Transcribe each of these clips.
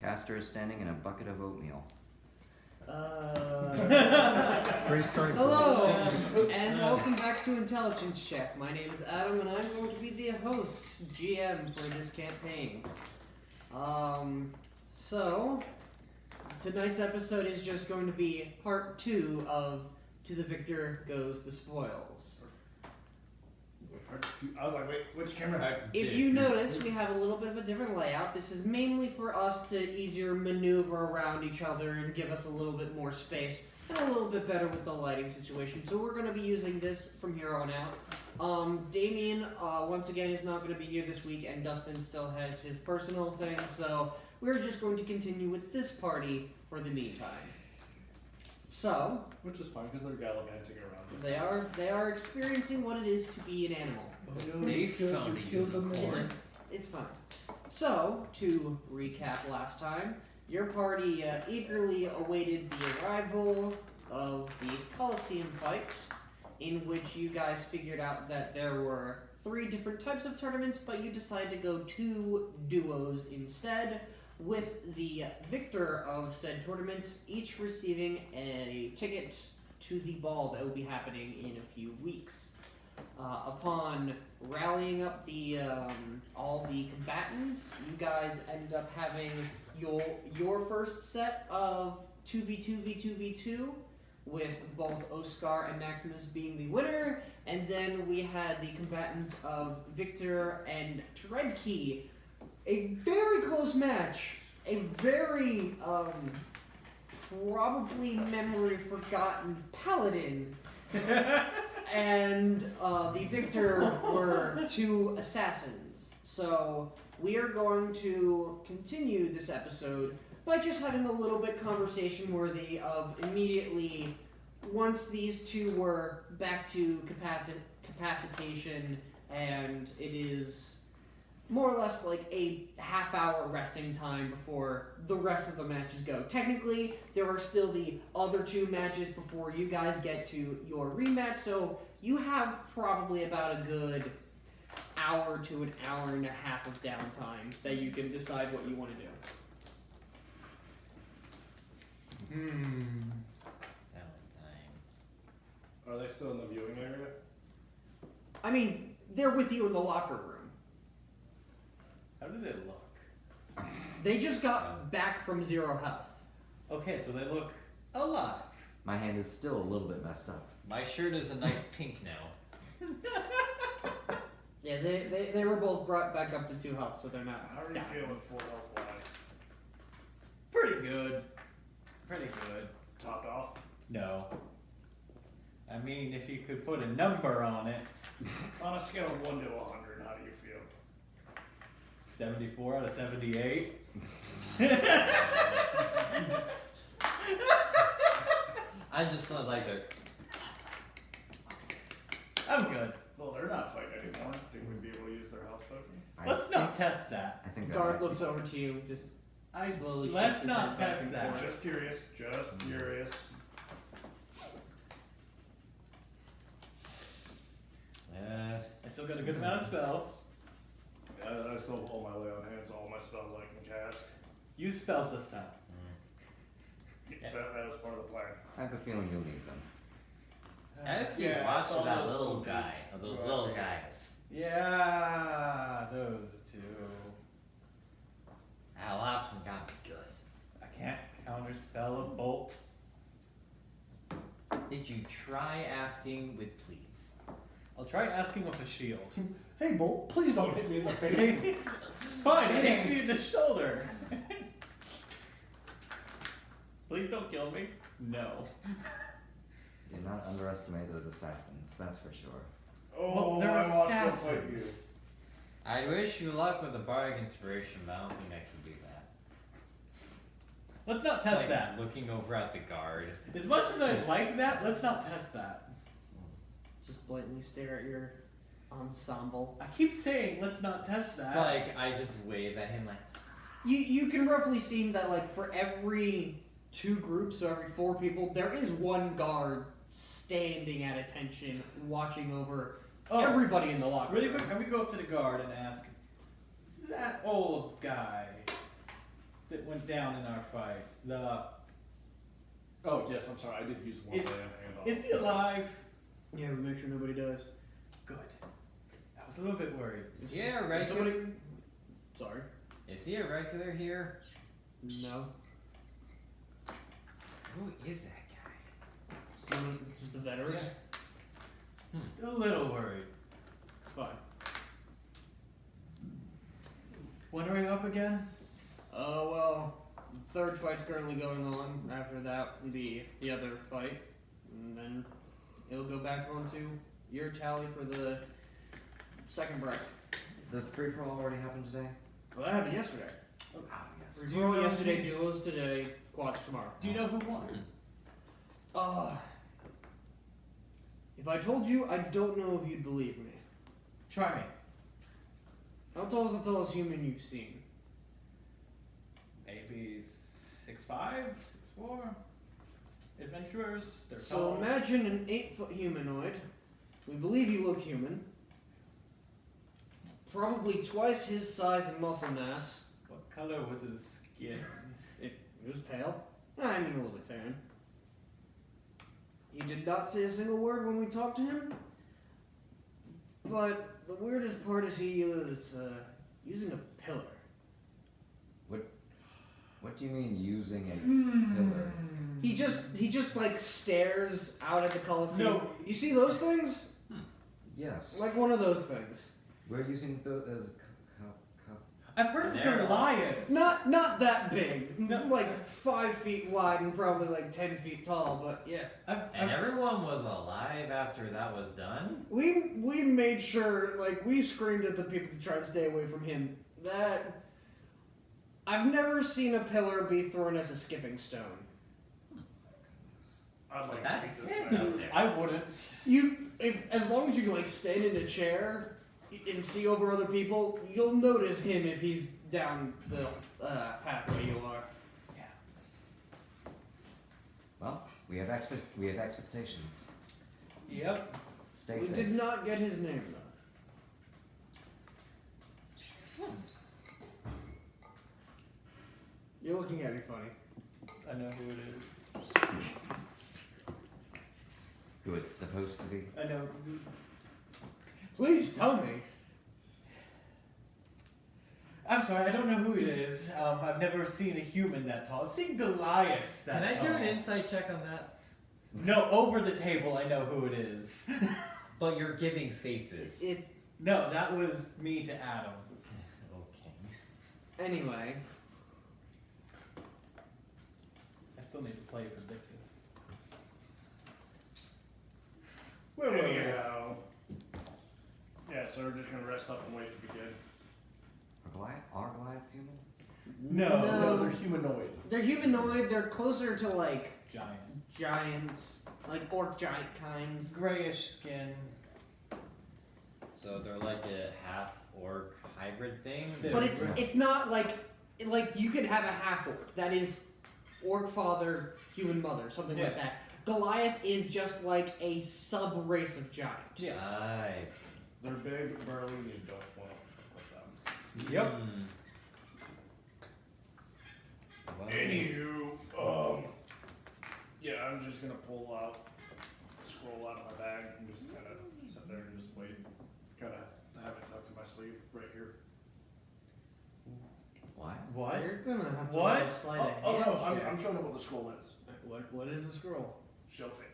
Caster is standing in a bucket of oatmeal. Great starting point. Hello, and welcome back to Intelligence Check. My name is Adam, and I'm going to be the host, GM, for this campaign. So, tonight's episode is just going to be part 2 of To the Victor Goes the Spoils. I was like, wait, which camera? If you notice, we have a little bit of a different layout. This is mainly for us to easier maneuver around each other and give us a little bit more space and a little bit better with the lighting situation. So we're going to be using this from here on out. Damien, once again, is not going to be here this week, and Dustin still has his personal thing, so we're just going to continue with this party for the meantime. So, Which is fine because they're gallivanting around. they are experiencing what it is to be an animal. They found a unicorn. It's fine. So, to recap last time, your party eagerly awaited the arrival of the Colosseum fight, in which you guys figured out that there were 3 different types of tournaments, but you decided to go 2 duos instead, with the victor of said tournaments each receiving a ticket to the ball that will be happening in a few weeks. Upon rallying up the all the combatants, you guys ended up having your first set of 2v2v2v2, with both Oscar and Maximus being the winner, and then we had the combatants of Victor and Treadkey. A very close match, a very probably memory forgotten paladin, and the victor were 2 assassins. So we are going to continue this episode by just having a little bit conversation worthy of immediately, once these 2 were back to capacitation, and it is more or less like a half-hour resting time before the rest of the matches go. Technically, there are still the other 2 matches before you guys get to your rematch, so you have probably about a good hour to an hour and a half of downtime that you can decide what you want to do. Downtime. Are they still in the viewing area? I mean, they're with you in the locker room. How do they look? They just got back from 0 health. Okay, so they look alive. My hand is still a little bit messed up. My shirt is a nice pink now. Yeah, they were both brought back up to 2 health, so they're not. How are you dying. feeling full health wise? Pretty good. Pretty good. Topped off? No. I mean, if you could put a number on it. On a scale of 1 to 100, how do you feel? 74 out of 78. I just don't like the. I'm good. Well, they're not fighting anymore. Think we'd be able to use their health potion? Let's not test that. I think Guard looks over to you, just slowly Let's shakes his not head back test and that. forth. Just curious. Just curious. I still got a good amount of spells. Yeah, I still have all my lay on hands, all my spells I can cast. Use spells this time. That was part of the plan. I have a feeling you'll need them. I just keep Yeah, I watching saw that those little little guy, dudes or those go out little there. guys. Yeah, those 2. That last one got me good. I can't counterspell a bolt. Did you try asking with please? I'll try asking with a shield. Hey, Bolt, please don't hit me in the face. Fine, it hits me in the shoulder. Please don't kill me. No. Do not underestimate those assassins, that's for sure. Oh, Well, they're I watched them fight you. assassins. I wish you luck with the bardic inspiration, but I don't think I can do that. Let's not It's test like that. looking over at the guard. As much as I like that, let's not test that. Just blatantly stare at your ensemble. I keep saying let's not test It's that. like I just wave at him like. You can roughly see that like for every 2 groups, so every 4 people, there is 1 guard standing at attention, watching over everybody in the locker Really room. quick, can we go up to the guard and ask, that old guy that when went down in our fight. Oh yes, I'm sorry. I did use one It- hand off. Is he alive? Yeah, we make sure nobody dies. Good. I was a little bit worried. Is he a regular? Somebody. Sorry. Is he a regular here? No. Who is that guy? Someone, just a veteran. A little worried. It's fine. When are we up again? Well, the third fight's currently going on. After that will be the other fight. And then it'll go back on to your tally for the second bracket. The free-for-all already happened today? Well, that happened yesterday. Oh, yes. Free Do you for all know yesterday, who- duos today, quads tomorrow. Do you know who won? If I told you, I don't know if you'd believe me. Try me. How tall is the tallest human you've seen? Maybe 6'5", 6'4". Adventurers. They're So tall. imagine an 8-foot humanoid. We believe you look human. Probably twice his size and muscle mass. What color was his skin? It was pale. I mean, a little bit tan. He did not say a single word when we talked to him. But the weirdest part is he was using a pillar. What do you mean using a pillar? He just like stares out at the Colosseum. No. You see those things? Yes. Like one of those things. We're using the as I've heard of There. Goliath. Not that big. No. Like 5 feet wide and probably like 10 feet tall. But yeah, And everyone was alive after that was done? we made sure, like, we screamed at the people to try to stay away from him. That I've never seen a pillar be thrown as a skipping stone. I'd like That's to beat sick this man. out there. I wouldn't. If as long as you can like stand in a chair and see over other people, you'll notice him if he's down the pathway you are. Yeah. well, we have expectations. Yep. Stay We safe. did not get his name though. You're looking at me funny. I know who it is. Who it's supposed to be. I know. Please tell me. I'm sorry, I don't know who it is. I've never seen a human that tall. I've seen Goliaths that Can I tall. do an insight check on that? No, over the table I know who it is. But you're giving faces. No, that was me to Adam. Okay. Anyway, I still need to play Vindictus. Where were we? Anyhow. Yeah, so we're just gonna rest up and wait to begin. Are Goliaths human? No. No, they're humanoid. they're humanoid. They're closer to like Giant. giants, like orc giant kinds. Grayish skin. So they're like a half orc hybrid thing? They're But it's Right. it's not like you could have a half orc that is orc father, human mother, something like Yeah. that. Goliath is just like a sub race of giant. Yeah. Nice. They're big, burly, and you don't want to put them. Yep. Well, Anywho, yeah, I'm just gonna pull out, scroll out of my bag, and just kind of sit there and just wait. Kind of have it tucked in my sleeve right here. What? What? You're gonna have to What? roll a sleight of Oh hand no, check. I'm showing you what the scroll is. What is the scroll? Show faith.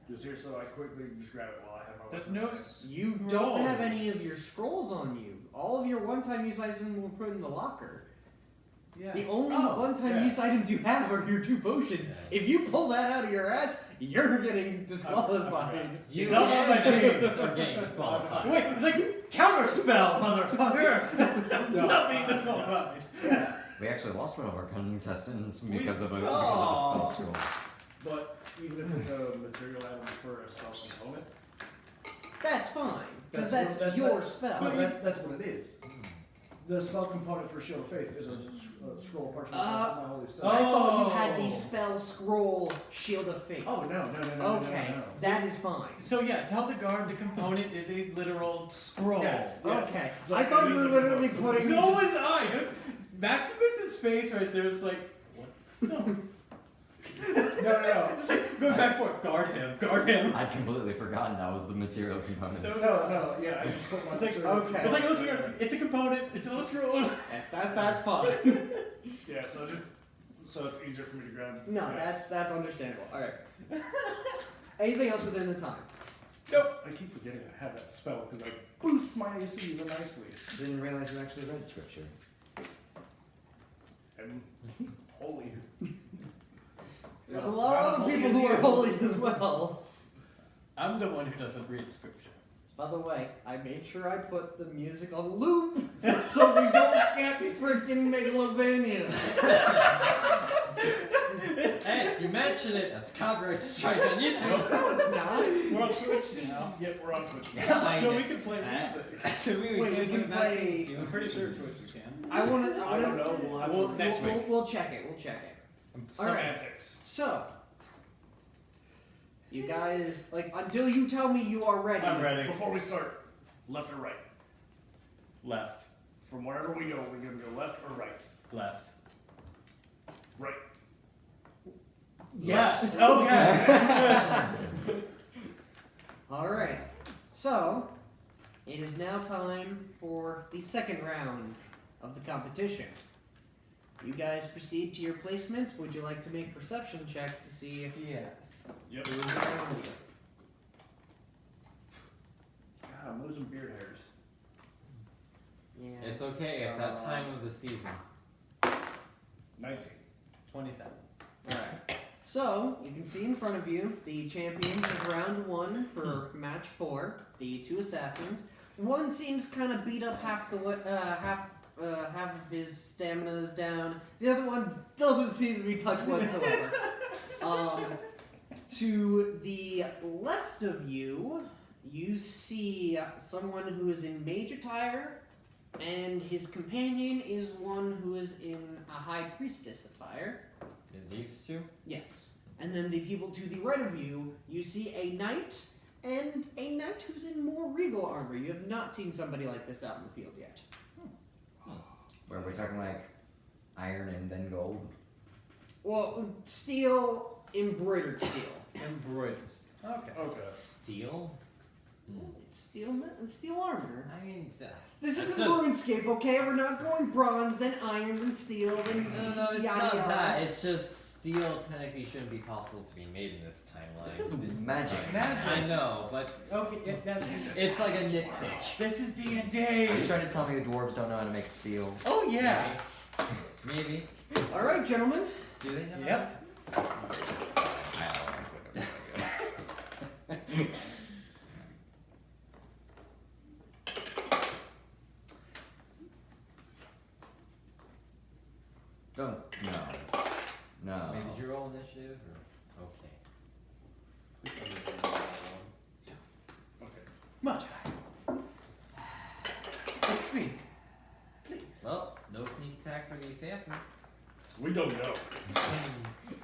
Just here, so I quickly just grab it while I have my. There's weapon no in my hand. You Scrolls. don't have any of your scrolls on you. All of your one-time use items were put in the locker. Yeah. The only Oh, one-time yeah. use items you have are your 2 potions. If you pull that out of your ass, you're getting disqualified. You Not on my and team. Nerdz are getting disqualified. Wait, it's like counterspell, motherfucker! Not being disqualified. Yeah, We actually lost one of our contestants We because of a saw. spell scroll. but even if it's a material item for a spell component, That's fine, because That's that's, what- your that- spell. but that's what it is. The spell component for Shield of Faith is a scroll parchment of my holy self. I thought you had Oh. the spell scroll Shield of Faith. Oh no. Okay, No. that is fine. So yeah, tell the guard the component is a literal scroll. Yeah. Okay, So I thought you were it literally is- putting. So was I! Maximus's face right there is like, what? No. No. Just like, going back and forth. Guard him. I'd completely forgotten that was the material component. So- No, yeah, I just put my It's like, picture- okay. It's like looking at it's a component, it's a little scroll. That's fine. Yeah, so it's easier for me to grab. No, that's understandable. All right. Anything else within the time? Nope. I keep forgetting I have that spell because I boost my AC even nicely. Didn't realize you actually read scripture. And holy. There's a lot of other people who are holy as well. I'm the one who doesn't read scripture. By the way, I made sure I put the music on loop so we don't get freaking Megalovania. Hey, you mentioned it. That's copyright strike on YouTube. No, it's not. We're on Twitch now. Yep, we're on Twitch. I So know. we can play music. So we Wait, we can't can put that play- thing I'm pretty sure Twitch we can. I want to. I don't know. We'll have Well, to. next week. We'll check it. We'll check it. All right. Semantics. So, you guys, like, until you tell me you are ready. I'm ready. Before we start, left or right? Left. From wherever we go, we're gonna go left or right? Left. Right. Yes. Okay. All right. So, it is now time for the second round of the competition. You guys proceed to your placements. Would you like to make perception checks to see if Yes. Yep. who's around you? God, I'm losing beard hairs. Yeah. It's okay. It's that time of the season. 19. 27. Alright. So, you can see in front of you the champions of round 1 for match 4, the 2 assassins. One seems kind of beat up half of his stamina is down. The other one doesn't seem to be touched whatsoever. To the left of you, you see someone who is in mage attire, and his companion is one who is in a high priestess attire. And these two? Yes. And then the people to the right of you, you see a knight, and a knight who's in more regal armor. You have not seen somebody like this out in the field yet. Where we're talking like iron and then gold. Well, steel, embroidered steel. Embroidered. Okay. Okay. Steel? Steel armor. I mean, This it's isn't just- RuneScape, okay? We're not going bronze, then iron, then steel, then No, it's yada not yada. that. It's just steel technically shouldn't be possible to be made in this timeline. This is magic. I know, but Okay, yeah, that's it's like a nitpick. This is Are you D&D. trying to tell me the dwarves don't know how to make steel? Oh yeah. Maybe. All right, gentlemen. Do they know? Yep. I honestly don't know. Don't. No. No. Maybe did you roll initiative or okay. Okay. Much higher. It's me. Please. Well, no sneak attack for the assassins. We don't know.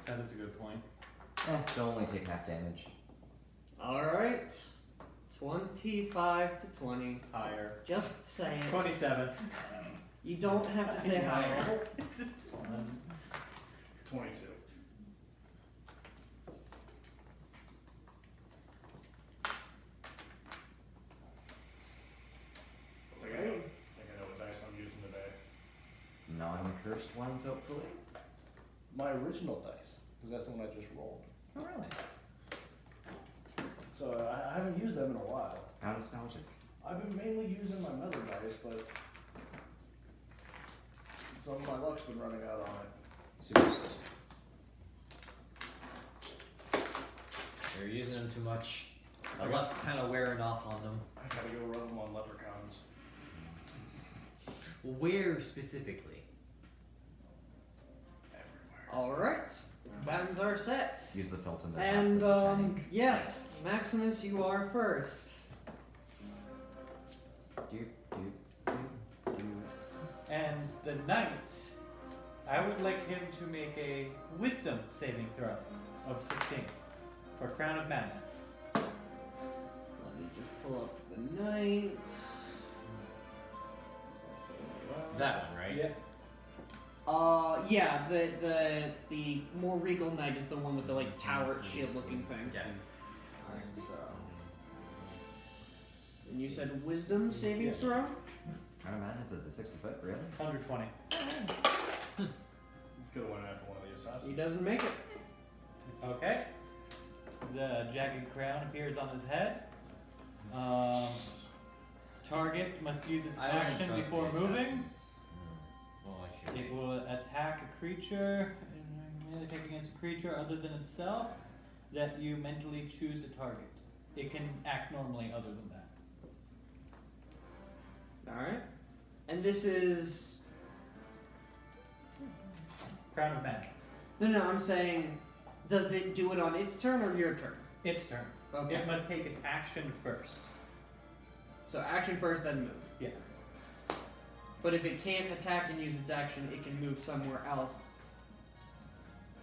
That is a good point. They'll only take half damage. All right. 25 to 20. Higher. Just say it. 27. You don't have to say higher. It's just fun. 22. I think I know what dice I'm using today. Non-cursed ones, hopefully. My original dice, because that's the one I just rolled. Oh, really? So I haven't used them in a while. How nostalgic. I've been mainly using my metal dice, but some of my luck's been running out on it. Superstitious. They're using them too much. The luck's kind of wearing off on them. I gotta go run them on leprechauns. Where specifically? Everywhere. All right. Buttons are set. Use the Felton to And pass it to yes, Maximus, you are first. Shank. Do. And the knight, I would like him to make a wisdom saving throw of 16 for Crown of Madness. Let me just pull up the knight. That one, right? Yep. Yeah, the more regal knight is the one with the like tower shield looking thing. Yeah. Alright, so. And you said wisdom saving Yeah. throw? Crown of Madness is a 60 foot, really? 120. Could have went after one of the assassins. He doesn't make it. Okay. The jagged crown appears on his head. Target must use its I don't action trust before the moving. assassins. Well, I should. It will attack a creature, attack against a creature other than itself that you mentally choose to target. It can act normally other than that. Alright. And this is. Crown of Madness. No, I'm saying, does it do it on its turn or your turn? Its turn. Okay. It must take its action first. So action first, then move. Yes. But if it can't attack and use its action, it can move somewhere else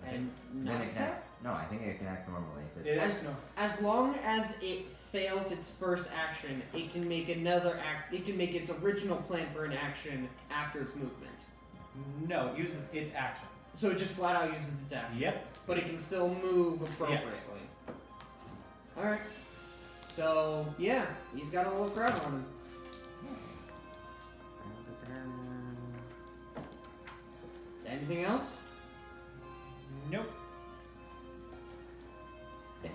and Then not it can attack? act. No, I think it can act normally. If it, It As, is no. as long as it fails its first action, it can make another act. It can make its original plan for an action after its movement. No, it uses its action. So it just flat out uses its action. Yep. But it can still move appropriately. Alright. So, yeah, he's got a little crown on him. Anything else? Nope.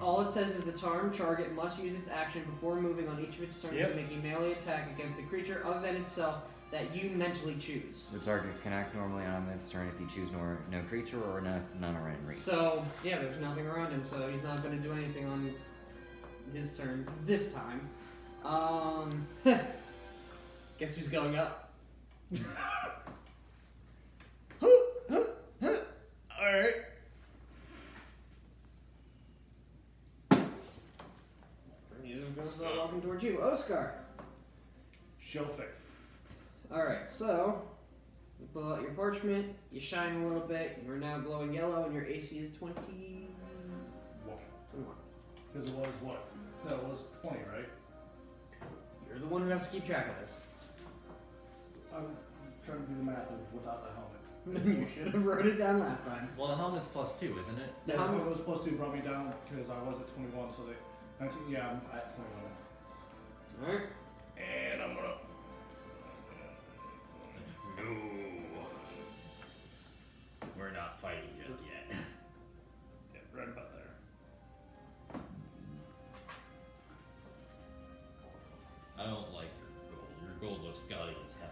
All it says is the target must use its action before moving on each of its turns Yep. to make a melee attack against a creature other than itself that you mentally choose. the target can act normally on its turn if you choose no creature or none are in reach. So, yeah, there's nothing around him, so he's not going to do anything on his turn this time. Guess who's going up? Alright. He's just going to start walking towards you. Oscar! Show faith. Alright, so you pull out your parchment, you shine a little bit, you are now glowing yellow, and your AC is 21. What? Because it was what? No, it was 20, right? You're the one who has to keep track of this. I'm trying to do the math without the helmet. You should have wrote it down last time. Well, the helmet's +2, isn't it? The The helmet- helmet was supposed to brought me down because I was at 21, so they 19. Yeah, I'm at 21. Alright. And I'm gonna. No. We're not fighting just yet. Yeah, right about there. I don't like your gold. Your gold looks gaudy as hell.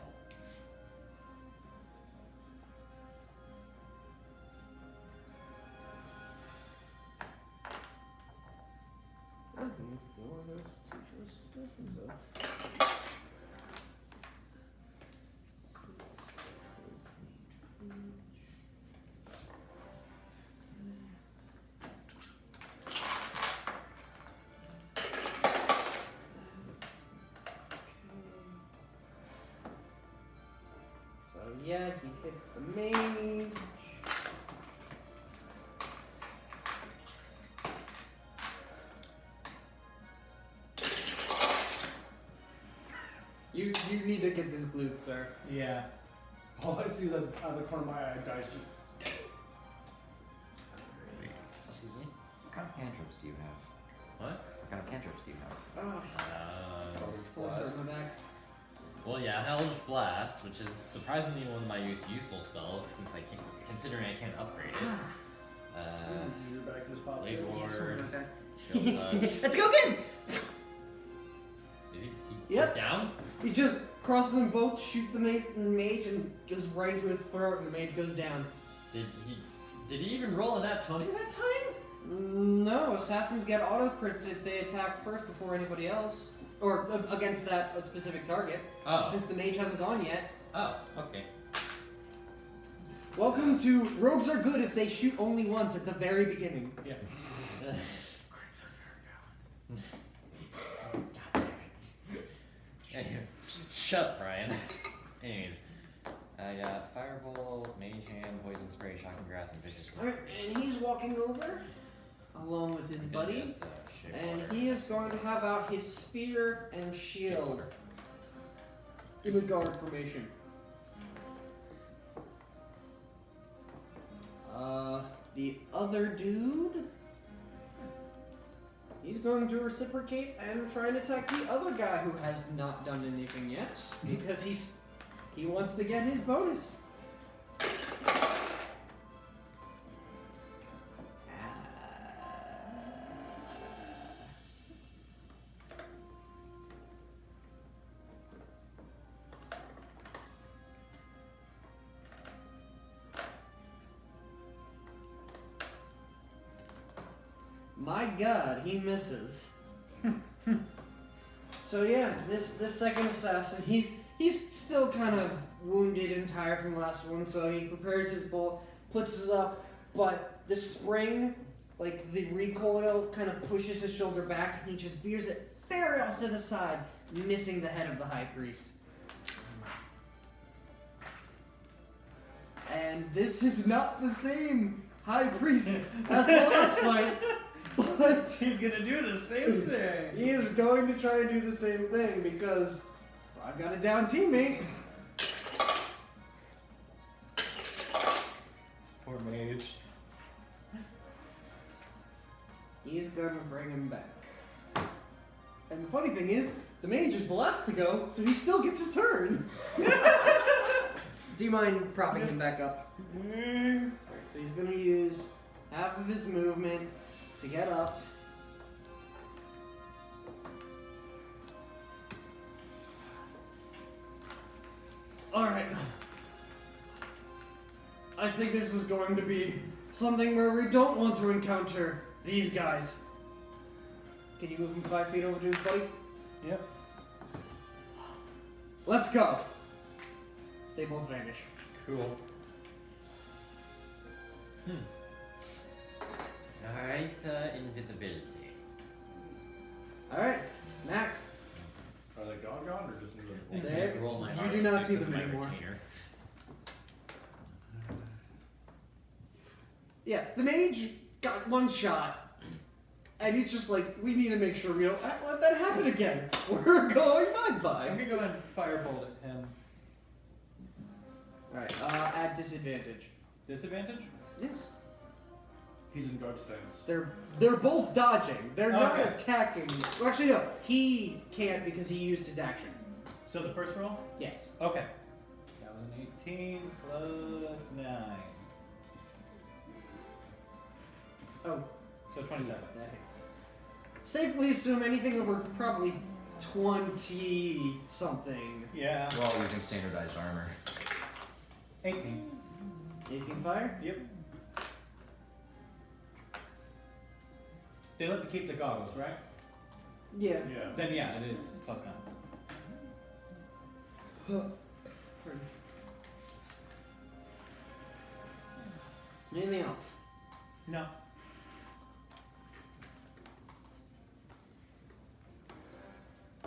So yeah, he hits the mage. You need to get this glued, sir. Yeah. All I see is out of the corner of my eye, dice just. Excuse me? What kind of cantrips do you have? What? What kind of cantrips do you have? Swords hurt my back. Well, yeah, Hellish Blast, which is surprisingly one of my most useful spells, since considering I can't upgrade it. Your back just popped. Blade too. Ward, something like that. Shield Touch. Let's go again! Is he Yep. down? He just crosses them both, shoot the mage, and goes right into its throat, and the mage goes down. Did he even roll a nat 20 that time? No, assassins get auto crits if they attack first before anybody else. Or against that specific target. Oh. Since the mage hasn't gone yet. Oh, okay. Welcome to Rogues Are Good if they shoot only once at the very beginning. Yeah. Anyway, shut up, Brian. Anyways, I got Firebolt, Mage Hand, Poison Spray, Shocking Grass, and Vicious. Alright, and he's walking over along with his buddy. And he is going to have out his spear and shield in a guard formation. the other dude, he's going to reciprocate and try and attack the other guy who has not done anything yet because he wants to get his bonus. My God, he misses. So yeah, this second assassin, he's still kind of wounded and tired from the last one, so he prepares his bolt, puts it up, but the spring, like the recoil, kind of pushes his shoulder back, and he just veers it very off to the side, missing the head of the high priest. And this is not the same high priest as the last fight. But He's gonna do the same thing. he is going to try and do the same thing because I've got a down teammate. This poor mage. He's going to bring him back. And the funny thing is, the mage is the last to go, so he still gets his turn. Do you mind propping him back up? Alright, so he's going to use half of his movement to get up. Alright. I think this is going to be something where we don't want to encounter these guys. Can you move him 5 feet over to his buddy? Yep. Let's go. They both vanish. Cool. Alright, invisibility. Alright, Max. Are they gone or just invisible? There. Roll my You hard do not check, see this is them my anymore. retainer. Yeah, the mage got one shot, and he's just like, we need to make sure we don't let that happen again. We're going I'm bye-bye. gonna go and firebolt at him. Alright, at disadvantage. Disadvantage? Yes. He's in guard stance. They're both dodging. They're not Okay. attacking. Well, actually, no. He can't because he used his action. So the first roll? Yes. Okay. That was an 18 plus 9. Oh, So 27. that hits. Safely assume anything over probably 20 something. Yeah. We're all using standardized armor. 18. 18 fire? Yep. They let me keep the goggles, right? Yeah. Yeah. Then yeah, it is plus 9. Anything else? No.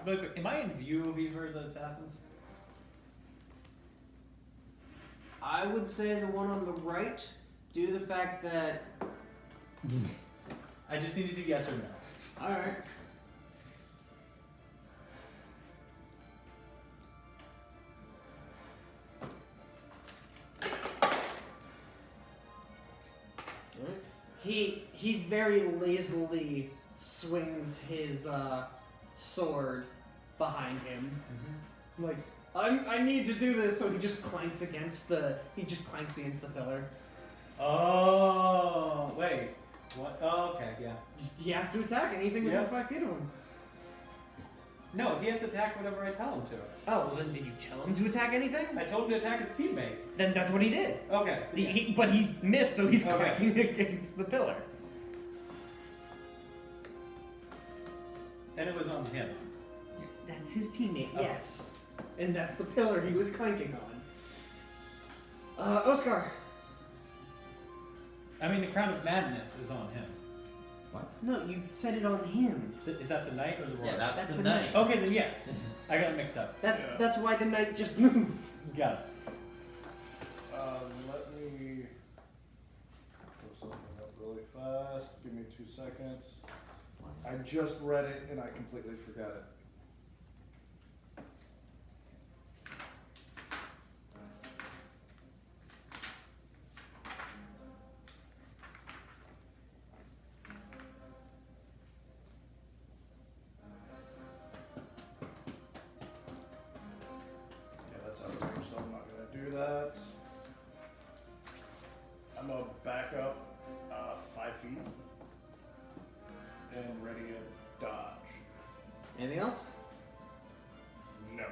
Look, am I in view of either of the assassins? I would say the one on the right, due to the fact that. I just need to do yes or no. Alright. He very lazily swings his sword behind him. Like, I need to do this, so he just clanks against the pillar. Oh, wait. What? Oh, okay, yeah. He has to attack anything within Yeah. 5 feet of him. No, he has to attack whatever I tell him to. Oh, well then did you tell him to attack anything? I told him to attack his teammate. Then that's what he did. Okay. But he missed, so he's Okay. cracking against the pillar. And it was on him. That's his teammate, Okay. yes. And that's the pillar he was clanking on. Oscar. I mean, the Crown of Madness is on him. No, you said it on him. Is that the knight or the royal? Yeah, that's That's the the knight. Okay, then yeah. I got it mixed up. Yeah. That's why the knight just moved. Got it. Let me look something up really fast. Give me 2 seconds. I just read it and I completely forgot it. I'm not gonna do that. I'm gonna back up 5 feet and ready to dodge. Anything else? No.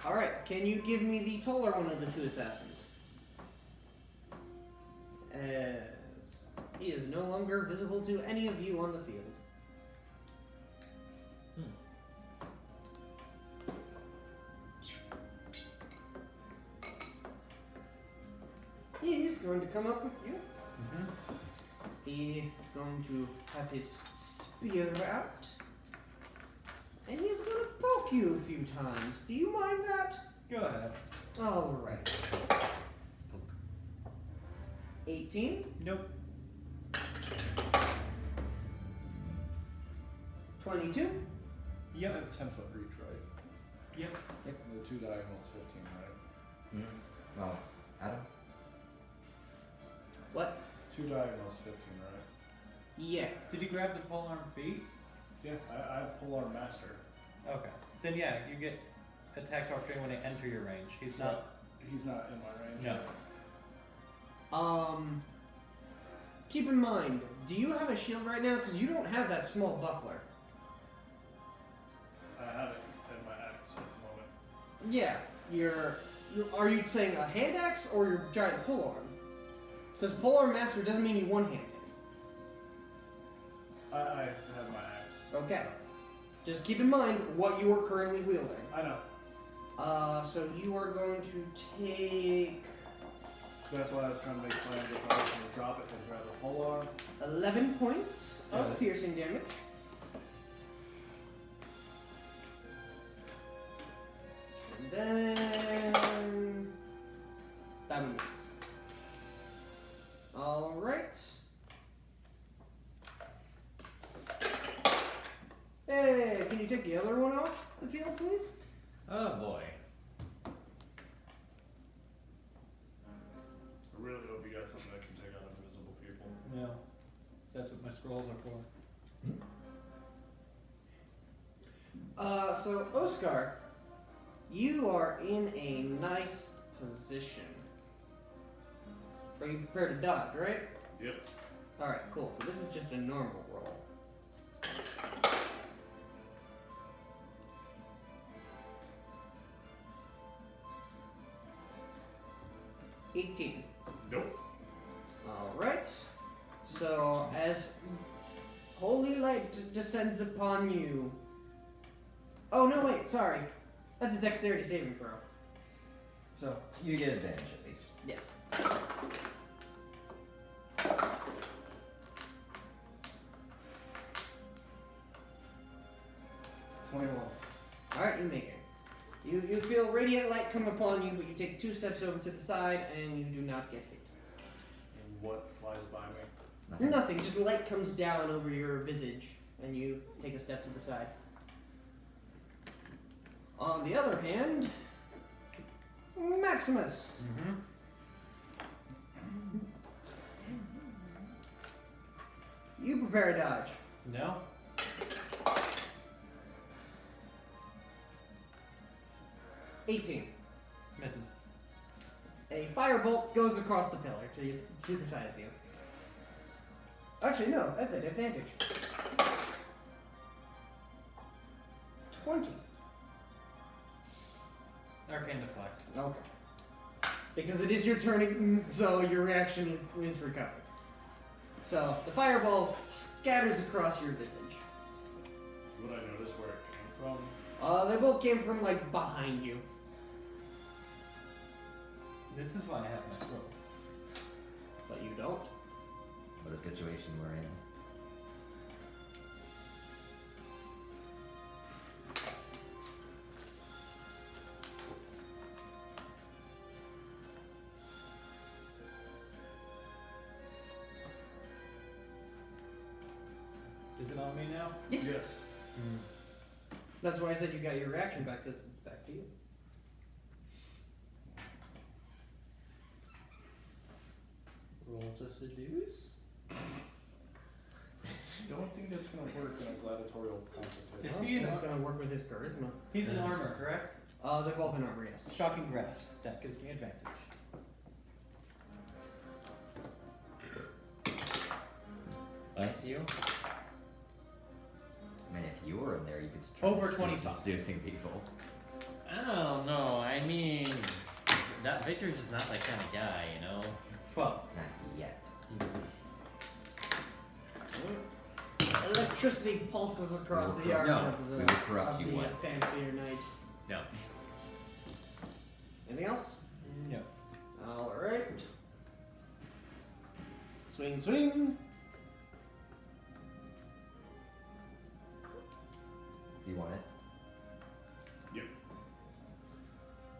Alright, can you give me the taller one of the two assassins? As he is no longer visible to any of you on the field. He's going to come up with you. He is going to have his spear out. And he's going to poke you a few times. Do you mind that? Go ahead. Alright. 18, Nope. 22. I Yep. have 10-foot reach, right? Yep. And the 2 diagonals 15, right? Well, Adam? What? 2 diagonals 15, right? Yeah. Did you grab the polearm feet? Yeah, I have polearm master. Okay. Then yeah, you get attacks opportunity when they enter your range. He's So not. He's not in my range. No. Keep in mind, do you have a shield right now? Because you don't have that small buckler. I have it in my axe at the moment. Yeah, are you saying a hand axe or your giant polearm? Because polearm master doesn't mean you one-handed. I have my axe. Okay. Just keep in mind what you are currently wielding. I know. So you are going to take That's why I was trying to make plans if I was going to drop it and grab the polearm. 11 points Got of it. piercing damage. And then that one misses. Alright. Hey, can you take the other one off the field, please? Oh boy. I really hope you got something that can take out invisible people. No. That's what my scrolls are for. So Oscar, you are in a nice position. Are you prepared to dodge, right? Yep. Alright, cool. So this is just a normal roll. 18. Nope. Alright. So as holy light descends upon you. Oh no, wait, sorry. That's a dexterity saving throw. So, you get advantage at least. Yes. Alright, you make it. You feel radiant light come upon you, but you take 2 steps over to the side and you do not get hit. And what flies by me? Nothing. Nothing, just light comes down over your visage and you take a step to the side. On the other hand, Maximus. Mm-hmm. You prepare a dodge. No. 18. Misses. A firebolt goes across the pillar to the side of you. Actually, no, that's an advantage. 20. Arcane deflect. Okay. Because it is your turn, so your reaction is recovered. So the fireball scatters across your visage. Would I notice where it came from? They both came from like behind you. This is why I have my scrolls. But you don't. What a situation we're in. Is it on me now? Yes. Yes. That's why I said you got your reaction back, because it's back to you. Roll to seduce. don't think that's gonna work in a gladiatorial competition. Is I don't he think an it's gonna work with his charisma. He's in armor, correct? They're both in armor, yes. Shocking grabs. That gives me advantage. Bless you. I mean, if you were in there, you could start Over 25. seducing people. I don't know. I mean, that Victor's just not that kind of guy, you know. 12. Not yet. Electricity pulses across We the will arsenal no, of the, we will corrupt of you the one. fancier knight. No. Anything else? No. Alright. Swing, swing. Do you want it?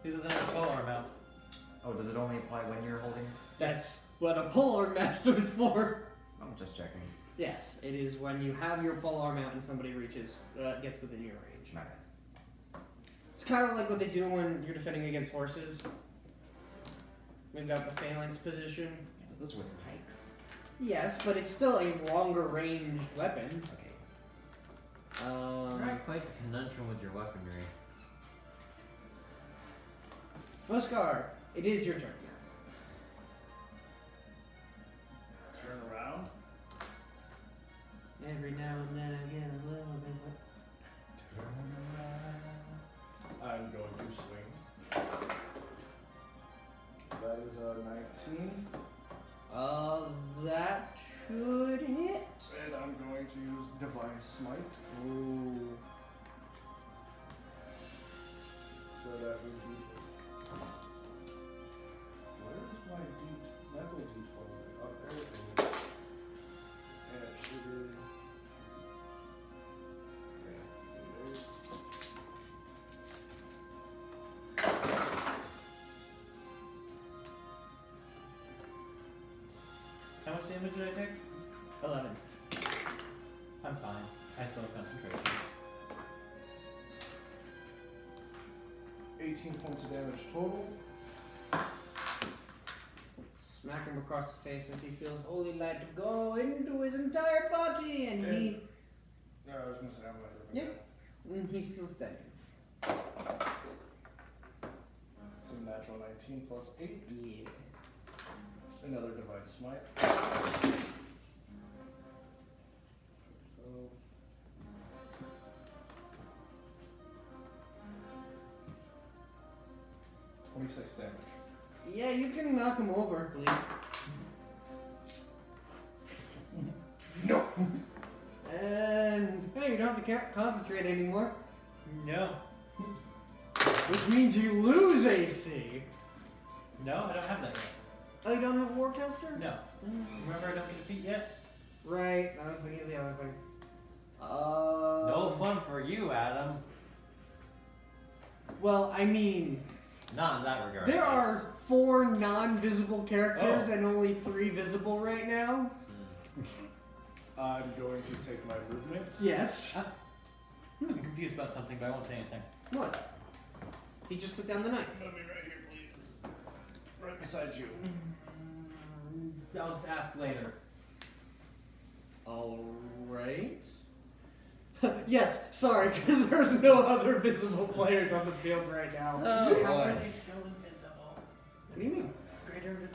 He doesn't have a pole arm out. Oh, does it only apply when you're holding? That's what a polar master is for. I'm just checking. Yes, it is when you have your pole arm out and somebody reaches, gets within your range. Okay. It's kind of like what they do when you're defending against horses. We've got the phalanx position. Yeah, those are with pikes. Yes, but it's still a longer ranged weapon. Okay. Alright, quite the conundrum with your weaponry. Oscar, it is your turn. Turn around. Every now and then I get a little bit. I'm going to swing. That is a 19. That should hit. And I'm going to use Divine Smite. Ooh. So that would be. Where is my metal D12? Oh, there it is. And it should be. Yeah, it is. How much damage did I take? 11. I'm fine. I still have concentration. 18 points of damage total. Smack him across the face as he feels holy light go into his entire body, and he. No, I was gonna say I'm not gonna. Yeah. He's still standing. It's a natural 19 plus 8. Yeah. Another Divine Smite. So. 26 damage. Yeah, you can knock him over, please. No! And hey, you don't have to concentrate anymore, No. which means you lose AC. No, I don't have that yet. Oh, you don't have a Warcaster? No. Remember, I don't get defeat yet? Right, I was thinking of the other thing. No fun for you, Adam. Well, I mean, Not in that regard. there at are least. 4 non-visible characters Oh. and only 3 visible right now. I'm going to take my movement. Yes. I'm confused about something, but I won't say anything. What? He just took down the knight. Let me right here, please. Right beside you. I'll just ask later. Alright. Yes, sorry, because there's no other visible players on the field right now. Oh, How are boy. they still invisible? What do you mean? Greater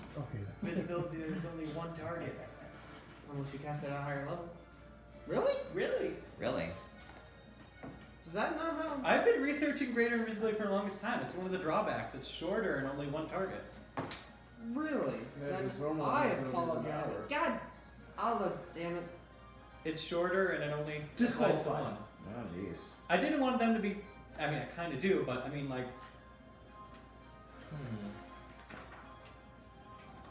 visibility, there's only one target. Unless you cast it at a higher level. Really? Really? Really? Does that not how? I've been researching greater invisibility for the longest time. It's one of the drawbacks. It's shorter and only one target. Really? Yeah, Then because normal I visibility is an apologize. hour. God! Allah damn it. It's shorter and it only Disqualified. applies to one. Oh, jeez. I didn't want them to be. I mean, I kind of do, but I mean, like.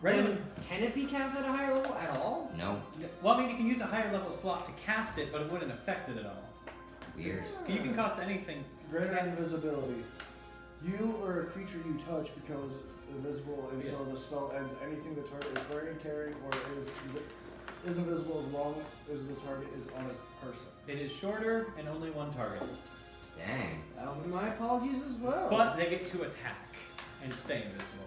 Regular. Then can it be cast at a higher level at all? No. Well, I mean, you can use a higher level slot to cast it, but it wouldn't affect it at all. Weird. You can cast anything. Greater invisibility. You or a creature you touch becomes invisible until the spell ends. Anything the target is wearing, carrying, or is invisible as long as the target is on his person. It is shorter and only one target. Dang. That'll be my apologies as well. But they get to attack and stay invisible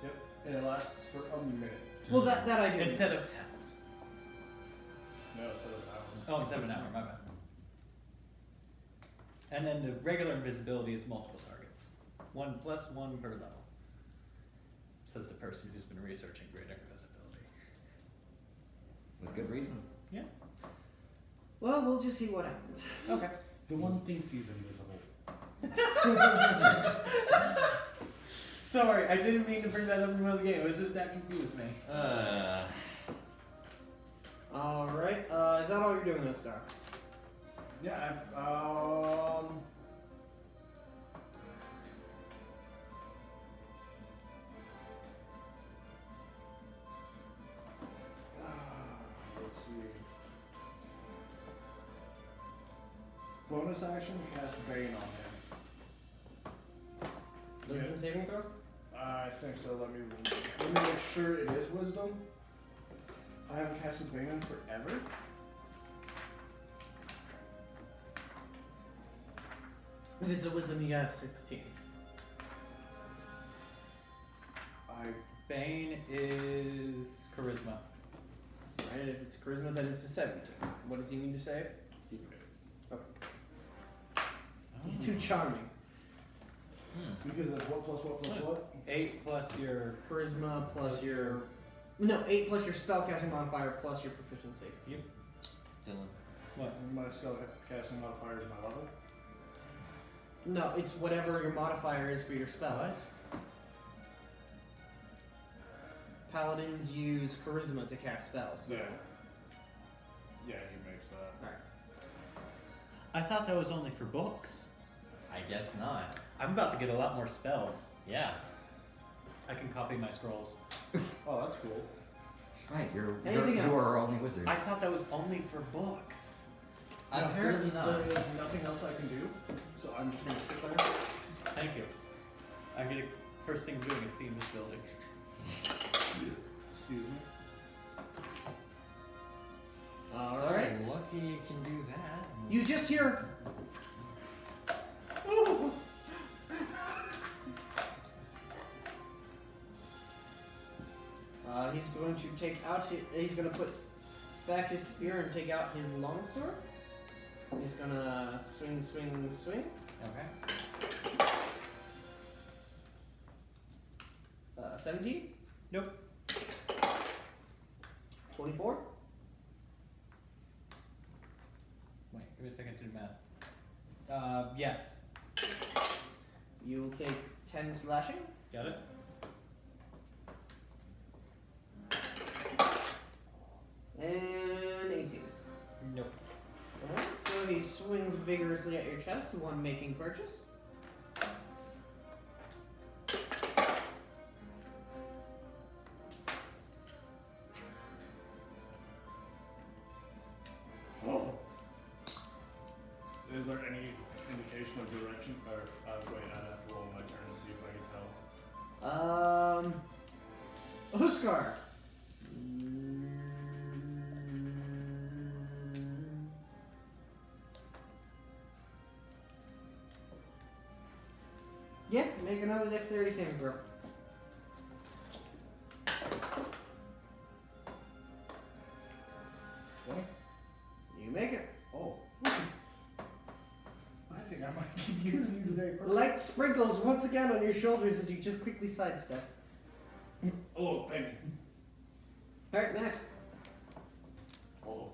Yep, and it lasts for a minute. well, that I do. instead of 10. No, so that Oh, instead of an hour, my bad. And then the regular invisibility is multiple targets. 1 + 1 per level. Says the person who's been researching greater invisibility. With good reason. Yeah. Well, we'll just see what happens. Okay. The one thinks he's invisible. Sorry, I didn't mean to bring that up in the middle of the game. It was just that confused me. Alright, is that all you're doing this guy? Yeah, let's see. Bonus action, cast Bane on him. Wisdom saving throw? I think so. Let me make sure it is Wisdom. I haven't casted Bane on forever. If it's a wisdom, you got 16. Bane is charisma. Right, if it's charisma, then it's a 17. What does he need to save? He's too charming. Because that's what plus what plus what? 8 plus your Charisma plus your... No, 8 plus your spellcasting modifier plus your proficiency. Yep. Dylan. What? My spell casting modifier is my level. No, it's whatever your modifier is for your spells. Paladins use charisma to cast spells. So. Yeah. Yeah, he makes that. Alright. I thought that was only for books. I guess not. I'm about to get a lot more spells. Yeah. I can copy my scrolls. Oh, that's cool. Right, Anything you else? are our only wizard. I thought that was only for books. Apparently not. There is nothing else I can do, so I'm just gonna sit there. Thank you. I'm gonna first thing I'm doing is seeing this building. Excuse me. Alright. So lucky you can do that. You just hear... he's going to take out he's going to put back his spear and take out his longsword. He's going to swing, swing, swing. Okay. 17? Nope. 24? Wait, give me a second to do math. Yes. You'll take 10 slashing. Got it? And 18. Nope. Alright, so he swings vigorously at your chest, one making purchase. Oh. Is there any indication of direction? Or, wait, I'd have to roll my turn to see if I can tell. Oscar. Yeah, make another dexterity saving throw. What? You make it. Oh. I think I might keep using you today, bro. Light sprinkles once again on your shoulders as you just quickly sidestep. Oh, penny. Alright, next. Oh.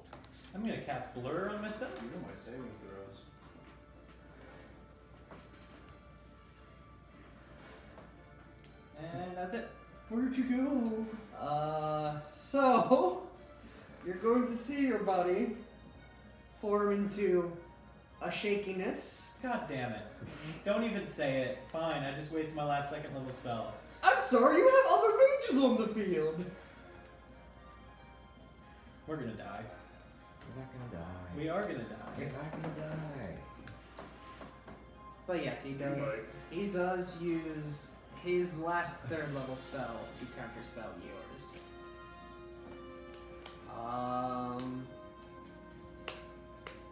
I'm gonna cast Blur on myself. You know my saving throws. And that's it. Where'd you go? So you're going to see your buddy form into a shakiness. God damn it. Don't even say it. Fine, I just wasted my last second level spell. I'm sorry, you have other mages on the field. We're gonna die. We're not gonna die. We are gonna die. We're not gonna die. But yes, he does. might. He does use his last third level spell to counterspell yours.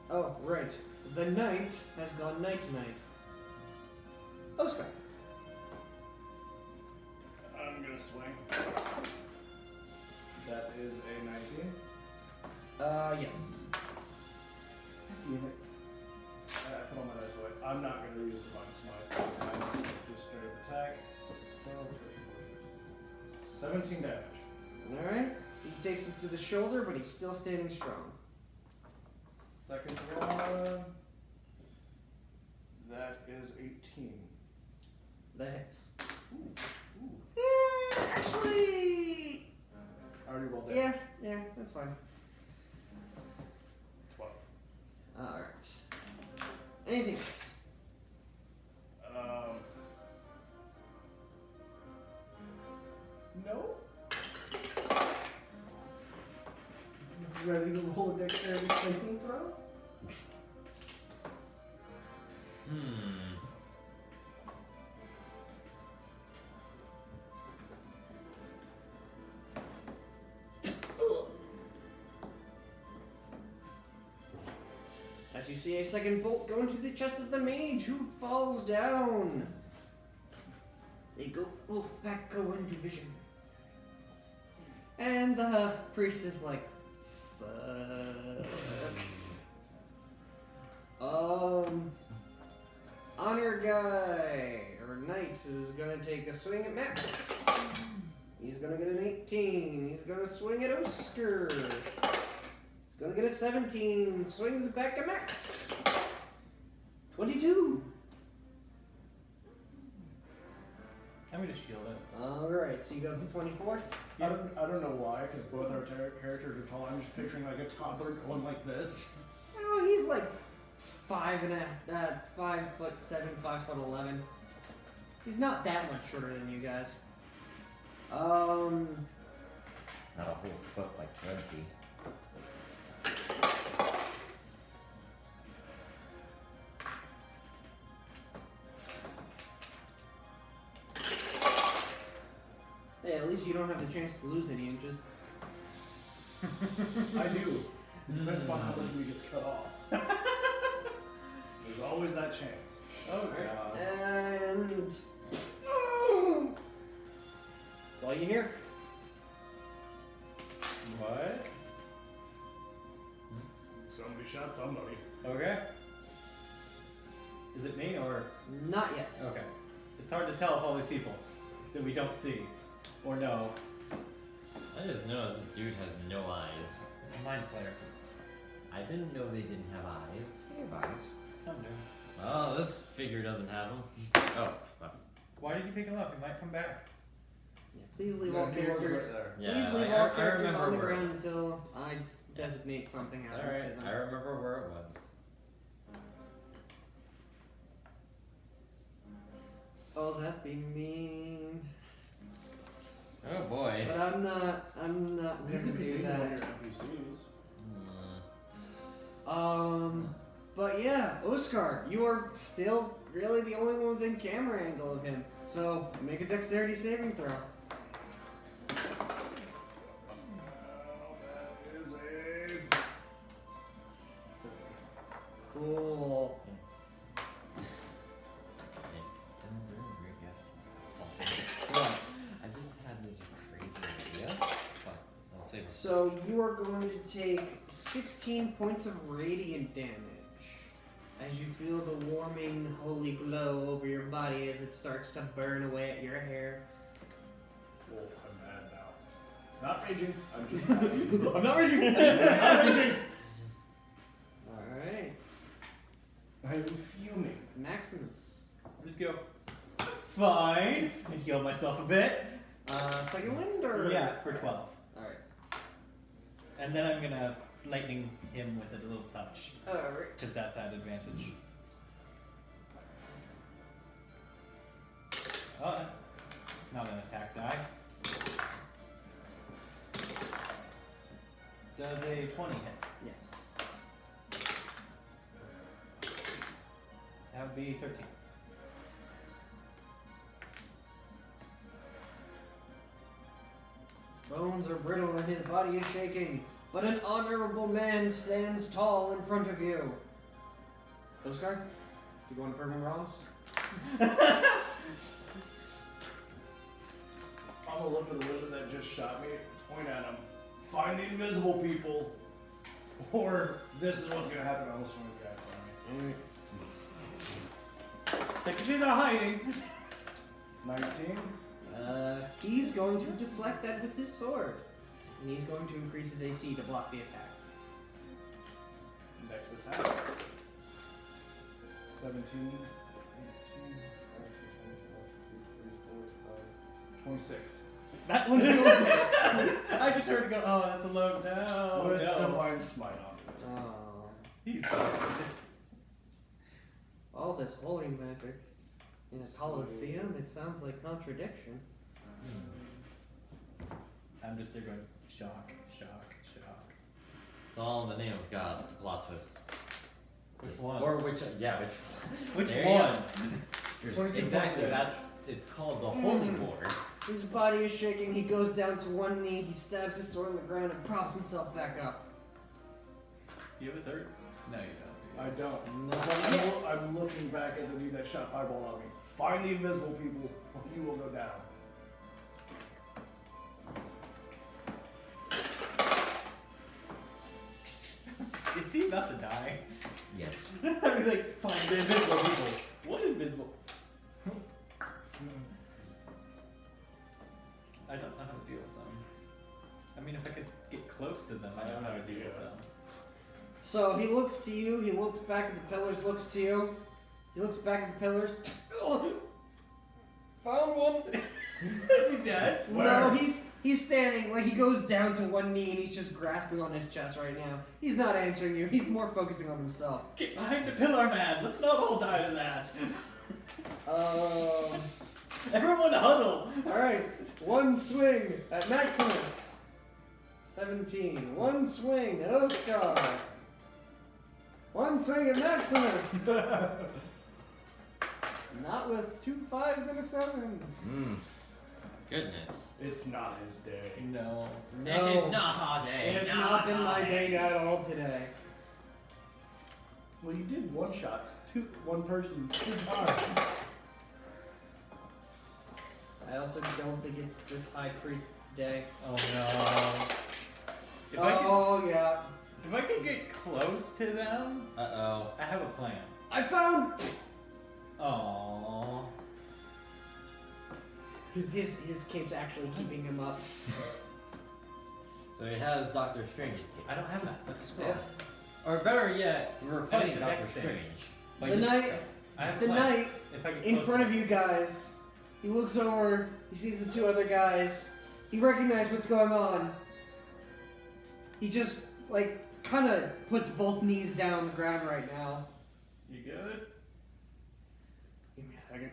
Oh right, the night has gone night night. Oscar. I'm gonna swing. That is a 19. Yes. Damn it. I put all my dice away. I'm not going to use Divine Smite. Just straight up attack. 17 damage. Alright. He takes it to the shoulder, but he's still standing strong. Second one. That is 18. That hits. Ooh. Actually. I already rolled it. Yeah, that's fine. 12. Alright. Anything else? No. Ready to roll a dexterity saving throw? As you see a second bolt go into the chest of the mage, who falls down. They go back go into vision. And the priest is like, fuck. Honor guy, or knight, is gonna take a swing at Max. He's gonna get an 18. He's gonna swing at Oscar. He's gonna get a 17. Swings back at Max. 22. I'm gonna shield it. Alright, so you go to 24? I don't know why, because both our characters are tall. I'm just picturing like a toddler going like this. Oh, he's like 5'7", 5'11". He's not that much shorter than you guys. Not a whole foot like Turkey. Hey, at least you don't have the chance to lose any inches. I do. It depends upon how much of me gets cut off. There's always that chance. Oh god. And that's all you hear. What? Somebody shot somebody. Okay. Is it me or? Not yet. Okay. It's hard to tell if all these people that we don't see or know. I just noticed this dude has no eyes. It's a mind player. I didn't know they didn't have eyes. They have eyes. Some do. Oh, this figure doesn't have them. Oh, fuck. Why did you pick him up? He might come back. Yeah, please leave all He was characters. right there. Yeah, Please leave like, all I characters remember on the where ground it was. until I designate something happens Alright, to I them. remember where it was. Oh, that'd be mean. Oh boy. But I'm not gonna do that. Your NPCs. But yeah, Oscar, you are still really the only one within camera angle of him. So make a dexterity saving throw. Well, that is a... Cool. I just had this crazy idea, but I'll save it. So you are going to take 16 points of radiant damage as you feel the warming holy glow over your body as it starts to burn away at your hair. Well, I'm mad now. Not raging. I'm just mad. I'm not raging. Not raging. Alright. I'm fuming. Maximus. Just go. Fine. And heal myself a bit. Second wind or? Yeah, for 12. Alright. And then I'm gonna lightning him with a little touch. Alright. Because that's at advantage. Oh, that's not an attack die. Does a 20 hit? Yes. That would be 13. His bones are brittle and his body is shaking, but an honorable man stands tall in front of you. Oscar, do you want to prove him wrong? I'm gonna look at the wizard that just shot me, point at him. Find the invisible people. Or this is what's gonna happen on the swing guy for me. Technically they're hiding. 19. He's going to deflect that with his sword. And he's going to increase his AC to block the attack. Next attack. 17. 18. 26. That one didn't take. I just heard it go, oh, that's a low. No, With no. Divine Smite on it. Oh. He's All this holy magic in a coliseum, it sounds like contradiction. I'm just there going, shock, shock, shock. It's all in the name of God. Plot twist. Which Just- one? Or which? Yeah, which? Which There you one? go. 22 Exactly. points. That's. It's called the Holy War. His body is shaking, he goes down to one knee, he stabs his sword on the ground and props himself back up. Do you have a third? No, you don't. I don't. Not yet. I'm looking back at the dude that shot fireball on me. Find the invisible people, or you will go down. Is he about to die? Yes. I was like, find the invisible people. What invisible? I don't know how to deal with them. I mean, if I could get close to them, I don't know how to deal with them. So he looks to you, he looks back at the pillars, looks to you, he looks back at the pillars. Found one! Is he dead? No, he's standing, like he goes down to one knee and he's just grasping on his chest right now. He's not answering you, he's more focusing on himself. Get behind the pillar, man! Let's not all die to that! Everyone huddle! Alright, one swing at Maximus. 17. One swing at Oscar. One swing at Maximus. Not with 2 5s and a 7. Goodness. It's not his day. No. This is not our day. It has not been my day at all today. Well, you did one shots. One person 2 times. I also don't think it's this high priest's day. Oh no. Yeah. If I could get close to them, Uh-oh. I have a plan. I found Aww. his cape's actually keeping him up. So he has Doctor Strange's cape. I don't have that. That's a scroll. Yeah. Or better yet, we're fighting it's a Doctor dex save. Strange. By The just- knight, I have a the plan. knight If I get in close front to of you guys, he looks over, he sees the 2 other guys, he recognizes what's going on. He just, like, kind of puts both knees down on the ground right now. You good? Give me a second.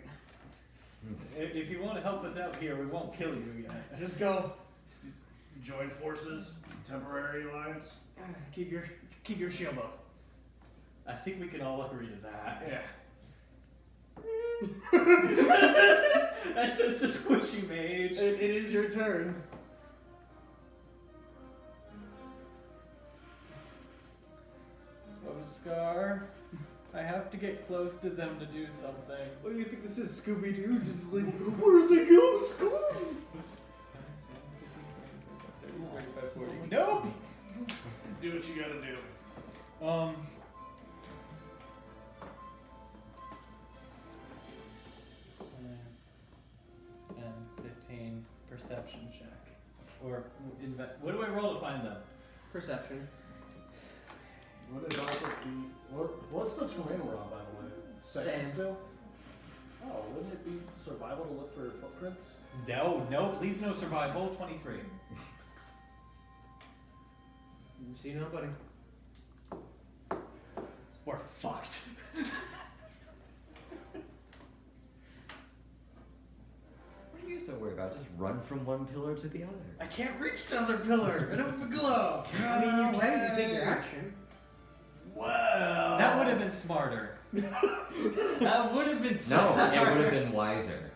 If you want to help us out here, we won't kill you yet. Just go. Join forces. Temporary alliance. Keep your shield up. I think we can all agree to that. Yeah. That's just a squishy mage. It is your turn. Oscar, I have to get close to them to do something. What do you think this is, Scooby-Doo? Just like, where'd they go, Scooby? Nope. Do what you gotta do. 15 perception check. Or what do I roll to find them? Perception. Would it also be what's the terrain we're on, by the way? Second Sand. still? Oh, wouldn't it be survival to look for footprints? No, please no survival. 23. You see nobody. We're fucked. What are you so worried about? Just run from one pillar to the other. I can't reach the other pillar. I don't have a glove. I mean, you can if you take your action. Wow. That would have been smarter. That would have been No, smart. it would have been wiser.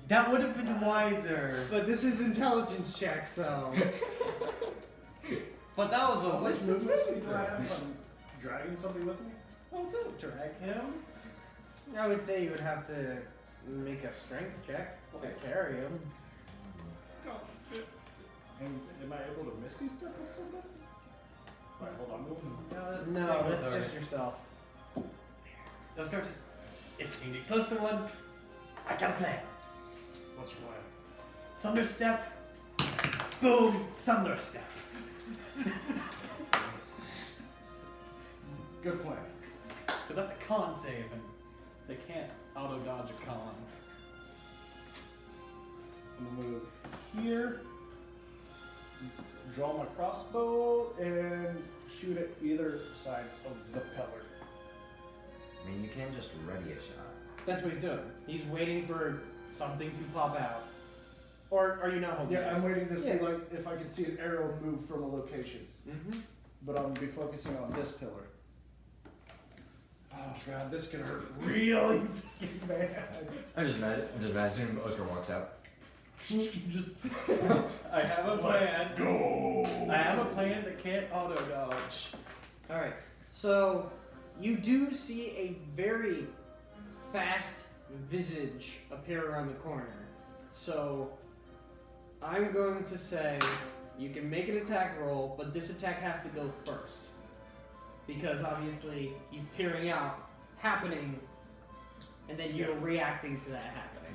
That would have been wiser. But this is intelligence check, so. But that was a How much wisdom movement saving do I throw. have from dragging somebody with me? Oh, don't drag him. I would say you would have to make a strength check to carry him. And am I able to Misty Step with somebody? Alright, hold on. No, that's just yourself. Let's go. If you can get close to one, I got a plan. What's your plan? Thunder step. Boom. Thunder step. Good plan. Because that's a con save, and they can't auto dodge a con. I'm gonna move here, draw my crossbow, and shoot at either side of the pillar. I mean, you can just ready a shot. That's what he's doing. He's waiting for something to pop out. Or are you not holding Yeah, it? I'm waiting to see Yeah. like if I can see an arrow move from a location. Mm-hmm. But I'm gonna be focusing on this pillar. Oh god, this can hurt really fucking bad. I'm just imagining Oscar walks out. Just I have a let's plan. go. I have a plan that can't auto dodge. Alright, so you do see a very fast visage appear around the corner. So I'm going to say you can make an attack roll, but this attack has to go first. Because obviously he's peering out, happening, and then you're reacting to that happening.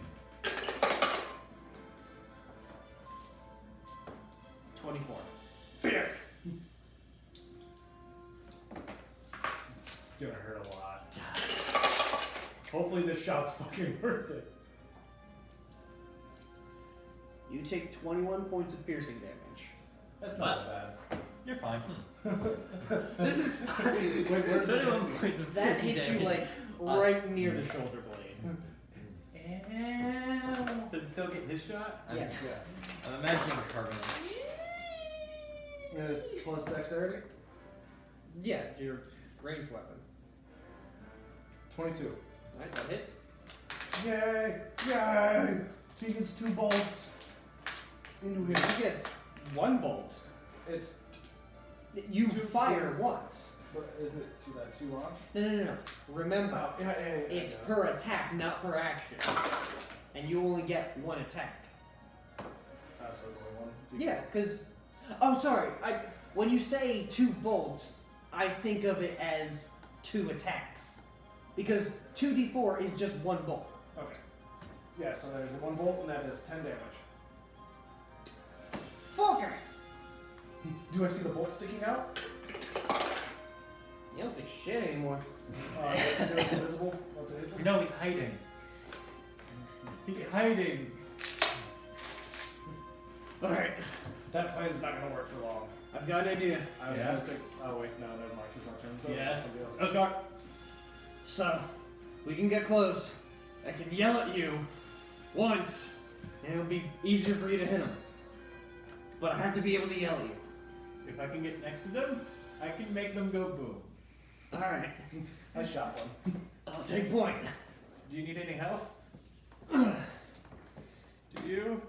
24. Fuck. It's gonna hurt a lot. Hopefully this shot's fucking worth it. You take 21 points of piercing damage. That's not bad. You're fine. This is fine. Wait, where's the 21 points of That 50 hits you damage. like right near the shoulder blade. Ew. Does it still get his shot? Yes. I'm imagining carbon. And it's plus dexterity? Yeah, your ranged weapon. 22. Alright, that hits. Yay! Yay! He gets 2 bolts into him. He gets 1 bolt. It's, You Two- fire once. but isn't it to that 2 launch? No. Remember, Yeah. it's per attack, not per action. And you only get 1 attack. So it's only 1. Yeah, because... Oh, sorry. When you say 2 bolts, I think of it as 2 attacks. Because 2d4 is just 1 bolt. Okay. Yeah, so there's 1 bolt and that is 10 damage. Fucker! Do I see the bolt sticking out? You don't say shit anymore. Is it invisible once it hits him? No, he's hiding. He's hiding. Alright, That plan's not gonna work for long. I've got an idea. I was Yeah? gonna take. Oh wait, no, never mind. Because my turn's up. Yes. Somebody else. Let's go. So, we can get close. I can yell at you once, and it'll be easier for you to hit him. But I have to be able to yell at you. If I can get next to them, I can make them go boom. Alright, I shot one. I'll take point. Do you need any help? Do you?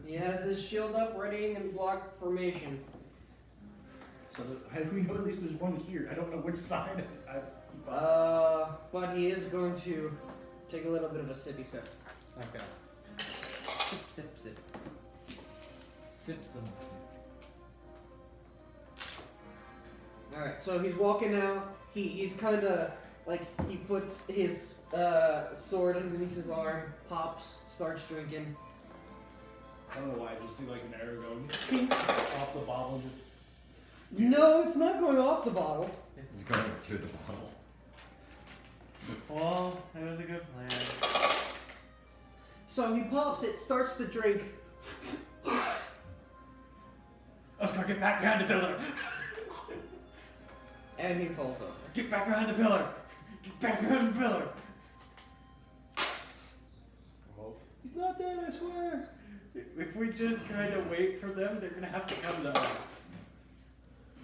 He has his shield up, readying in block formation. So how do we know at least there's one here? I don't know which side. I keep on. But he is going to take a little bit of a sippy sip. Okay. Sip, sip, sip. Sip some. Alright, so he's walking out. He's kind of like, he puts his sword underneath his arm, pops, starts drinking. I don't know why. I just see like an arrow going off the bottle. No, it's not going off the bottle. It's going through the bottle. Well, that was a good plan. So he pops it, starts to drink. Let's go get back behind the pillar. And he falls over. Get back behind the pillar. Get back behind the pillar. Well, He's not dead, I swear. If we just kind of wait for them, they're gonna have to come to us.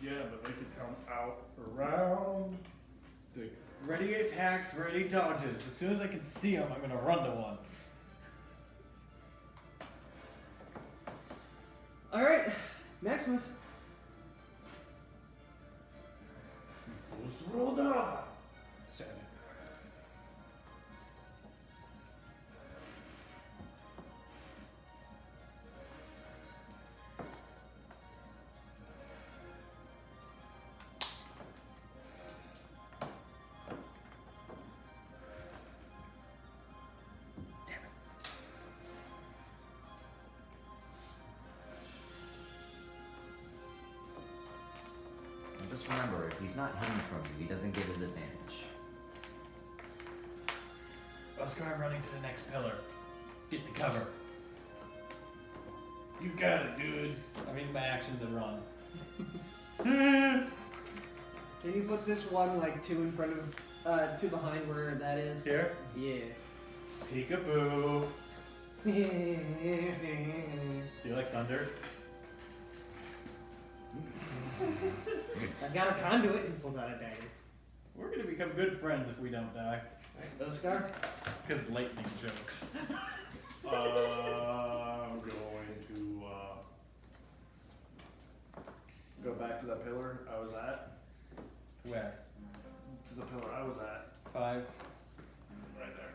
yeah, but they could come out around. Ready attacks, ready dodges. As soon as I can see them, I'm gonna run to one. Alright, Maximus. Roda. Sad. Just remember, if he's not hidden from you, he doesn't get his advantage. Oscar, I'm running to the next pillar. Get the cover. You got it, dude. That means my action to run. Can you put this one like two in front of, two behind where that is? Here? Yeah. Peekaboo. Do you like thunder? I got a conduit and pulls out a dagger. We're gonna become good friends if we don't die. Oscar? Because lightning jokes. I'm going to go back to that pillar I was at. Where? To the pillar I was at. 5, Right there.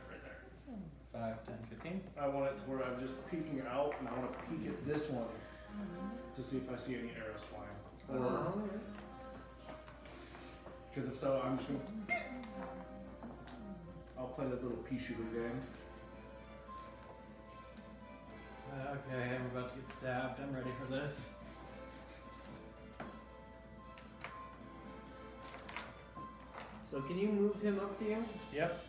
5, 10, 15. I want it to where I'm just peeking out, and I want to peek at this one to see if I see any arrows flying. Because if so, I'm just going to... I'll play that little pea shooter game. Okay, I'm about to get stabbed. I'm ready for this. So can you move him up to you? Yep.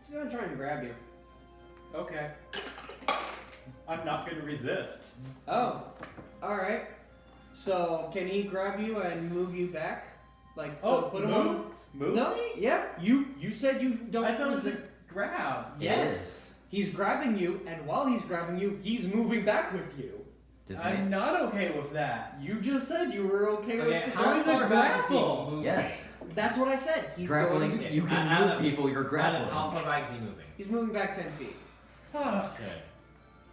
He's gonna try and grab you. Okay. I'm not gonna resist. Oh, alright. So can he grab you and move you back? Like, so put him on... Move? No, yeah, you said you don't... I thought it was a grab. Yes. He's grabbing you, and while he's grabbing you, he's moving back with you. I'm not okay with that. You just said you were okay with Okay, it. how What is a far back is he grapple? moving? Yes. That's what I said. He's Grappling, going to... you can Adam, move people, you're Adam, grappling. how far back is he moving? He's moving back 10 feet. Okay.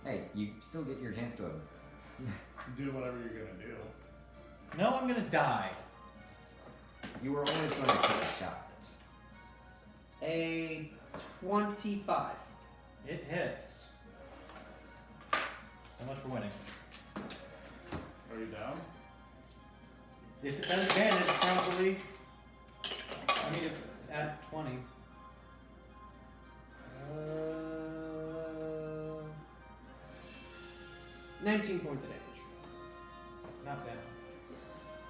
Hey, you still get your chance to Do whatever you're going to do. No, I'm gonna die. You were always going to take a shot. A 25. It hits. So much for winning. Are you down? If it has advantage, probably. I mean, if it's at 20. 19 points of damage. Not bad.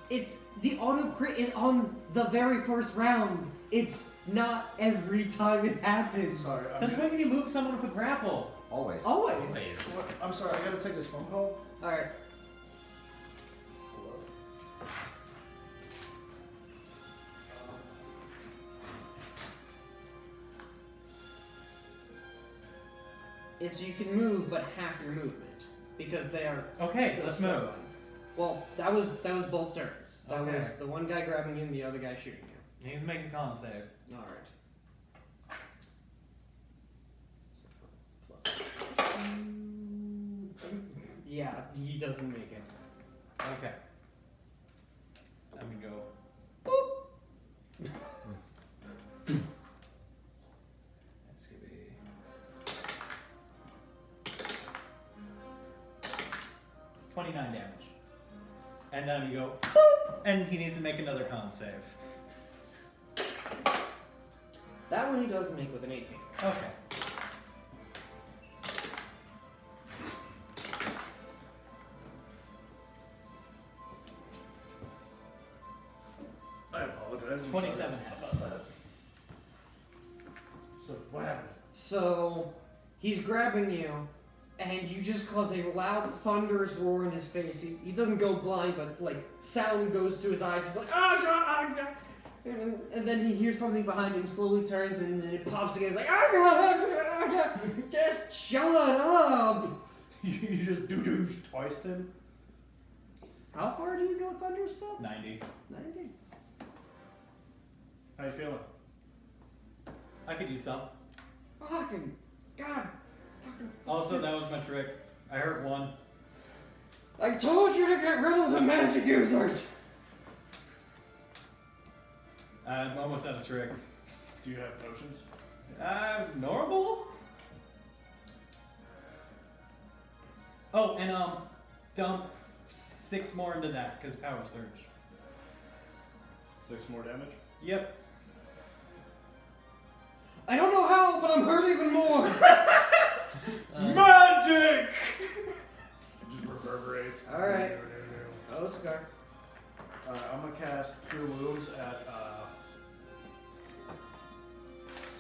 It's the auto crit is on the very first round. It's not every time it happens. Sorry, Since when can you move someone with a grapple? Always. Always. I'm sorry, I gotta take this phone call. Alright. It's you can move, but half your movement because they are. Okay, still let's struggling. move. Well, that was both turns. That Okay. was the one guy grabbing you and the other guy shooting you. He's making a con save. All right. Yeah, he doesn't make it. Okay. I'm gonna go. That's gonna be 29 damage. And then I'm gonna go. And he needs to make another con save. That one he does make with an 18. Okay. I apologize. I'm 27 sorry half. about that. So, what happened? So he's grabbing you, and you just cause a loud, thunderous roar in his face. He doesn't go blind, but like sound goes to his eyes. He's like, ah, God, ah, God. And then he hears something behind him, slowly turns, and then it pops again. He's like, ah, God, ah, God, ah, God. Just shut up. You just do twice him? How far do you go, Thunderstep? 90. 90. How you feeling? I could use some. Fucking God. Fucking. Also, that was my trick. I hurt one. I told you to get rid of the magic users. I'm almost out of tricks. Do you have potions? Normal? Oh, and dump 6 more into that, because power surge. 6 more damage? Yep. I don't know how, but I'm hurt even more. cast Cure Wounds at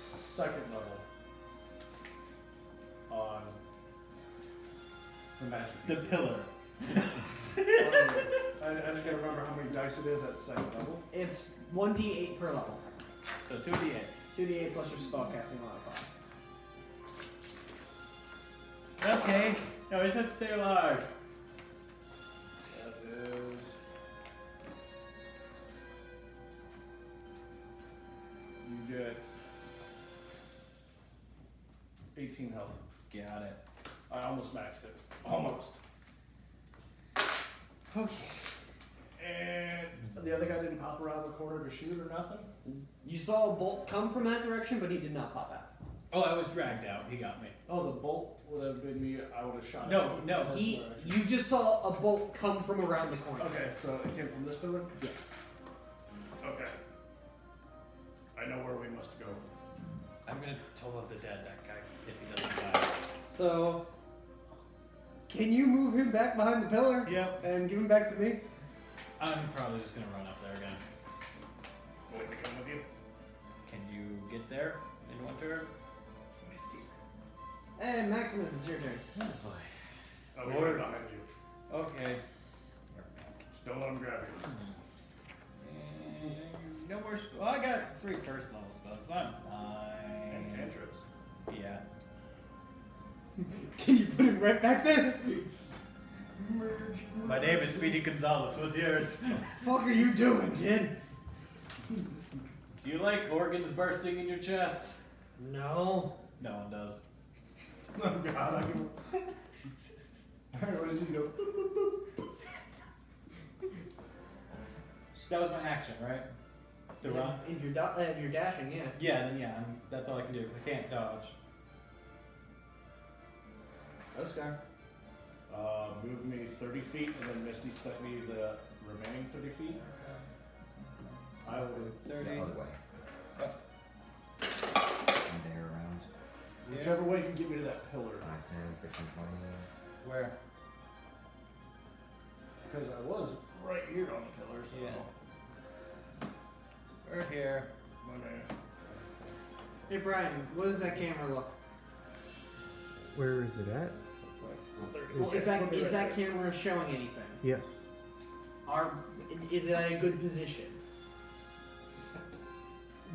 second level on the magic. The user. pillar. I just gotta remember how many dice it is at second level. It's 1d8 per level. So 2d8. 2d8 plus your spellcasting modifier. Okay. No, he said stay alive. That is. You get 18 health. Got it. I almost maxed it. Almost. Okay. And the other guy didn't pop around the corner to shoot or nothing? You saw a bolt come from that direction, but he did not pop out. Oh, I was dragged out. He got me. Oh, the bolt would have been me. I would have shot No, it. no. You just saw a bolt come from around the corner. Okay, so it came from this building? Yes. Okay. I know where we must go. I'm gonna toll of the dead that guy if he doesn't die. So, can you move him back behind the pillar Yep. and give him back to me? I'm probably just gonna run up there again. Wait, to come with you? Can you get there in winter? Hey, Maximus, it's your turn. Oh, we're Lord. right behind you. Okay. Just don't let him grab you. And no more. Well, I got 3 first level spells, so I'm And fine. cantrips. Yeah. Can you put him right back there? Merge. My name is Speedy Gonzalez. What's yours? Fuck are you doing, kid? Do you like organs bursting in your chest? No. No one does. Oh god, I can. Alright, what does he do? Boop, boop, boop. That was my action, right? To run? If you're dashing, yeah. Yeah, then yeah, that's all I can do because I can't dodge. Oscar. Move me 30 feet and then Misty step me the remaining 30 feet. I will. 30. The other way. Oh. And they're around. Whichever way can get me to that pillar. 5, 10, 15, 20. Where? Because I was right here on the pillar, so. Yeah. We're here. Hey Brian, what does that camera look? Where is it at? Well, is that camera showing anything? Yes. Is it at a good position?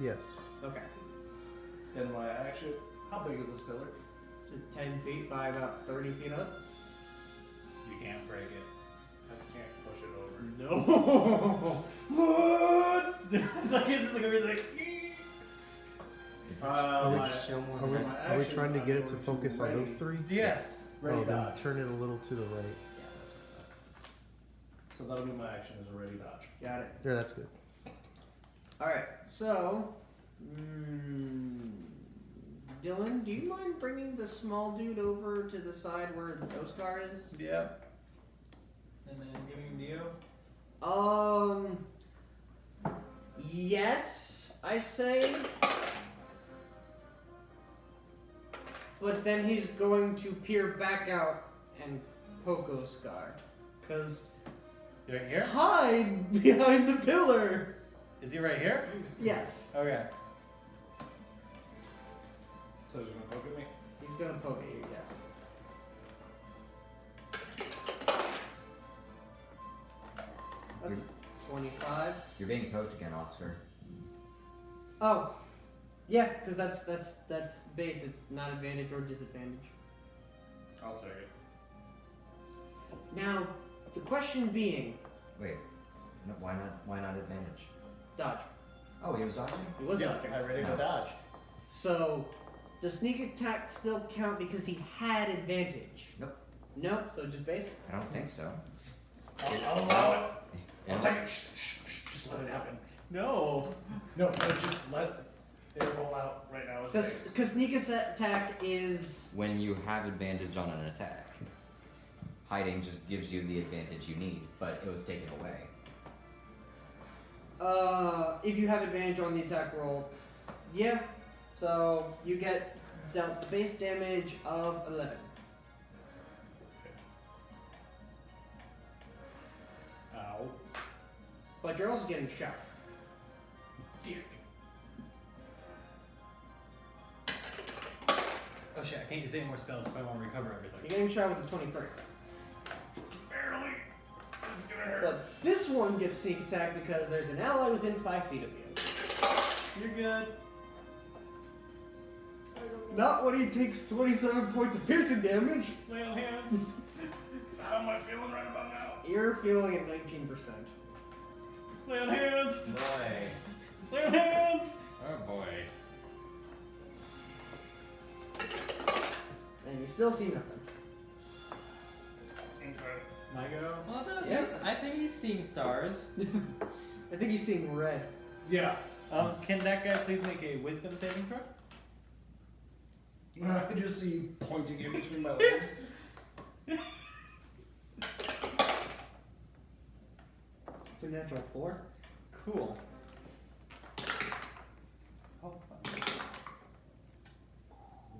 Yes. Okay. Then my action. How big is this pillar? So 10 feet by about 30 feet up? You can't break it. I can't push it over. No. What? It's like it's like everything. Is this, my- does it show more Are we, than my are we action, trying to I'm get it to going to focus on those ready- 3? Yes. Ready Oh, then dodge. turn it a little to the right. Yeah, that's what I thought. So that'll be my action as a ready dodge. Got it. Yeah, that's good. Alright, so. Dylan, do you mind bringing the small dude over to the side where Oscar is? Yeah. And then giving him Dio. Yes, I say. But then he's going to peer back out and poke Oscar. Cause You right here? hide behind the pillar. Is he right here? Yes. Okay. So he's gonna poke at me? He's gonna poke at you, yes. That's a 25. You're being poked again, Oscar. Oh, yeah, because that's base. It's not advantage or disadvantage. I'll take it. Now, the question being, Wait. No, why not advantage? dodge. Oh, he was dodging? He was Yeah, dodging. I ready to No. dodge. So, does sneak attack still count because he had advantage? Nope. Nope. So just base. I don't think so. I'll allow it. I'll And- take it. Shh. Just let it happen. No. No, just let it roll out right now. Because sneak attack is When you have advantage on an attack, hiding just gives you the advantage you need, but it was taken away. if you have advantage on the attack roll, yeah. So you get dealt the base damage of 11. Ow. but you're also getting shot. Dick. Oh shit, I can't use any more spells if I want to recover everything. You're getting shot with the 23. Barely. This is gonna hurt. But this one gets sneak attack because there's an ally within 5 feet of you. You're good. Not when he takes 27 points of piercing damage. Lay on hands. How am I feeling right about now? You're feeling at 19%. Lay on hands. Boy. Lay on hands. Oh boy. And you still see nothing. Okay. My go. Well, no, Yes. I think he's seeing stars. I think he's seeing red. Yeah. Can that guy please make a wisdom saving throw? I just see you pointing in between my legs. It's a natural 4. Cool. Oh, fun.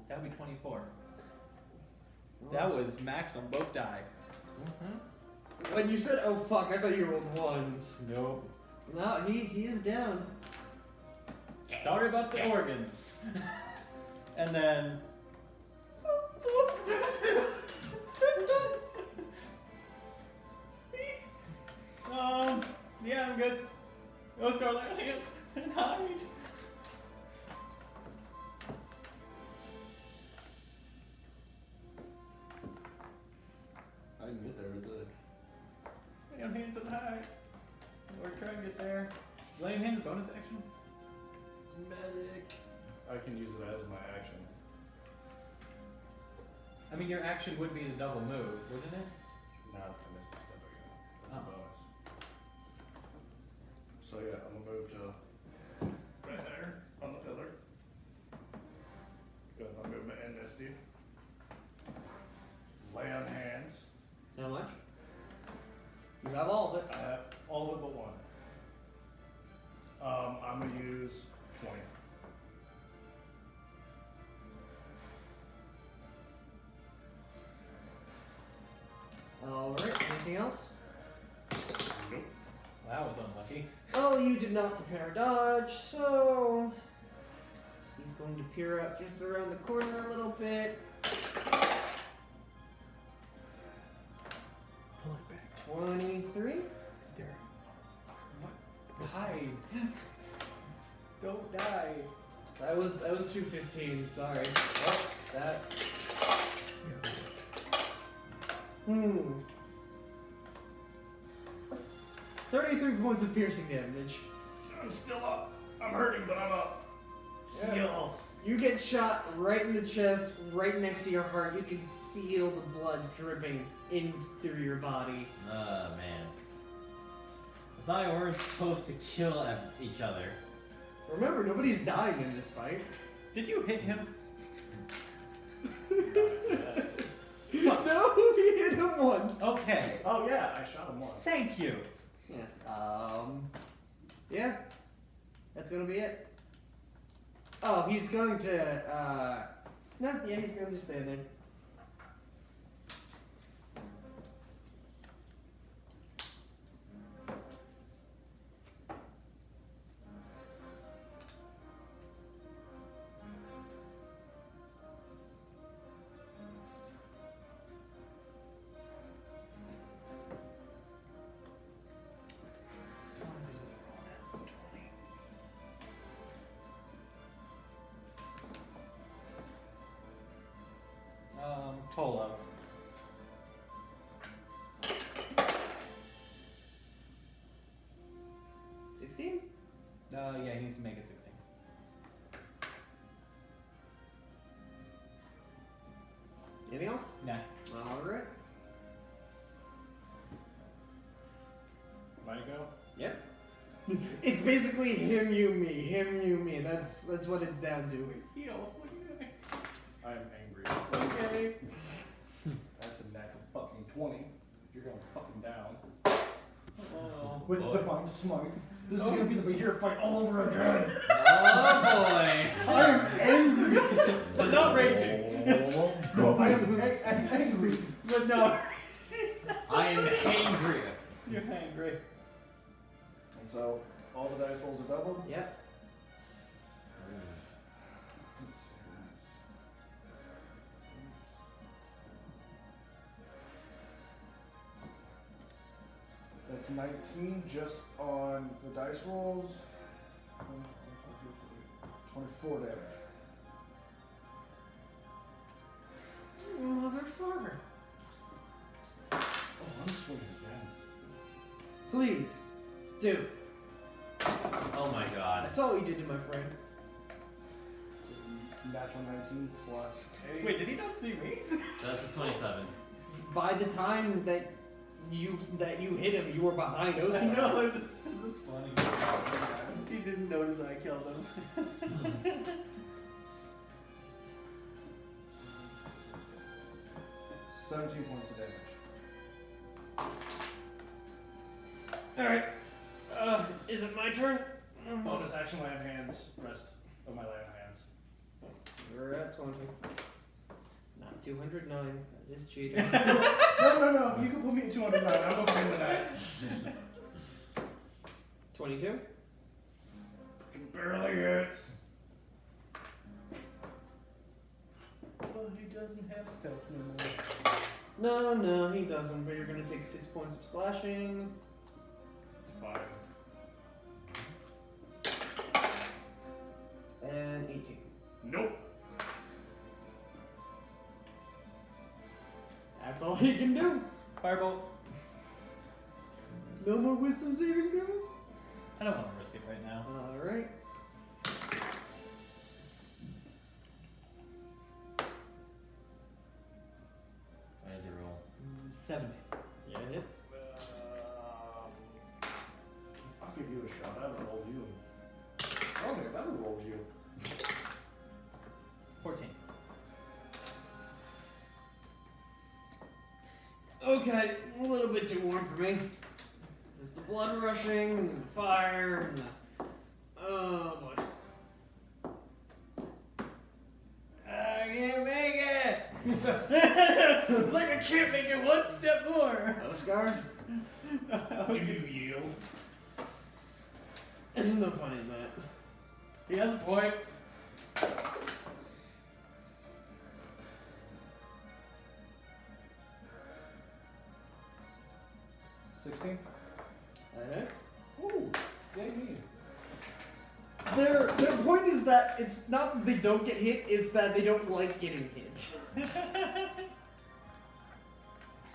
That would be 24. That was max on both die. When you said, oh fuck, I thought you rolled ones. Nope. No, he is down. Sorry about the organs. And then. Yeah, I'm good. Go Scarlet Hands and hide. I can get there with it. Lay on hands and hide. Or try and get there. Lay on hands bonus action. Medic. I can use it as my action. I mean, your action would be the double move, wouldn't it? Not if I missed a step again. That's Oh. a bonus. So yeah, I'm gonna move to right there on the pillar. Got my movement and Misty. Lay on hands. How much? You have all of it. I have all of it but one. I'm gonna use 20. Alright, anything else? Nope. Well, that was unlucky. Oh, you did not prepare a dodge, so he's going to peer up just around the corner a little bit. Pull it back. 23. There. Hide. Don't die. That was 215. Sorry. Oh, that. Yeah. 33 points of piercing damage. I'm still up. I'm hurting, but I'm up. Yeah. You get shot right in the chest, right next to your heart. You can feel the blood dripping in through your body. Oh man. I thought we weren't supposed to kill each other. Remember, nobody's dying in this fight. Did you hit him? No, he hit him once. Okay. Oh yeah, I shot him once. Thank you. Yes. Yeah. That's gonna be it. Oh, he's going to. No, yeah, he's gonna just stand there. Tola. $16? Yeah, he needs to make a 16. Anything else? Nah. Alright. Might I go? Yep. It's basically him, you, me. That's what it's down to. Heal. I am angry. Okay. That's a natural fucking 20. You're going fucking down. Oh. With divine smite. This is gonna be the Bahir fight all over again. Oh boy! I am angry. But not raping. No, I'm angry. But no. I am angry. You're angry. So all the dice rolls are doubled. Yep. That's 19 just on the dice rolls. 24 damage. Motherfucker. Oh, I'm swinging again. Please. Do. Oh my I god. saw what you did to my friend. Natural 19 plus 8. Wait, did he not see me? So that's a 27. By the time that you hit him, you were behind us. I know, this is funny. He didn't notice I killed him. 17 points of damage. Alright. Is it my turn? Bonus action land hands. Rest of my land hands. We're at 20. Not 209. That is cheating. No. You can put me at 209. I'm okay with that. 22. Barely hits. Well, he doesn't have stealth no more. No, he doesn't. But you're gonna take 6 points of slashing. It's fine. And 18. Nope. That's all he can do. Firebolt. No more wisdom saving throws? I don't want to risk it right now. Alright. What did you roll? 70. Yeah, it hits. I'll give you a shot. I haven't rolled you. I don't think I've ever rolled you. 14. Okay, a little bit too warm for me. There's the blood rushing, and the fire, and the... Oh boy. I can't make it! It's like I can't make it one step more! Coast Guard? Do you yield? There's no fun in that. He has a point. $16? That hits. Ooh, yay me. Their point is that it's not that they don't get hit, it's that they don't like getting hit. 7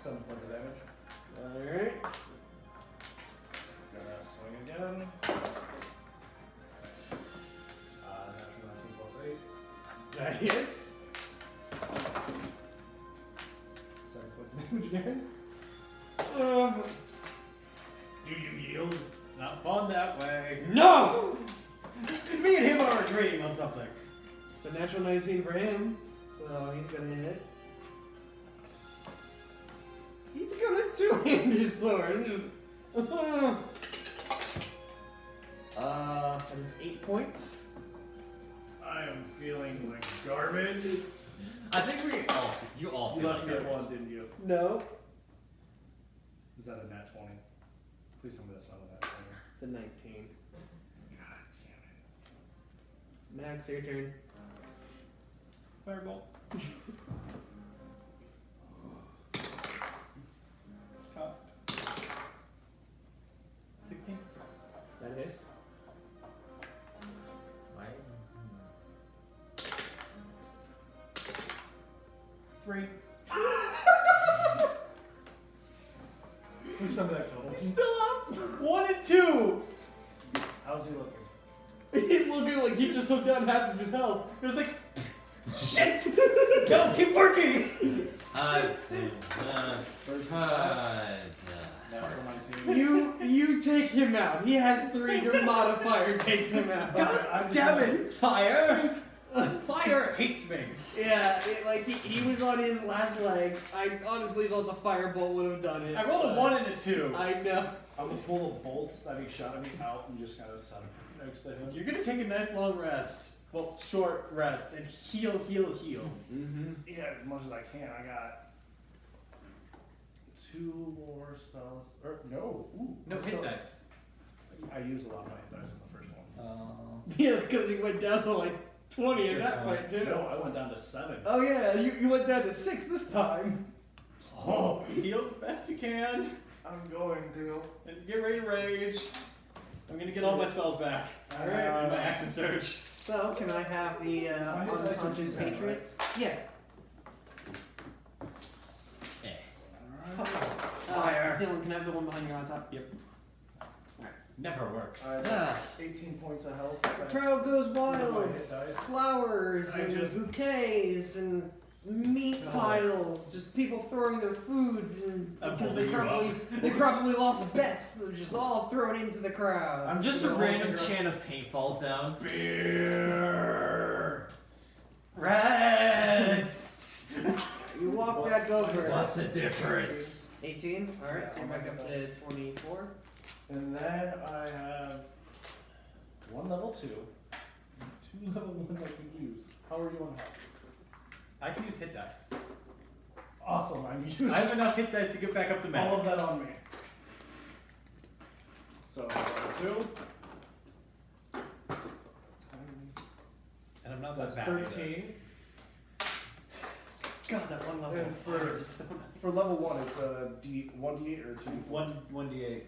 points of damage. Alright. Gonna swing again. Natural 19 plus 8. That hits. 7 points of damage again. Do you yield? It's not fun that way. No! Me and him are agreeing on something. It's a natural 19 for him, so he's gonna hit. He's gonna two-hand his sword. That is 8 points. I am feeling like garbage. I think you all You feel left like me at garbage. 1, didn't you? No. Is that a nat 20? Please tell me that's not a nat 20. It's a 19. God damn it. Max, your turn. Firebolt. Cocked. 16. That hits. Why? 3. Please tell me that killed him. He's still up! 1 and 2! How's he looking? He's looking like he just took down half of his health. It was like, shit! No, keep working! First natural 19. You take him out. He has 3. Your modifier takes him out. God damn it! Fire! Fire hates me. Yeah, he was on his last leg. I honestly thought the firebolt would have done it. I rolled a 1 and a 2. I know. I'm gonna pull the bolts that he shot at me out and just kind of set it next to him. You're gonna take a nice long rest. Well, short rest and heal. Mm-hmm. Yeah, as much as I can. I got 2 more spells. Or no, ooh, No, hit dice. I I used a lot of my hit dice in the first one. Yes, because you went down to like 20 in that point. fight too. No, I went down to 7. Oh yeah, you went down to 6 this time. Oh, Heal the best you can. I'm going to. And get ready to rage. I'm gonna get all my spells back. Alright. In my action surge. So, can I have the hit dice are unconscious 210, patriots? Yeah. Fire. Dylan, can I have the one behind you on top? Never works. I have Ah. 18 points of health. Crowd goes My wild. hit dice. Flowers I and just- bouquets and meat No. piles. Just people throwing their foods and I'm because they holding you probably lost bets. They're just all thrown into the crowd. I'm just a random can of paint falls down. Beer. Rest. You walk back over. What's the difference? 18. All right, so you're back up to 24. And then I have 1 level 2, 2 level 1s I can use. How are you on health? I can use hit dice. Awesome, I'm using I have enough hit dice to get back up to max. all of that on me. So, level 2. And I'm not That's that bad. 13. God, that one level And for- is so nice. For level 1, it's a 1d8 or 2d4. 1d8.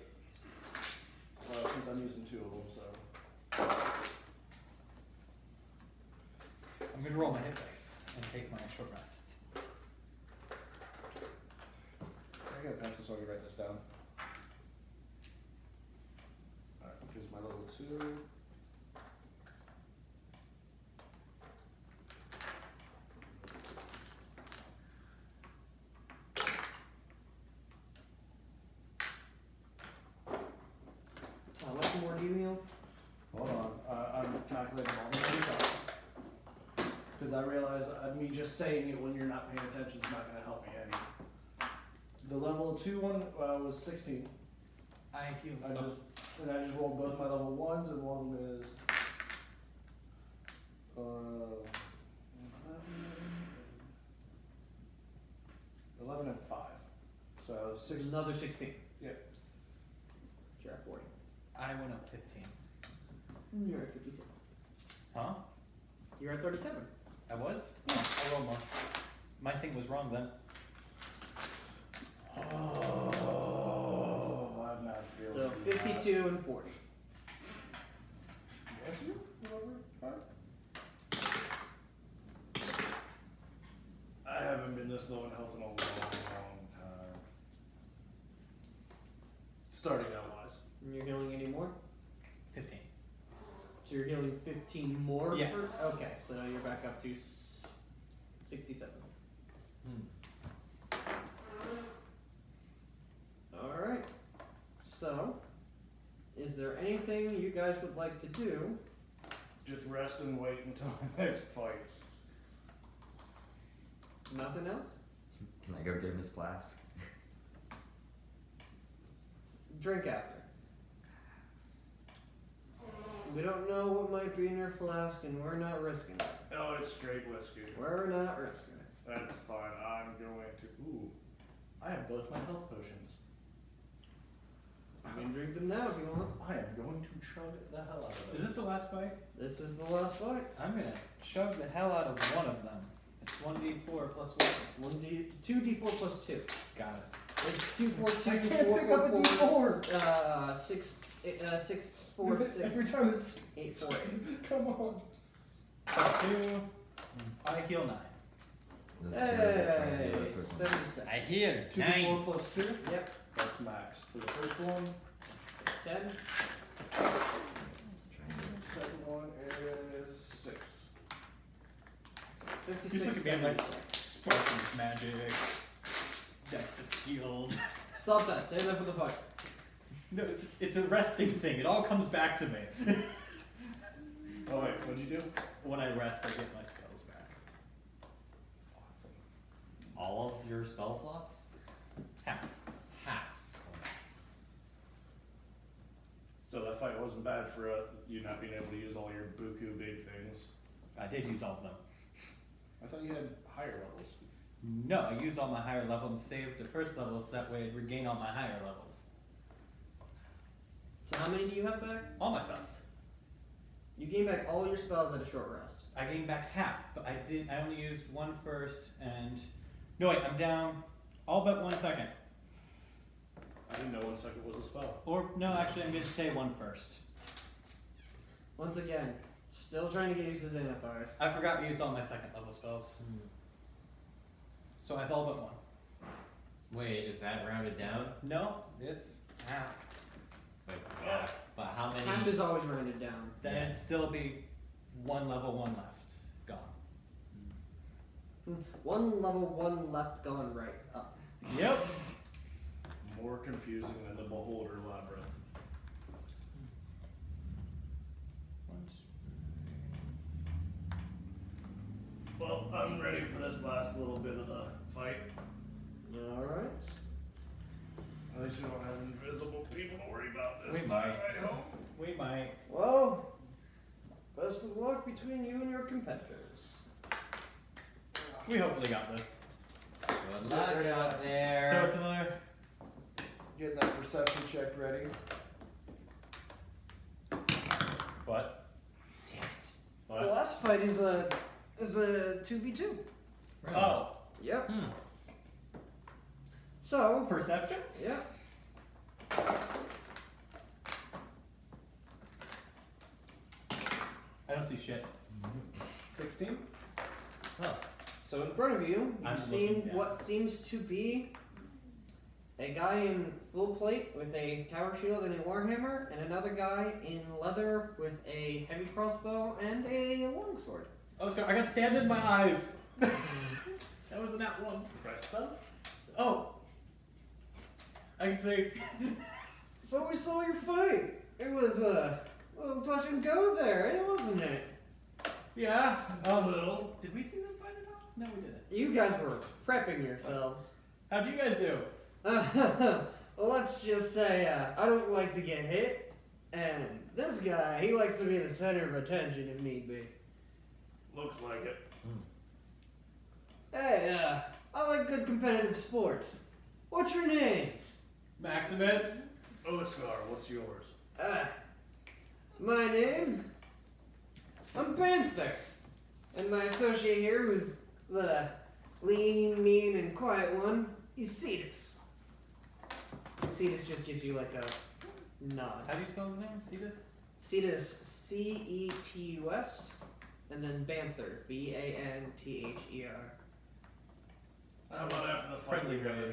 Since I'm using 2 of them, so. I'm gonna roll my hit dice and take my short rest. I got a pencil so I can write this down. Alright, here's my level 2. How much more do you heal? Hold on, I'm calculating all the numbers out. Because I realize me just saying it when you're not paying attention is not going to help me any. The level 2 one was 16. I heal. I just rolled both my level 1s, and one of them is 11 and 5. So 6. Another 16. Yeah. You're at 40. I went up 15. You're at 57. Huh? You're at 37. I was? Oh, I rolled more. My thing was wrong then. Oh, I'm not feeling So too 52 and 40. Yes, you? Whatever. I haven't been this low in health in a long time. Starting out wise. And you're healing any more? 15. So you're healing 15 more? Yes. Okay, so you're back up to 67. Alright. So, is there anything you guys would like to do? Just rest and wait until the next fight. Nothing else? Can I go get him his flask? Drink after. We don't know what might be in your flask, and we're not risking it. Oh, it's straight whiskey. We're not risking it. That's fine. I'm going to. Ooh. I have both my health potions. You can drink them now if you want. I am going to chug the hell out of Is it. this the last fight? This is the last fight. I'm gonna chug the hell out of one of them. It's 1d4 plus 1. 2d4 plus 2. Got it. It's 2, 4, 2, I can't 4, pick up a 4, D4. 6, 6, 4, 6, Every time it's. 8, 4, 8. Come on. 2. I heal 9. This is good. Trying to do Hey, it quick. 76. I hear 2d4 plus 2. Yep. That's max for the first one. 10. Trying to- Second one is 6. 56. He's looking at me like 76. Sparkles magic. Dex is healed. Stop that. Save that for the fight. No, it's a resting thing. It all comes back to me. Oh wait, what'd you do? When I rest, I get my spells back. Awesome. All of your spell slots? Half. Half. So that fight wasn't bad for you not being able to use all your buku big things. I did use all of them. I thought you had higher levels. No, I used all my higher levels and saved the first level so that way I'd regain all my higher levels. So how many do you have back? All my spells. You gain back all your spells at a short rest. I gained back half, but I only used one first, and no wait, I'm down all but 1 second. I didn't know 1 second was a spell. Or no, actually, I'm gonna say one first. Once again, still trying to get used to Xanathar's. I forgot to use all my second level spells, so I've all but one. Wait, is that rounded down? No, it's half. Wait, yeah. But how many? Half is always rounded down. Then it'd still be one level, one left. Gone. One level, one left, gone right up. Yep. More confusing than the Beholder Labyrinth. Well, I'm ready for this last little bit of the fight. Alright. At least we don't have invisible people to worry about this We time, might. I hope. We might. Well, best of luck between you and your competitors. We hopefully got this. Good luck out there. So Taylor, Getting that perception check ready. what? Damn it. The last fight is a 2v2. Really? Oh, Yep. Hmm. So, perception? yeah. I don't see shit. 16? Huh. So in front of you, I'm you've seen looking down. what seems to be a guy in full plate with a tower shield and a warhammer, and another guy in leather with a heavy crossbow and a longsword. Oh, sorry, I got sand in my eyes. That wasn't that one. Presta? Oh. I can say. So we saw your fight. It was a little touch and go there, wasn't it? Yeah. A little. Did we see them fight at all? No, we didn't. You guys were prepping yourselves. How'd you guys do? Well, let's just say I don't like to get hit, and this guy, he likes to be the center of attention if need be. Looks like it. Hey, I like good competitive sports. What's your names? Maximus. Oscar, what's yours? My name? I'm Panther. And my associate here, who's the lean, mean, and quiet one, he's Cetus. Cetus just gives you like a nod. How do you spell his name? Cetus? Cetus, C-E-T-U-S, and then Banther, B-A-N-T-H-E-R. How about after the fight we Friendly grab a raid.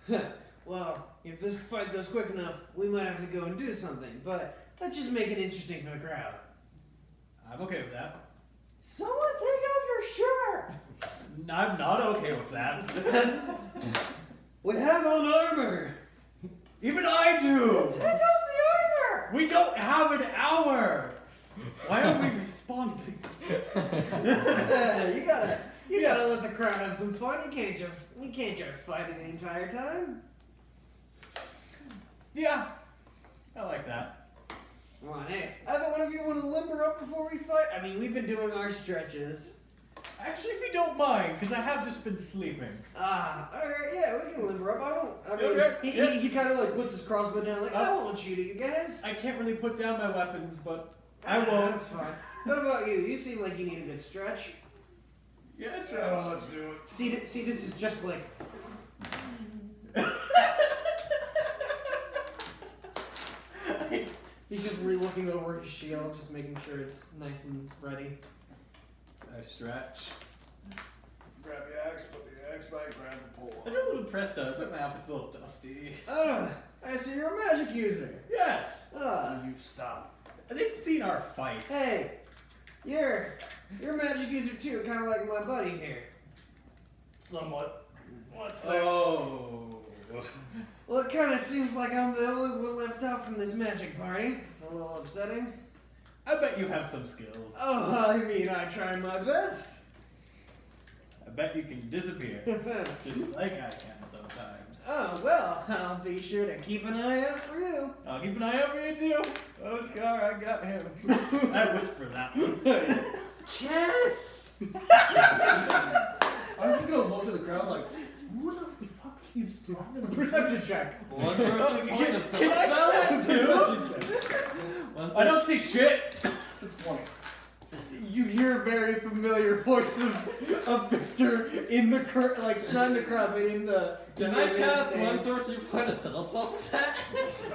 drink? Well, if this fight goes quick enough, we might have to go and do something, but let's just make it interesting for the crowd. I'm okay with that. Someone take off your shirt! I'm not okay with that. We have on armor! Even I do! Take off the armor! We don't have an hour! Why aren't we responding? You gotta let the crowd have some fun. You can't just fight it the entire time. Yeah, I like that. Come on, hey. Either one of you want to limber up before we fight? I mean, we've been doing our stretches. Actually, if you don't mind, because I have just been sleeping. Alright, yeah, we can limber up. I mean, Okay, he kind of like puts his crossbow down, like, I won't shoot at you guys. I can't really put down my weapons, but I Ah, won't. That's fine. What about you? You seem like you need a good stretch. Yeah, Yeah, sure. well, let's do it. See, this is just like. He's just re-looking over his shield, just making sure it's nice and ready. I stretch. Grab the axe, put the axe back, grab the pole. I got a little pressed up, but my outfit's a little dusty. I see you're a magic user. Yes! You stop. They've seen our fights. Hey, you're a magic user too, kind of like my buddy here. Somewhat. What's that? Oh. Well, it kind of seems like I'm the only one left out from this magic party. It's a little upsetting. I bet you have some skills. Oh, I mean, I try my best. I bet you can disappear. Just like I can sometimes. Oh, well, I'll be sure to keep an eye out for you. I'll keep an eye out for you too. Oscar, I got him. I whisper that one. Yes! I'm just gonna look to the crowd like, who the fuck do you Perception check. One sorcery point of Can I spell that too? One I don't see shit. It's 20. You hear a very familiar voice of Victor in the crowd, like not in the crowd, but in the. Can I cast one sorcery point of subtle spell for that?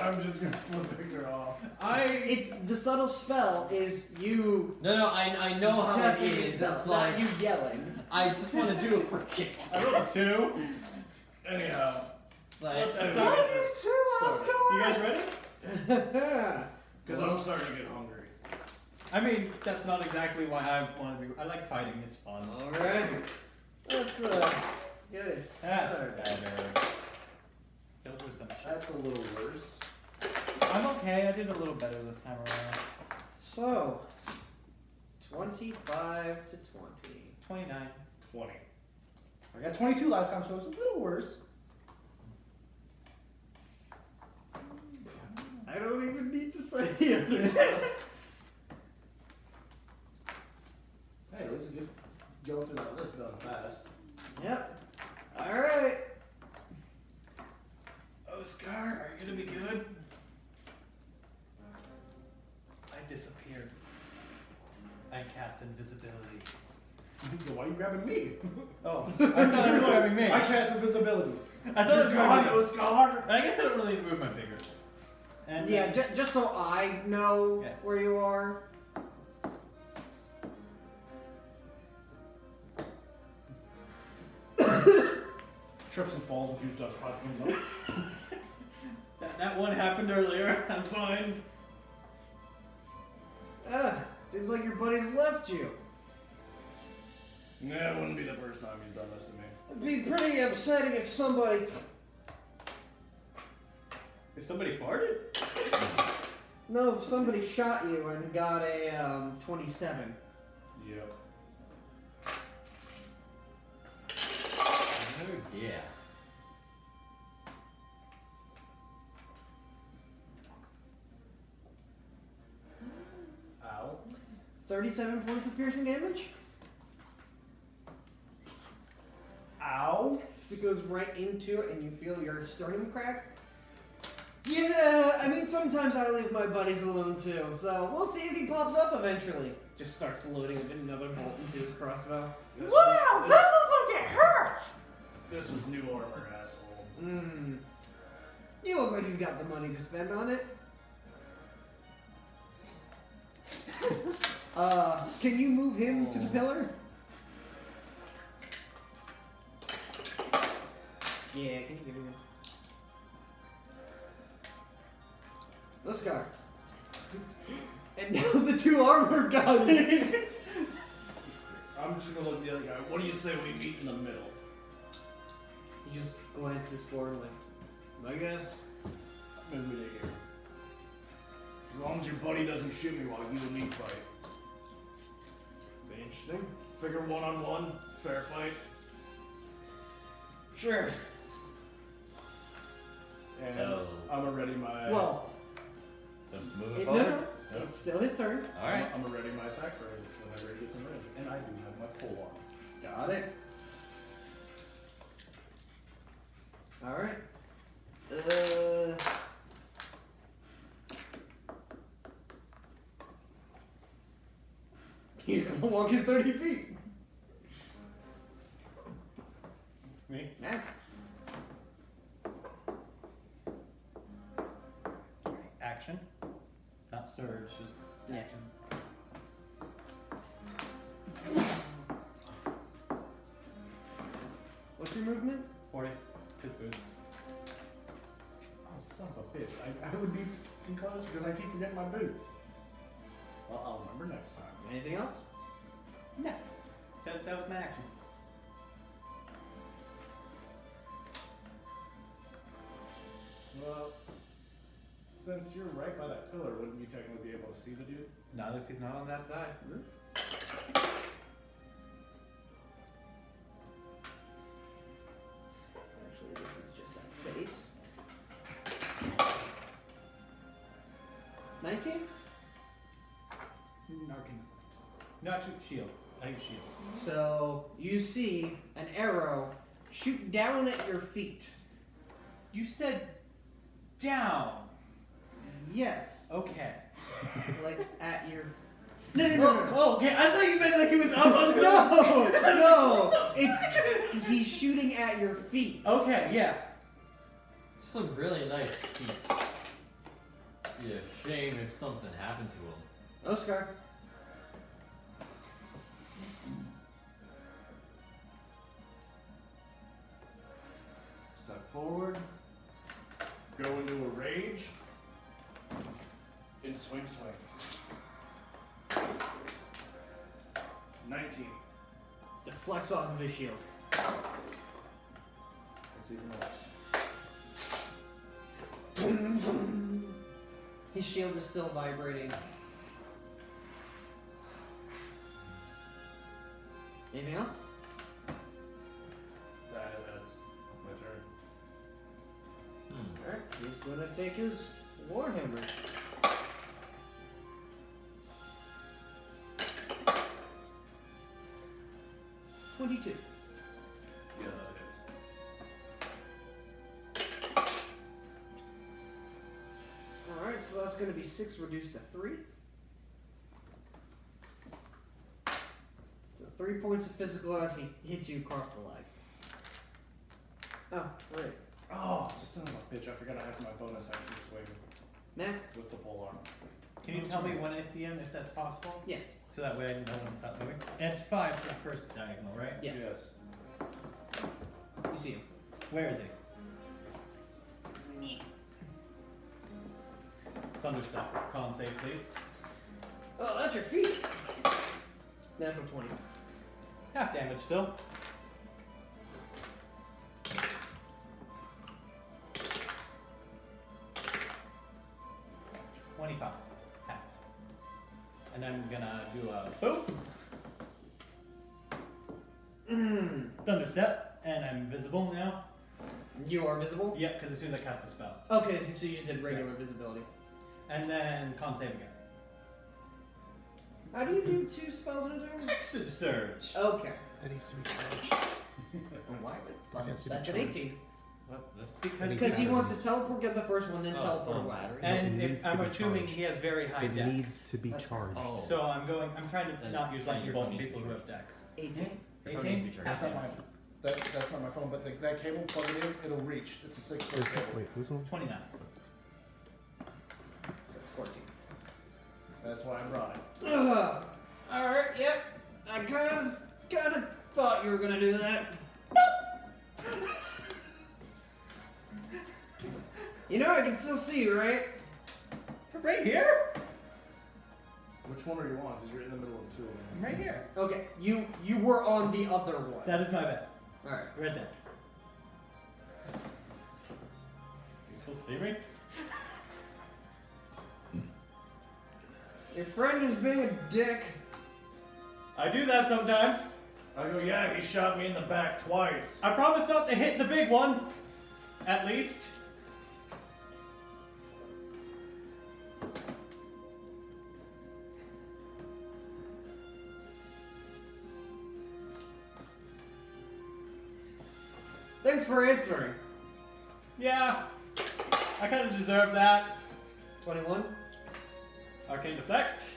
I'm just gonna flip Victor off. It's the subtle spell is you. No, I know how it casting the is. spell, It's not like you yelling. I just want to do it for kicks. I rolled a 2. Anyhow, It's like let's That's get all right. this started. You guys ready? Because I'm starting to get hungry. I mean, that's not exactly why I want to be. I like fighting. It's fun. All right. Let's get it That's started. better. Those were some shit. That's a little worse. I'm okay. I did a little better this time around. So, 25 to 20. 29. 20. I got 22 last time, so it's a little worse. I don't even need to say the other stuff. Hey, at least it gets going through that list going fast. Yep. All right. Oscar, are you gonna be good? I disappeared. I cast invisibility. Why are you grabbing me? Oh, I thought I was grabbing me. I cast invisibility. I thought it was God, grabbing me. Oscar. I guess I don't really move my finger. And Yeah, just so I know Yeah. where you are. Trips and falls, a huge dust cloud comes up. that one happened earlier. I'm fine. Seems like your buddy's left you. Nah, it wouldn't be the first time he's done this to me. It'd be pretty upsetting if somebody. If somebody farted? No, if somebody shot you and got a 27. Yep. Oh yeah. Ow. 37 points of piercing damage. Ow. So it goes right into it, and you feel your sternum crack. Yeah, I mean, sometimes I leave my buddies alone too, so we'll see if he pops up eventually. Just starts loading up another bolt into his crossbow. This Wow, was, that looks like it hurts! this was new armor, asshole. Mmm. You look like you've got the money to spend on it. Can you move him to the pillar? Yeah, can you give him? Let's go. And now the two armored guys. I'm just gonna look at the other guy. What do you say we meet in the middle? He just glances forward like, I guess. Maybe we take here. As long as your buddy doesn't shoot me while you and me fight. Be interesting. Figure 1-on-1, fair fight. Sure. And So- I'm gonna ready my. Well, So move no, forward. no, it's still his turn. All right. I'm gonna ready my attack for whenever he gets in range, and I do have my pull on. Got it. All right. He's gonna walk his 30 feet. Me? Next. Action. Not surge, just Yeah. action. What's your movement? 40. His boots. Oh, son of a bitch. I would be fucking close because I keep forgetting my boots. Well, I'll remember next time. Anything else? No. That was my action. Well, since you're right by that pillar, wouldn't you technically be able to see the dude? Not if he's not on that side. Actually, this is just a base. 19? Not shoot shield. I use shield. So you see an arrow shoot down at your feet, You said down. Yes. Okay. Like at your. Oh, okay. I thought you meant like he was up on the No! It's. He's shooting at your feet. Okay, yeah. Some really nice feet. Be a shame if something happened to him. Oscar. Step forward. Go into a rage. And swing. 19. Deflects off of his shield. That's even worse. His shield is still vibrating. Anything else? That's my turn. Alright, he's gonna take his Warhammer. $22. Yeah, that hits. Alright, so that's gonna be 6 reduced to 3. So 3 points of physical as he hits you across the leg. Oh, right. Oh, son of a bitch! I forgot I have my bonus action swing Max? with the pole arm. Can you tell me when I see him, if that's possible? Yes. So that way I know when to stop moving. And it's 5 for the first diagonal, right? Yes. You see him. Where is he? Thunderstep. Con save, please. Oh, that's your feet! Natural 20. Half damage still. $25. Half. And I'm gonna do a boop. Thunderstep. And I'm visible now. You are visible? Yep, because as soon as I cast the spell. Okay, so you just did regular visibility. And then con save again. How do you do 2 spells in a turn? Exit surge. Okay. That needs to be charged. Why would That has to be That's an charged. 18. What? This? Because he wants to teleport, get the first one, then Oh, teleport oh. away. And it if, needs to I'm be assuming charged. he has very high It dex. needs to be That's charged. Oh. So I'm trying to Then- not use then lightning your bolt phone on needs to people be who have charged. dex. 18. Your phone needs to be charged. That's not my. That's not my phone, but that cable, plug it in, it'll reach. It's a 6-foot This- cable. Wait, this one? 29. That's 14. That's why I brought it. Ugh. Alright, yep. I kinda thought you were gonna do that. You know I can still see you, right? Right here? Which one are you on? Because you're in the middle of 2 of them. I'm right here. Okay, you were on the other one. That is my bet. Alright. Right there. You still see me? Your friend is being a dick. I do that sometimes. I go, yeah, he shot me in the back twice. I promise not to hit the big one. At least. Thanks for answering. Yeah. I kind of deserve that. 21. Arcane deflect.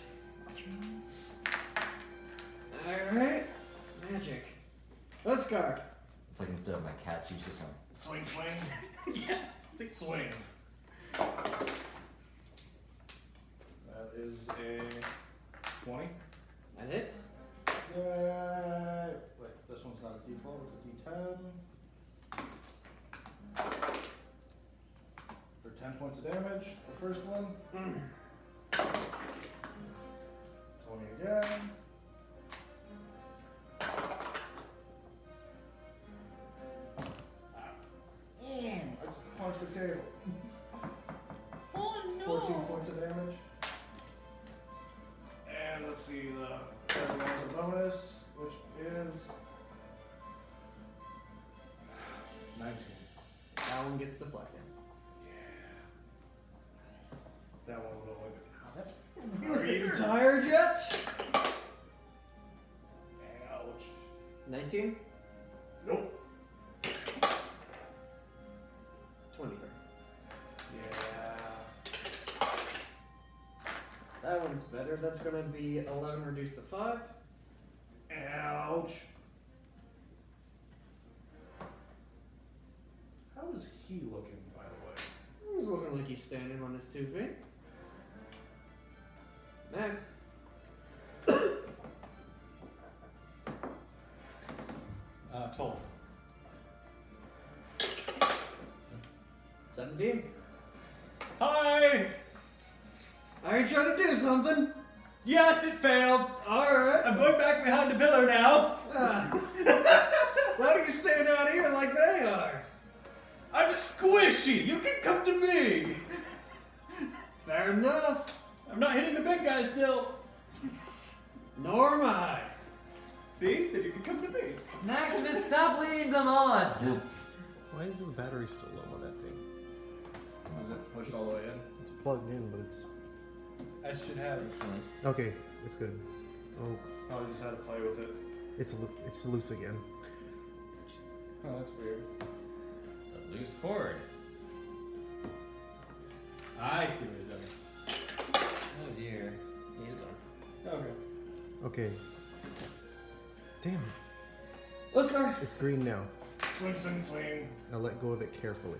Alright. Magic. Oscar. It's like instead of my cat, she's just going. Swing, swing. Yeah. Swing. That is a 20. That hits. Wait, this one's not a D12, it's a D10. For 10 points of damage, the first one. 20 again. I just punched the table. Oh 14 points of damage. And let's see, the second one is a bonus, which is 19. That one gets deflected. That one would only Are you tired yet? Ouch. 19? Nope. 20. standard, that's going to be 11 reduced to 5. Ouch. How is he looking, by the way? He's looking like he's standing on his 2 feet. Next. 12. 17. Hi! Are you trying to do something? Yes, it failed. Alright. I'm going back behind the pillar now. Why do you stand out here like they are? I'm squishy. You can come to me. Fair enough. I'm not hitting the big guy still. Nor am I. See? Then you can come to me. Maximus, stop leading them on! Why is the battery still low on that thing? Is it pushed all the way in? It's plugged in, but it's... I should have it. Okay, it's good. Oh, Oh, you just had to play with it. it's loose again. Oh, that's weird. It's a loose cord. I see what he's doing. Oh dear. He's gone. Okay. Okay. Damn it. Let's go. It's green now. Swing, swing, swing. Now let go of it carefully.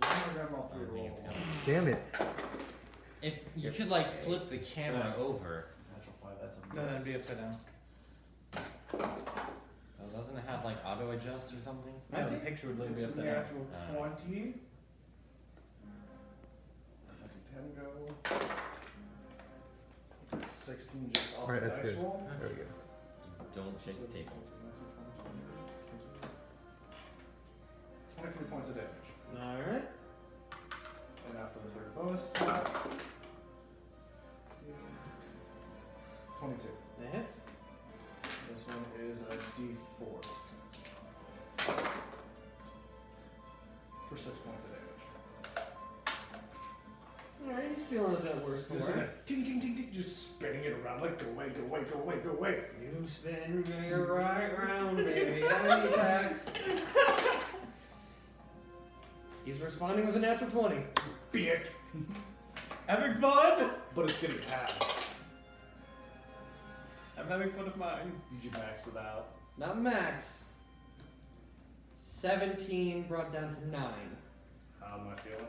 Why am I grabbing all I three don't think rolls? it's coming. Damn it. If you could like flip the camera Yes. over. Natural 5, that's a No, miss. that'd be upside down. Oh, doesn't it have like auto adjust or something? No, the picture would literally be upside down. Natural Ah, 20. Let 10 go. 16 just off Alright, the that's dice good. roll. There we go. Don't shake the table. 23 points of damage. Alright. And now for the third bonus attack. 22. That hits. This one is a d4. For 6 points of damage. Alright, he's feeling a bit worse for Just it. like ting ting ting ting, just spinning it around like go away, go away, go away, go away. You spin me right round, baby. Any attacks? He's responding with a natural 20. Bitch. Having fun? But it's getting halved. I'm having fun of mine. Did you max it out? Not max. 17 brought down to 9. How am I feeling?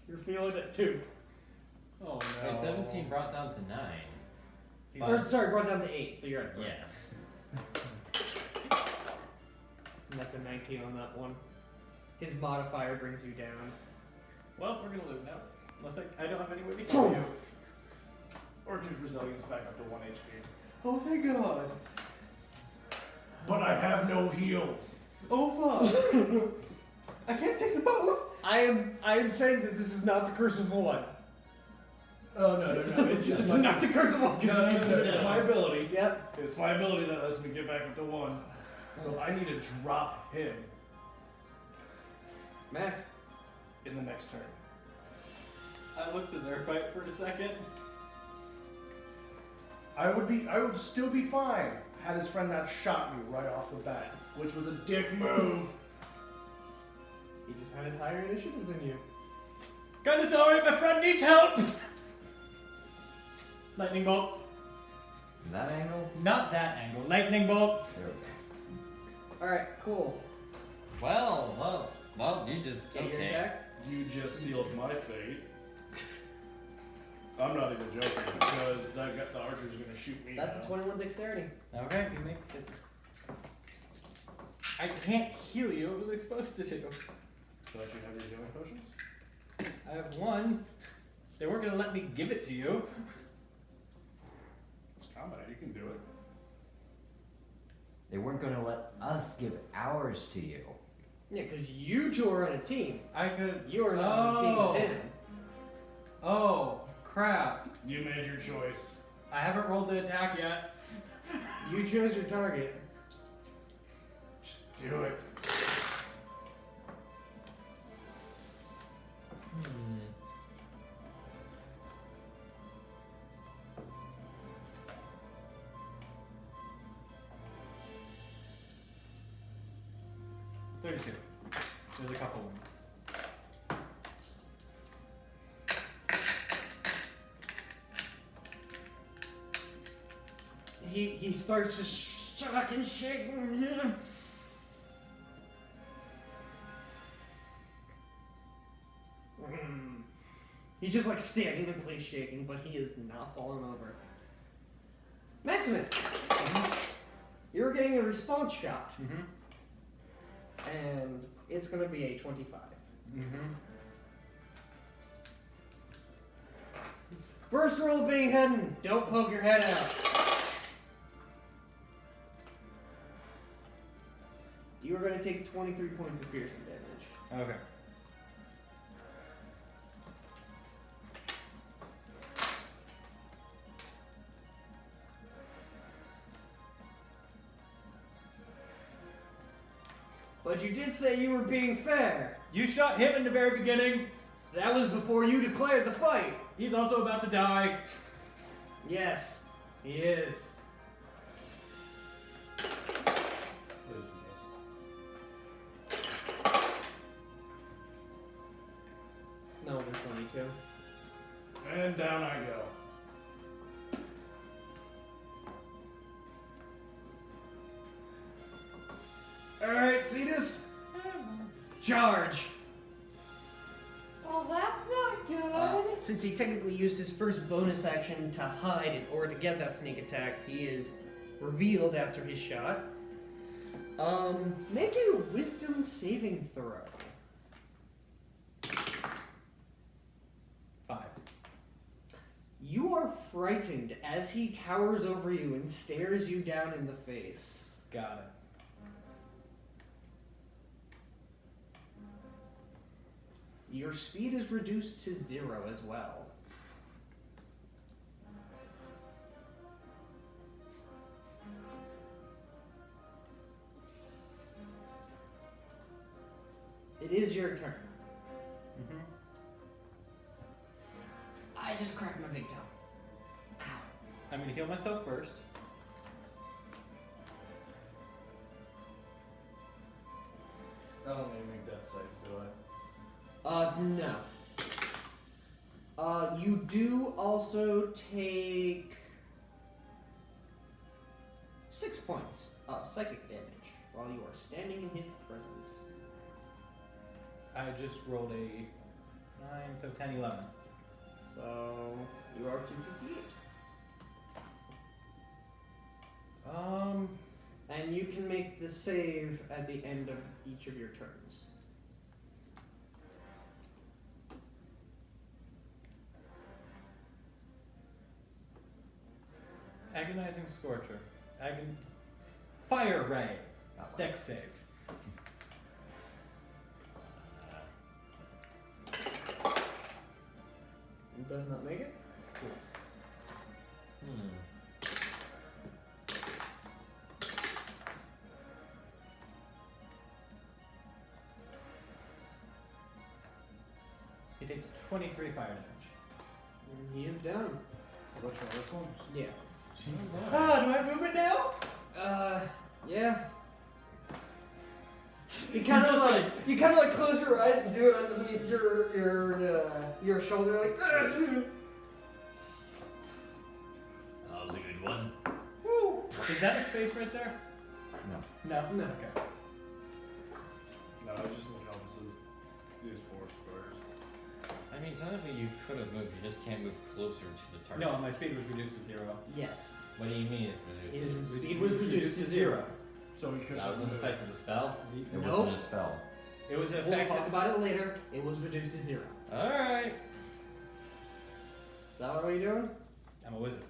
You're feeling it too. Oh no. Wait, 17 brought down to 9. Or, sorry, brought down to 8, so you're at 3. Yeah. And that's a 19 on that one. His modifier brings you down. Well, we're gonna lose now. Unless I don't have any way to kill you. Or just resilience back up to 1 HP. Oh, thank God. But I have no heals. Oh fuck. I can't take them both. I am saying that this is not the curse of one. Oh no, it's This just is not the curse of one. no, it's my ability. Yep. It's my ability that lets me get back up to 1. So I need to drop him Max. in the next turn. I looked at their fight for a second. I would still be fine had his friend not shot me right off the bat, which was a dick move. He just had a higher initiative than you. Kinda sorry, my friend needs help. Lightning bolt. That angle? Not that angle. Lightning bolt. There we go. Alright, cool. Well, you just Get your okay. attack. You just sealed my fate. I'm not even joking because the archer's gonna shoot me. That's now. a 21 dexterity. Okay, he makes it. I can't heal you. What was I supposed to do? Don't you have your healing potions? I have one. They weren't gonna let me give it to you. It's combat. You can do it. They weren't going to let us give ours to you. Yeah, because you two are on a team. I could. You are not on a team with him. Oh, crap. You made your choice. I haven't rolled the attack yet. You chose your target. Just do it. Hmm. There's a couple ones. he starts to shock and shake. He's just like standing in place shaking, but he is not falling over. Maximus, you're getting a response shot, and it's going to be a 25. First rule of being hidden, don't poke your head out. You are going to take 23 points of piercing damage. Okay. But you did say you were being fair. You shot him in the very beginning. That was before you declared the fight. He's also about to die. Yes, he is. No, they're 22. And down I go. Alright, see this? Charge! Well, that's not good. Since he technically used his first bonus action to hide in order to get that sneak attack, he is revealed after his shot. Make a wisdom saving throw. 5. You are frightened as he towers over you and stares you down in the face. Got it. Your speed is reduced to 0 as well. It is your turn. I just cracked my big toe. Ow. I'm gonna heal myself first. I don't need to make death saves, do I? No. You do also take 6 points of psychic damage while you are standing in his presence. I just rolled a 9, so 10, 11. So you are up to 58. And you can make the save at the end of each of your turns. Agonizing Scorcher. Fire Ray. Dex save. It does not make it. He takes 23 fire damage. And he is down. Which one? This one? Yeah. Ah, do I have movement now? Yeah. You kind of like close your eyes and do it underneath your shoulder, like. That was a good one. Woo. Is that a space right there? No. No? No. Okay. No, it just encompasses these 4 squares. I mean, technically you could have moved, you just can't move closer to the target. No, my speed was reduced to 0. Yes. What do you mean it's reduced? His speed was reduced to 0. So we could That was an effect of the spell? It Nope. wasn't a spell. It was an We'll effect. talk about it later. It was reduced to 0. Alright. Is that what you're doing? I'm a wizard.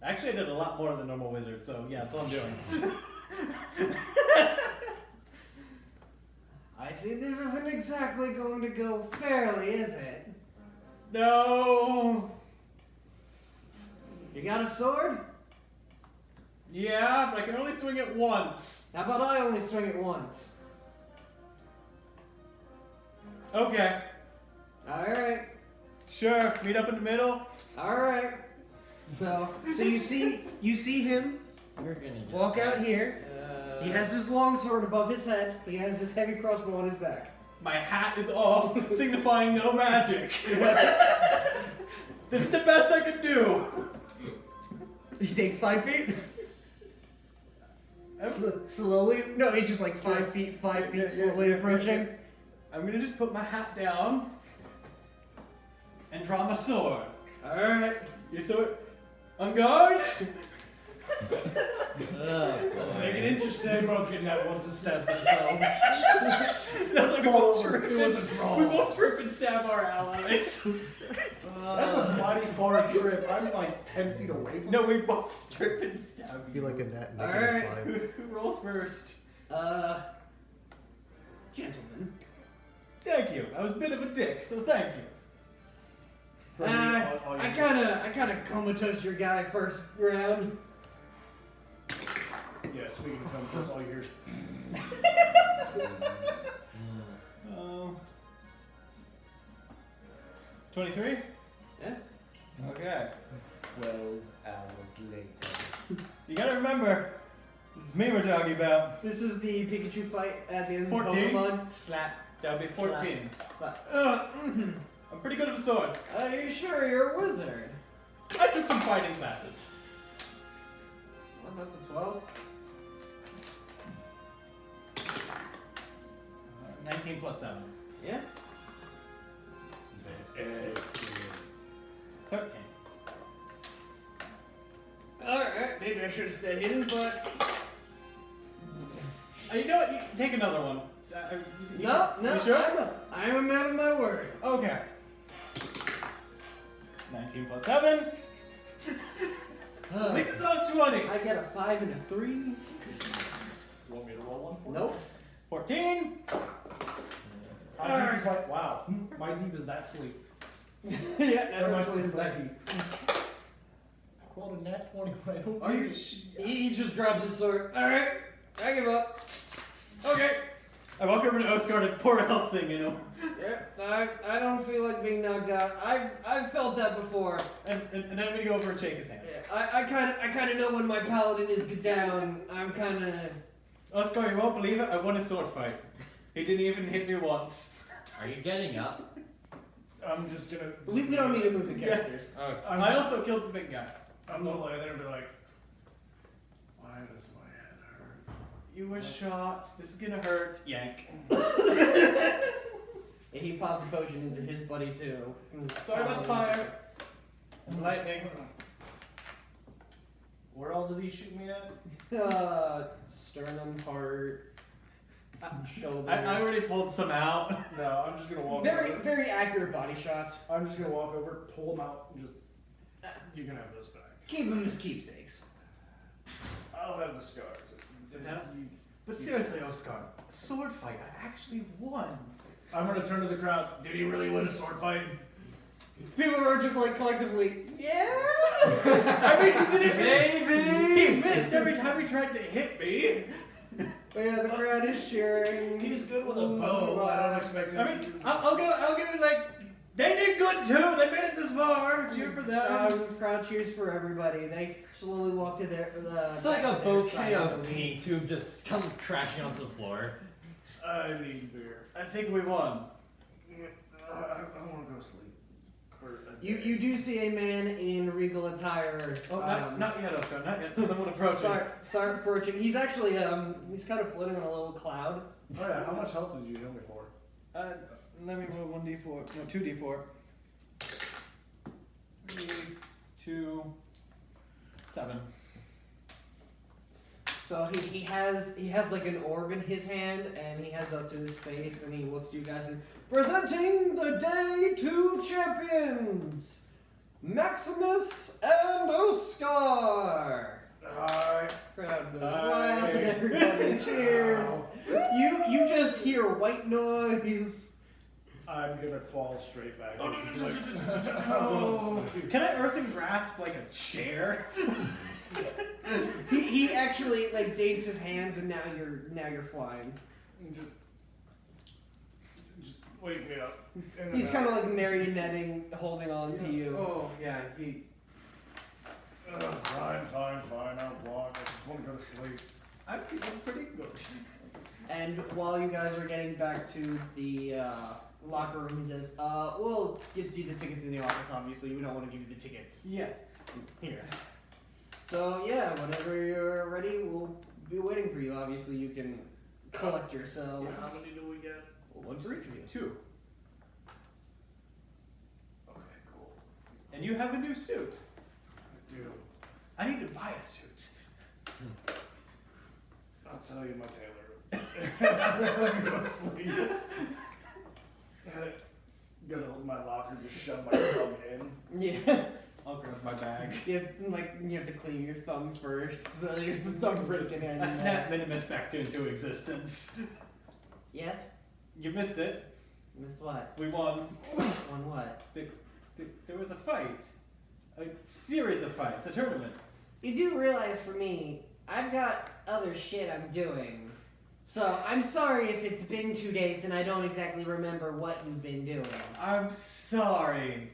Actually, I did a lot more than a normal wizard, so yeah, that's all I'm doing. I see this isn't exactly going to go fairly, is it? No! You got a sword? Yeah, but I can only swing it once. How about I only swing it once? Okay, Alright. sure. Meet up in the middle. Alright. So you see him We're gonna walk out here. He has his long sword above his head. He has his heavy crossbow on his back. My hat is off, signifying no magic. This is the best I could do. He takes 5 feet. Slowly? No, he's just like 5 feet, 5 feet, slowly approaching. I'm gonna just put my hat down and draw my sword. Alright. Your sword on guard. Let's make it interesting. We're both getting that once a step themselves. That's like we Fall both over. trip. It was a draw. We both trip and stab our allies. That's a mighty far trip. I'm like 10 feet away from No, we both trip and stab Be you. like a net Alright. -5. Who rolls first? Gentlemen. Thank you. I was a bit of a dick, so thank you. From all I you- kinda comatose your guy first round. Yeah, speaking of comatose, all you hear is. Oh. 23? Yeah. Okay. 12 hours later. You gotta remember, this is me we're talking about. This is the Pikachu fight at the end of 14? Pokemon. Slap. That would be 14. Slap. I'm pretty good with a sword. Are you sure you're a wizard? I took some fighting classes. Well, that's a 12. 19 plus 7. Yeah. 13. Alright, maybe I should have stayed hidden, but. You know what? You take another one. No, You sure? I'm a man of my word. Okay. 19 plus 7. At least it's not a 20. I get a 5 and a 3. Want me to roll one for you? Nope. 14. How deep is like, wow, my deep is that sleep. Yeah, Or my never sleep is sleep. that deep. I rolled a nat 20 right over. Are you? He just drops his sword. Alright, I give up. Okay. I walk over to Oscar and pour a health thing in him. Yeah, I don't feel like being knocked out. I've felt that before. And then I'm gonna go over and shake his hand. Yeah, I kind of know when my paladin is down. I'm kind of. Oscar, you won't believe it, I won a sword fight. He didn't even hit me once. Are you getting up? I'm just gonna. We don't need to move the characters. Oh, I also killed the big guy. I'm gonna lay there and be like, why does my head hurt? You were shot. This is gonna hurt. Yank. And he pops a potion into his buddy too. Sorry about the fire. And lightning. Where all did he shoot me at? Sternum, heart, shoulder. I already pulled some out. No, I'm just gonna walk Very, over. very accurate body shots. I'm just gonna walk over, pull him out, and just. You can have this back. Keep them as keepsakes. I'll have the scars. But seriously, Oscar, a sword fight. I actually won. I'm gonna turn to the crowd. Did he really win a sword fight? People were just like collectively, yeah. I mean, he did it. Maybe. He missed every time he tried to hit me. But yeah, the crowd is cheering. He's good with a bow. I don't expect him. I mean, I'll give it like they did good too. They made it this far. Cheer for them. Crowd cheers for everybody. They slowly walk to their. It's like a back to their bouquet side of the paint tubes just come crashing onto the floor. I need beer. I think we won. I want to go sleep. For a day. You do see a man in regal attire. Oh, not yet, Oscar. Not yet. Someone approaching. Start approaching. He's actually he's kind of floating on a little cloud. Oh yeah, how much health did you heal me for? Let me roll 1d4. No, 2d4. 3, 2, 7. So he has like an orb in his hand, and he has up to his face, and he looks to you guys and presenting the Day 2 champions, Maximus and Oscar. Hi. Crowd goes Hi. wild. Everybody cheers. You just hear white noise. I'm gonna fall straight back. Oh. Can I earth and grasp like a chair? He actually like dates his hands, and now you're flying. Just wake me up. He's kind of like marionetting, holding on to you. Oh, yeah, he. Fine. I'll walk. I just want to go to sleep. I'm feeling pretty good. And while you guys are getting back to the locker room, he says, we'll get you the tickets in the office, obviously. We don't want to give you the tickets Yes. here. So, yeah, whenever you're ready, we'll be waiting for you. Obviously, you can collect yourselves. Yeah, how many do we get? One for each of you. 2. Okay, cool. And you have a new suit. I do. I need to buy a suit. I'll tell you, my tailor. I'm gonna sleep. Gonna open my locker, just shove my thumb in. Yeah. I'll grab my bag. You have to clean your thumb first, so your thumbprint can end. I snap Minimus back into existence. Yes. You missed it. Missed what? We won. On what? There was a fight. A series of fights. A tournament. You do realize, for me, I've got other shit I'm doing. So I'm sorry if it's been 2 days and I don't exactly remember what you've been doing. I'm sorry.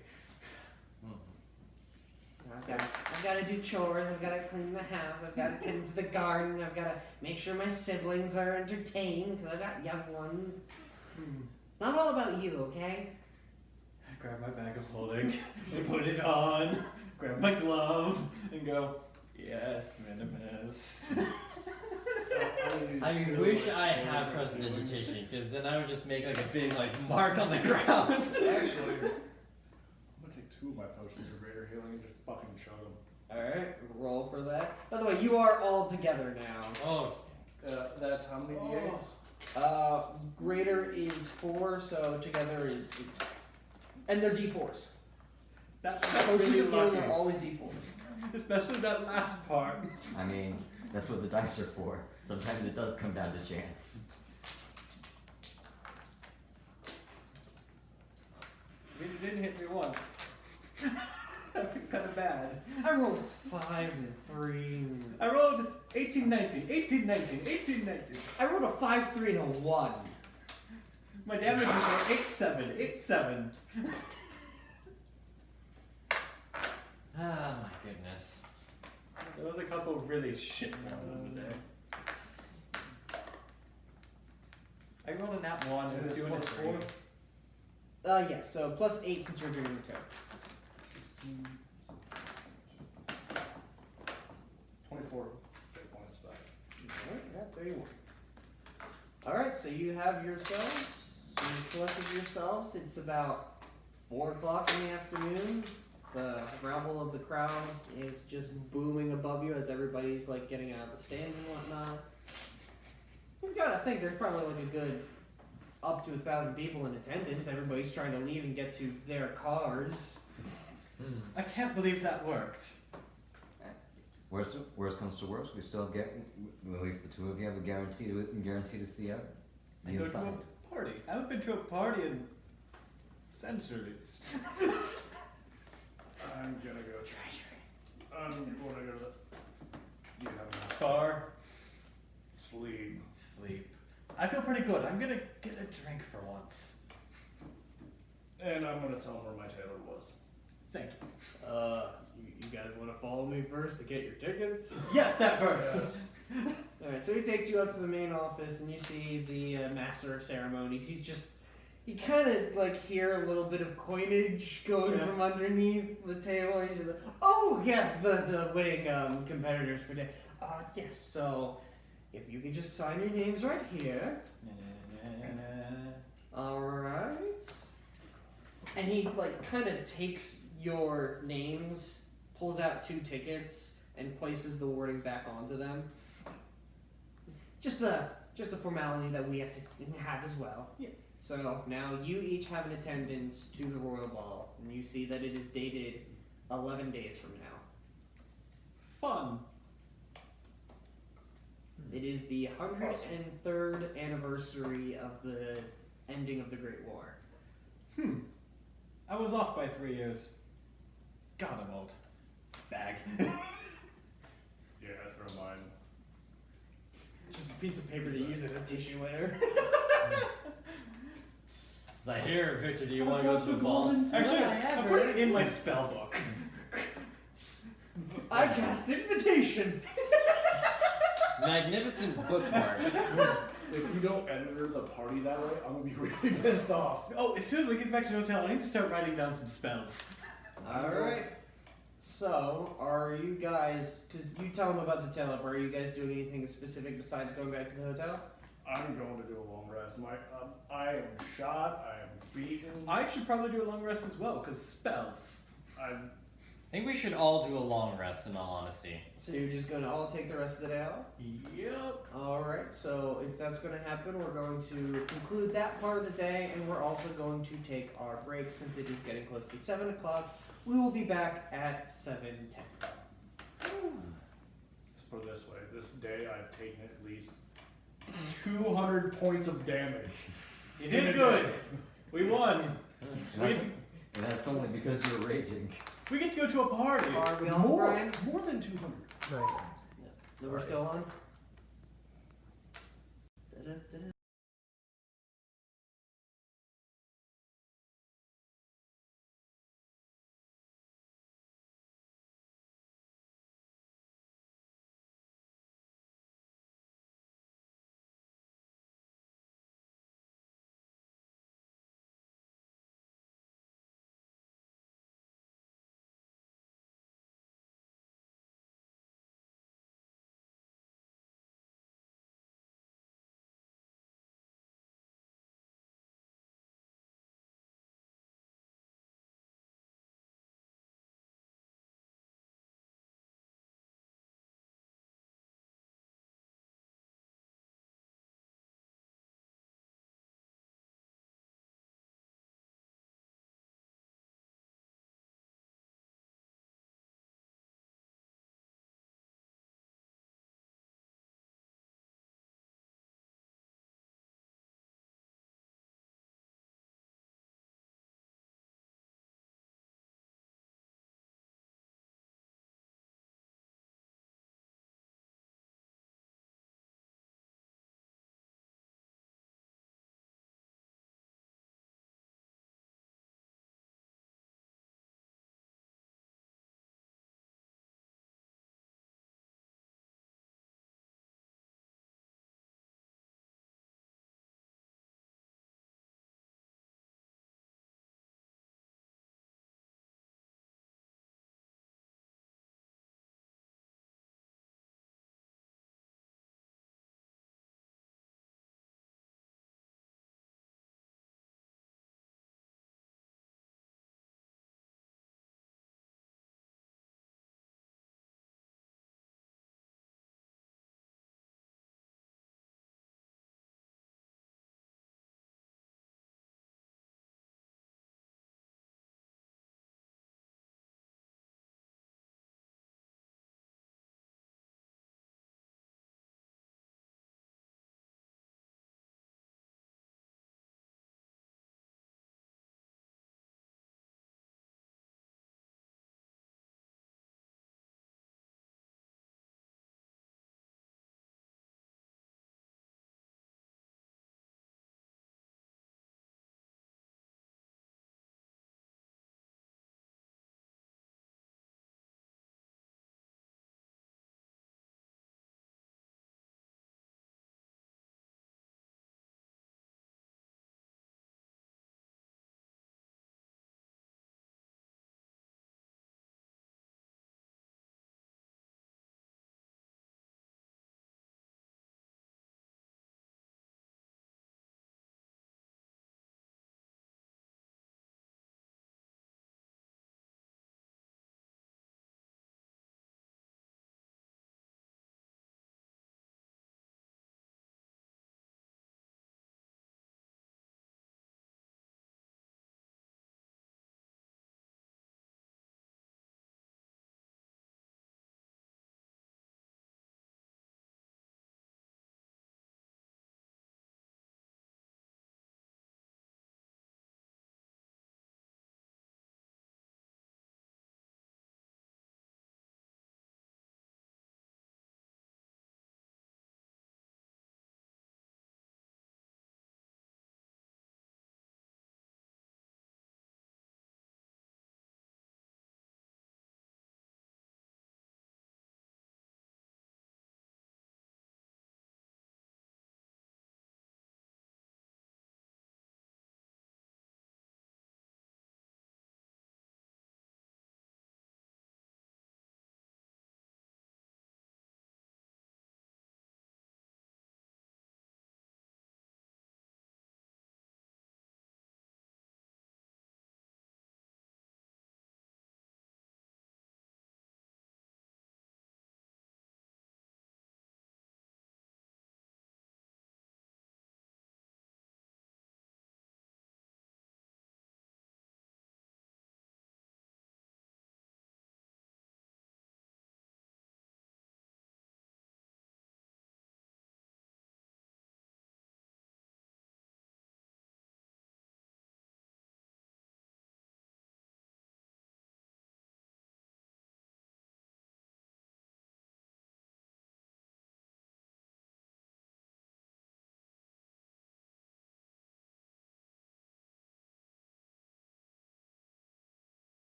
I've got to do chores. I've got to clean the house. I've got to tend to the garden. I've got to make sure my siblings are entertained because I've got young ones. It's not all about you, okay? I grab my bag of holding and put it on. Grab my glove and go, yes, Minimus. I wish I had prestidigitation, because then I would just make like a big mark on the ground. Actually, I'm gonna take 2 of my potions of greater healing and just fucking chug them. Alright, roll for that. By the way, you are all together now. Oh, That's how many D8s? Greater is 4, so together is 8. And they're D4s. That's Potions really of healing lucky. are always D4s. Especially that last part. I mean, that's what the dice are for. Sometimes it does come down to chance. I mean, it didn't hit me once. I feel kind of bad. I rolled 5 and 3. I rolled 18, 19, 18, 19, 18, 19. I rolled a 5, 3, and a 1. My damages were 8, 7, 8, 7. ah, my goodness. There was a couple of really shit ones in the day. I rolled a nat 1 and a 2 and a 3. Yeah, so plus 8 since you're doing the turn. 24 hit points back. Alright, yeah, 31. Alright, so you have yourselves, you collected yourselves. It's about 4 o'clock in the afternoon. The rabble of the crowd is just booming above you as everybody's getting out of the stand and whatnot. You've got to think there's probably a good up to 1,000 people in attendance. Everybody's trying to leave and get to their cars. I can't believe that worked. Worst comes to worst, we still get at least the 2 of you have a guarantee to see out the I go to inside. a party. I haven't been to a party in centuries. I'm gonna go treasure. I'm gonna go to the. You have enough. Bar. Sleep. Sleep. I feel pretty good. I'm gonna get a drink for once. And I'm gonna tell him where my tailor was. Thank you. You guys want to follow me first to get your tickets? Yes, that first. Alright, so he takes you up to the main office and you see the master of ceremonies. You kind of hear a little bit of coinage going from underneath the table. And he's just oh yes, the winning competitors for day. Yes, so if you could just sign your names right here. Alright. And he kind of takes your names, pulls out 2 tickets, and places the wording back onto them. Just a formality that we have to have as well. Yeah. So now you each have an attendance to the royal ball, and you see that it is dated 11 days from now. Fun. It is the 103rd anniversary of the ending of the Great War. I was off by 3 years. God, I'm old. Bag. Yeah, I throw mine. Just a piece of paper to use as a tissue later. It's like, here, Victor, do you want to go to the ball? Actually, Yeah, I put it in my spell book. I cast invitation. Magnificent bookmark. If you don't enter the party that way, I'm gonna be really pissed off. Oh, as soon as we get back to the hotel, I need to start writing down some spells. Alright. So, are you guys? Because you tell them about the tail up. Are you guys doing anything specific besides going back to the hotel? I'm going to do a long rest. I am shot. I am beaten. I should probably do a long rest as well, because spells. I'm. I think we should all do a long rest, in all honesty. So you're just gonna all take the rest of the day off? Yep. Alright, so if that's gonna happen, we're going to conclude that part of the day, and we're also going to take our break since it is getting close to 7 o'clock. We will be back at 7:10. Let's put it this way. This day I've taken at least 200 points of damage. You did good. We won. And that's only because you're raging. We get to go to a party. Are we on, More, Brian? more than 200. Nice. So we're still on? Da-da-da-da.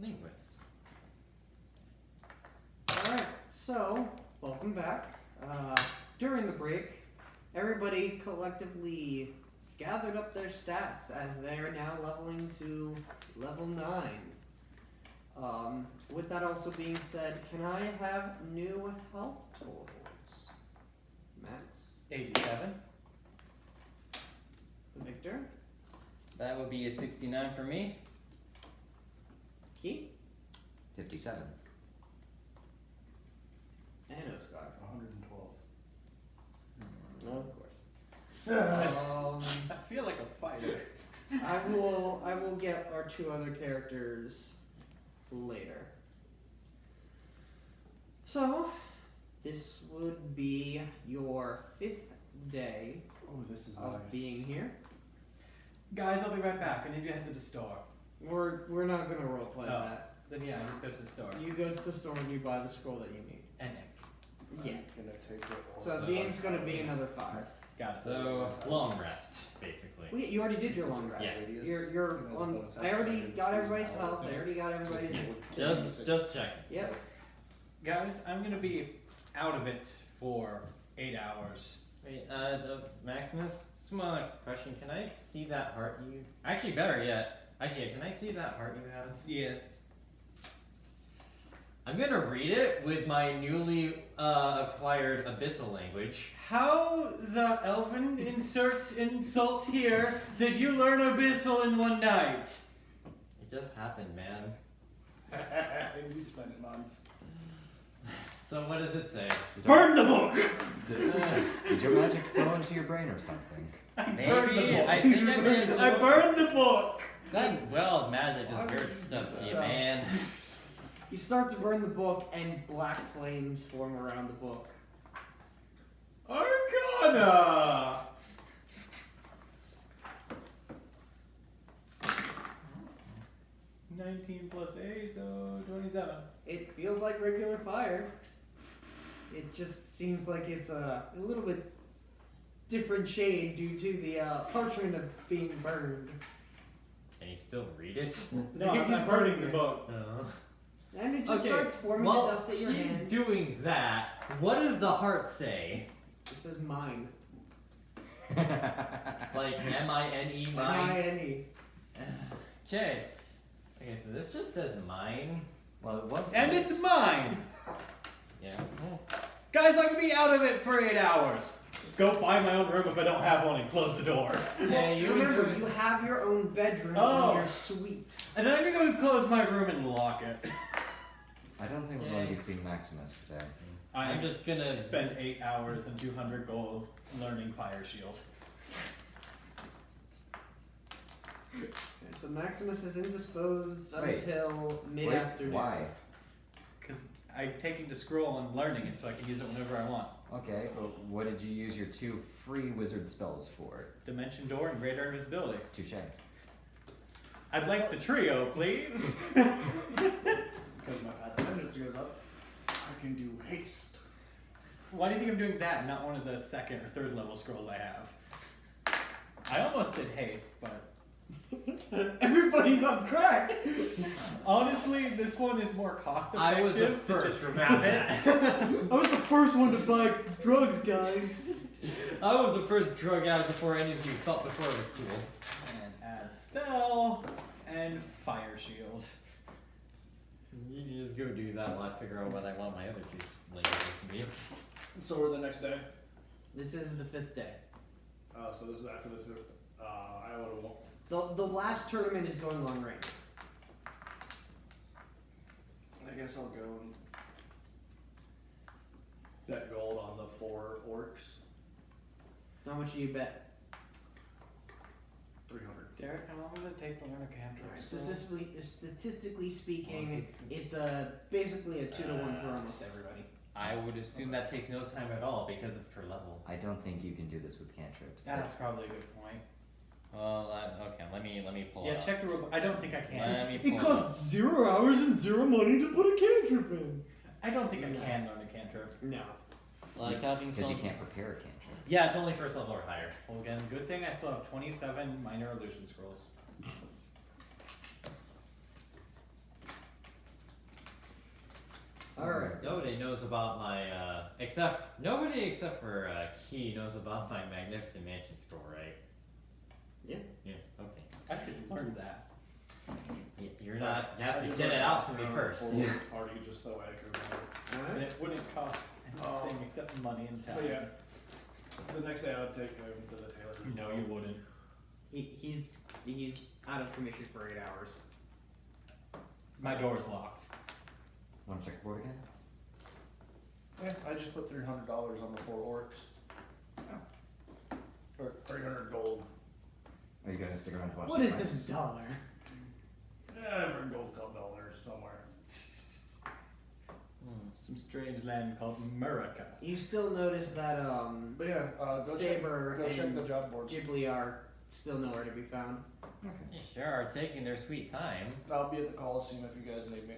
linguist. Alright, so, welcome back. During the break, everybody collectively gathered up their stats as they are now leveling to level 9. With that also being said, can I have new health totals? Max? 87. Victor? That would be a 69 for me. Keith? 57. And Oscar. 112. Of course. I feel like a fighter. I will get our two other characters later. So, this would be your 5th day Oh, this is of nice. being here. Guys, I'll be right back. I need to head to the store. We're not gonna roleplay Oh. that. Then yeah, I just go to the store. You go to the store and you buy the scroll that you need. And Nick. Yeah. I'm gonna take it. So the aim's gonna be another 5. Got it. So, long rest, basically. Well, you already did your long rest. Yeah. You're on. I already got everybody's health. I already got everybody's. Just checking. Yep. Guys, I'm gonna be out of it for 8 hours. Wait, Maximus, small question. Can I see that heart you... Actually, better yet. Actually, can I see that heart you have? Yes. I'm gonna read it with my newly acquired abyssal language. How the elven inserts insult here did you learn abyssal in one night? It just happened, man. And you spent months. So what does it say? Burn the book! Did your magic flow into your brain or something? I burned the Maybe. book. I think I did. I burned the book! That, well, magic is weird stuff to you, So- man. You start to burn the book, and black flames form around the book. Arcana! $19 plus 8, so 27. It feels like regular fire. It just seems like it's a little bit different shade due to the parchment of being burned. Can you still read it? No, He's I'm not burning burning the it. book. No. And it just Okay, starts forming well, the dust at your he's hands. doing that. What does the heart say? This is mine. Like M-I-N-E, mine? M-I-N-E. Okay. Okay, so this just says mine. Well, it was. And nice. it's mine! Yeah. Guys, I can be out of it for 8 hours. Go buy my own room if I don't have one and close the door. Yeah, you Remember, enjoy- you have your own bedroom Oh. in your suite. And then I'm gonna go close my room and lock it. I don't think we're going to be seeing Maximus today. I'm just gonna spend 8 hours and 200 gold learning Fire Shield. And so Maximus is indisposed Wait. until mid-afternoon. Why? Because I'm taking the scroll and learning it so I can use it whenever I want. Okay, but what did you use your 2 free wizard spells for? Dimension Door and Greater Invisibility. Touche. I'd like the trio, please. Because my path of vengeance goes up, I can do haste. Why do you think I'm doing that, not one of the 2nd or 3rd level scrolls I have? I almost did haste, but Everybody's on crack! honestly, this one is more cost effective. I was the to first, just remember have it. that. I was the first one to buy drugs, guys. I was the first drug addict before any of you thought before it was cool. And add spell and Fire Shield. You can just go do that while I figure out what I want my other 2 languages to be. So we're the next day. This is the 5th day. So this is after the two. I would have won. The last tournament is going long range. I guess I'll go and bet gold on the 4 orcs. How much do you bet? 300. Derek, how long does it take to learn a cantrip? Statistically speaking, it's basically a 2-to-1 for almost everybody. I would assume that takes no time at all because it's per level. I don't think you can do this with cantrips. That's probably a good point. Well, okay, let me pull it Yeah, up. check the robot. I don't think I can. Let me pull It it up. costs 0 hours and 0 money to put a cantrip in. I don't think I No. can learn a cantrip. No. Counting Because spells. you can't prepare a cantrip. Yeah, it's only first level or higher. Well, again, good thing I still have 27 minor illusion scrolls. Alright. Nobody knows about my nobody except for Key knows about my Magnificent Mansion score, right? Yeah. Yeah. Okay. I could learn that. You're not. You have to get it out for me first. Or you just throw egg or whatever. And Alright. it wouldn't cost anything except money and time. But yeah, the next day I would take him to the tailor. No, you wouldn't. He's out of commission for 8 hours. My door's locked. Want to check the board again? Yeah, I just put $300 on the 4 orcs. Or 300 gold. Are you gonna stick around to watch? What the is fights? this dollar? Every gold $12 somewhere. Some strange land called America. You still notice that But yeah, go Saber check, go check and the job board. Ghibli are still nowhere to be found. Okay. They sure are taking their sweet time. I'll be at the Coliseum if you guys need me.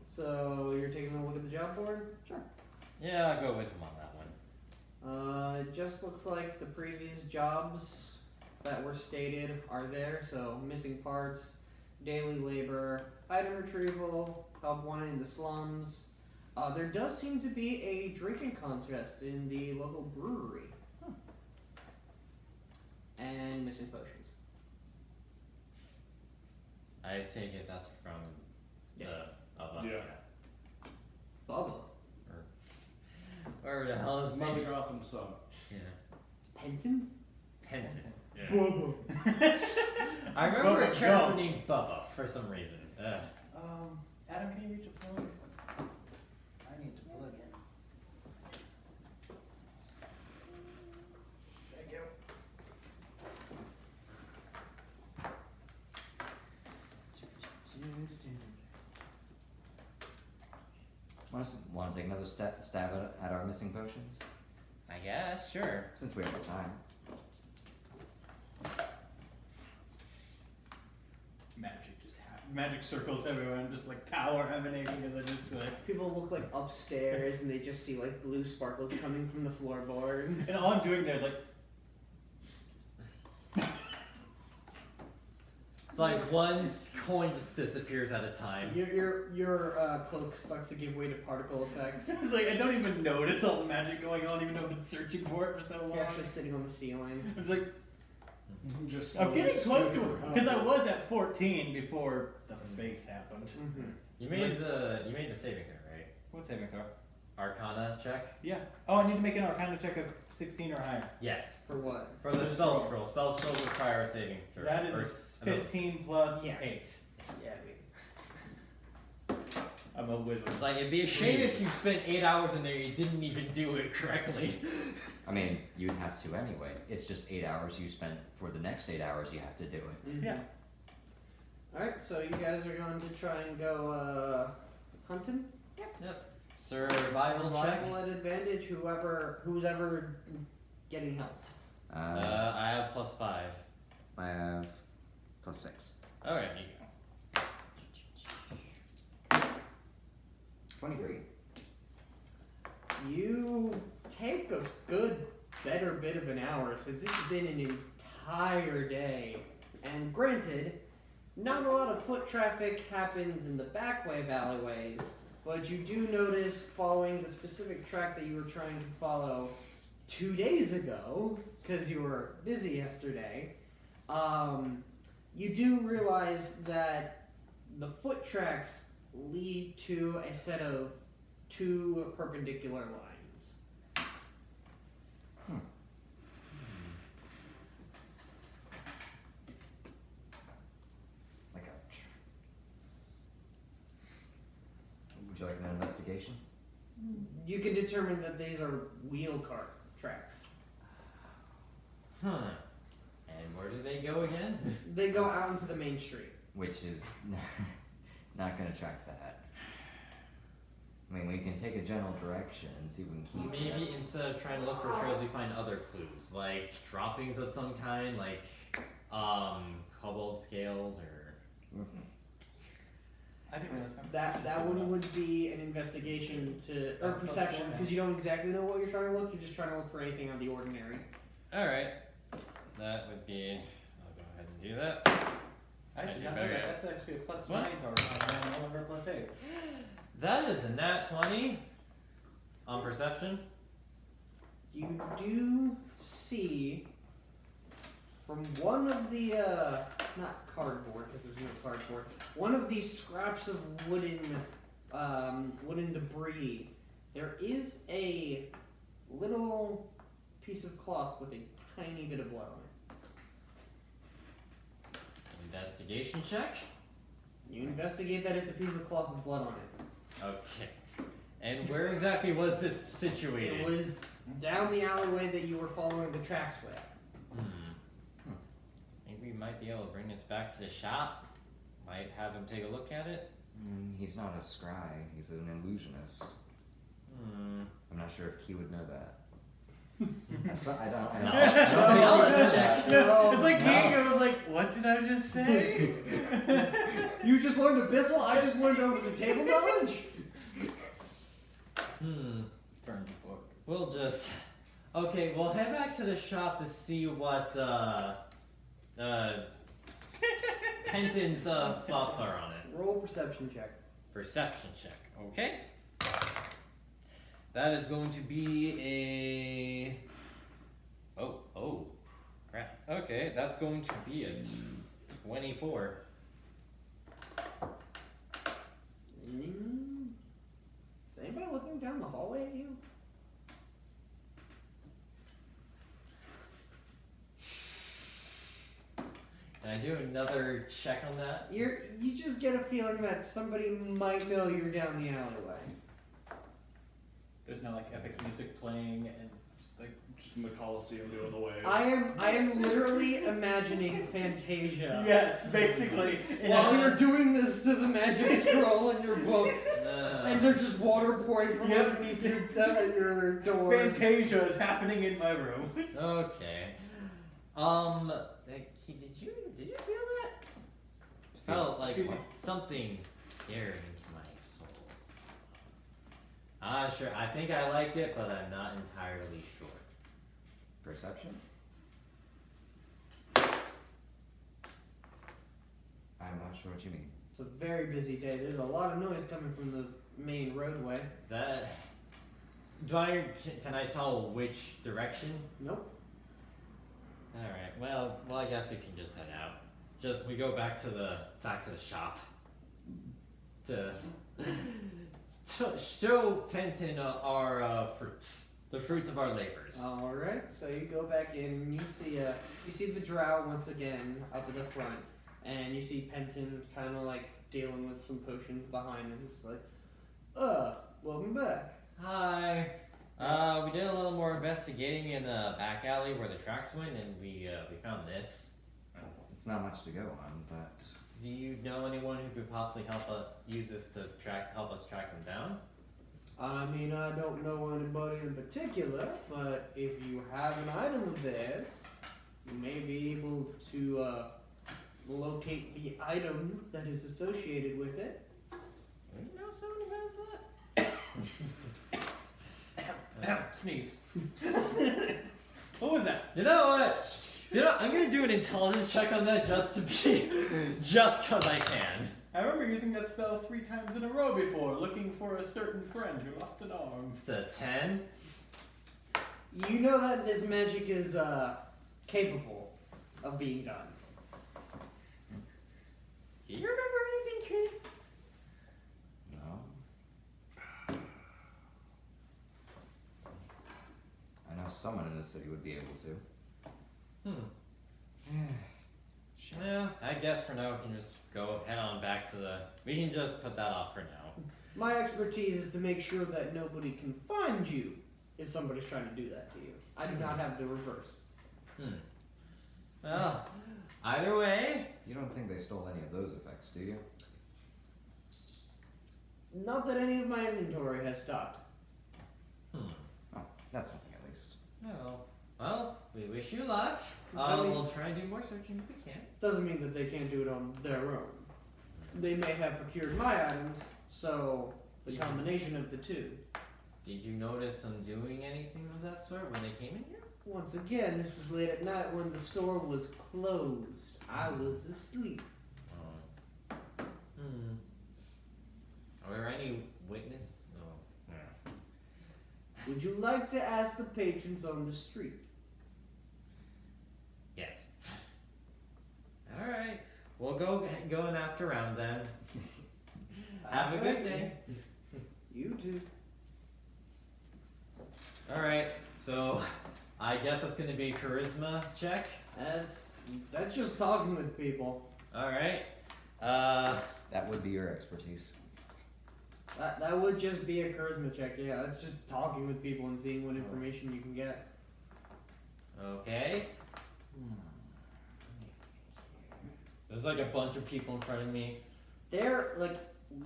So you're taking a look at the job board? Yeah, I'll go with him on that one. It just looks like the previous jobs that were stated are there. So missing parts, daily labor, item retrieval, help wanted in the slums. There does seem to be a drinking contest in the local brewery. And missing potions. I take it that's from Yes. the Bubba. Yeah. Bubba. Wherever the hell his name. Mothergroth and son. Yeah. Penton? Penton. Yeah. Bubba. I remember a Bubba character Gump. named Bubba for some reason. Adam, can you reach a plug? I need to plug in. Thank you. Want to take another stab at our missing potions? I guess, sure. Since we have the time. Magic circles everywhere and just like power emanating as I just like. People look like upstairs and they just see like blue sparkles coming from the floorboard. And all I'm doing there is like. It's like one coin just disappears at a time. Your cloak starts to give way to particle effects. It's like I don't even notice all the magic going on, even though I've been searching for it for so long. You're actually sitting on the ceiling. It's like Just I'm getting close to stupid it because I was at 14 before the face happened. Mm-hmm. You made the saving throw, right? What saving throw? Arcana check? Yeah. Oh, I need to make an Arcana check of 16 or higher. Yes. For what? For the The spell scroll. scroll. Spell scrolls require a saving throw. That Or is s- 15 plus Yeah. 8. Yeah, I'm a wizard. It's like it'd be a shame if you spent 8 hours in there and you didn't even do it correctly. I mean, you'd have to anyway. It's just 8 hours you spent for the next 8 hours you have to do it. Mhm. Yeah. Alright, so you guys are going to try and go hunting? Survival check. Survival at advantage, who's ever getting helped. I have +5. I have +6. Alright, you go. 23. You take a better bit of an hour since it's been an entire day. And granted, not a lot of foot traffic happens in the backway alleyways, but you do notice following the specific track that you were trying to follow 2 days ago, because you were busy yesterday, you do realize that the foot tracks lead to a set of 2 perpendicular lines. Like a. Would you like an investigation? You can determine that these are wheel cart tracks. Huh. And where do they go again? They go out into the main street. Which is not going to track that. I mean, we can take a general direction and see if we can keep Maybe it. instead of trying to look for trails, we find other clues, like droppings of some kind, like cobalt scales or. I think that's That one would be an investigation or perception, because you don't exactly know what you're trying to look. You're just trying to look for anything out of the ordinary. All right, that would be. I'll go ahead and do that. I did Actually, not know very that. good. That's actually a plus What? 9 target on Oliver plus 8. That is a nat 20 on perception. You do see from one of the not cardboard because there's no cardboard. One of these scraps of wooden debris. There is a little piece of cloth with a tiny bit of blood on it. Investigation check. You investigate that it's a piece of cloth with blood on it. Okay. And where exactly was this situated? It was down the alleyway that you were following the tracks with. Think we might be able to bring this back to the shop. Might have him take a look at it. He's not a scry, he's an illusionist. I'm not sure if Key would know that. I don't know. Let's check. No, It's like no. King was like, what did I just say? You just learned Abyssal, I just learned over the table knowledge? Burn the book. We'll just... Okay, we'll head back to the shop to see what, Penton's, thoughts are on it. Roll a perception check. Perception check, okay? That is going to be a... Oh, crap. Okay, that's going to be a 24. Is anybody looking down the hallway at you? Can I do another check on that? You just get a feeling that somebody might know you're down the alleyway. There's no like epic music playing and just like Just in the Coliseum doing the wave. I am literally imagining Fantasia. yes, basically. While you're doing this to the magic scroll in your book, and there's just water pouring from Yep. underneath your door. Fantasia is happening in my room. Okay. Did you feel that? Felt like something staring into my soul. Sure. I think I like it, but I'm not entirely sure. Perception? I'm not sure what you mean. It's a very busy day. There's a lot of noise coming from the main roadway. Is that? Can I tell which direction? Nope. All right. Well, I guess we can just head out. We go back to the shop to show Fenton our fruits, the fruits of our labors. All right. So you go back in and you see the drow once again up at the front, and you see Penton kind of like dealing with some potions behind him. It's like, welcome back. Hi. We did a little more investigating in the back alley where the tracks went, and we found this. It's not much to go on, but Do you know anyone who could possibly use this to help us track them down? I mean, I don't know anybody in particular, but if you have an item of theirs, you may be able to locate the item that is associated with it. Do you know someone who has that? Sneeze. What was that? You know what? I'm gonna do an intelligence check on that just cause I can. I remember using that spell 3 times in a row before, looking for a certain friend who lost an arm. It's a 10. You know that this magic is capable of being done. Do you remember anything, Creed? no. I know someone in this city would be able to. Yeah, I guess for now we can just head on back to we can just put that off for now. My expertise is to make sure that nobody can find you if somebody's trying to do that to you. I do not have the reverse. Well, either way. You don't think they stole any of those effects, do you? Not that any of my inventory has stopped. Oh, that's something at least. Oh, well, we wish you luck. I mean- We'll try and do more searching if we can. Doesn't mean that they can't do it on their own. They may have procured my items, so the combination of the two. Did you notice them doing anything of that sort when they came in here? Once again, this was late at night when the store was closed. I was asleep. Are there any witness? Oh. Would you like to ask the patrons on the street? Yes. All right. We'll go and ask around then. Have a good day. You too. All right. So, I guess that's gonna be a charisma check. That's just talking with people. All right. That would be your expertise. That would just be a charisma check. Yeah, that's just talking with people and seeing what information you can get. Okay. There's like a bunch of people in front of me. There, like,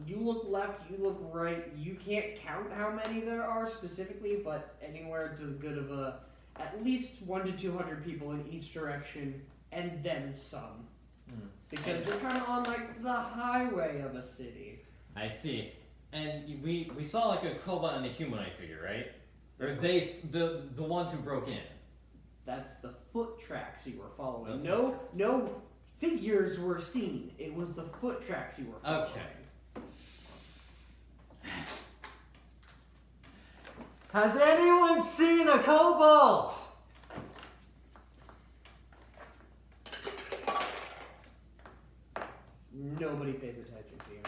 you look left, you look right. You can't count how many there are specifically, but anywhere to the good of at least 100 to 200 people in each direction, and then some. Because you're kind of on like the highway of a city. I see. And we saw like a cobalt and a humanoid figure, right? Or they the ones who broke in. That's the foot tracks you were following. The No, no figures were seen. It was the foot tracks you were following. Okay. Has anyone seen a cobalt? Nobody pays attention to you.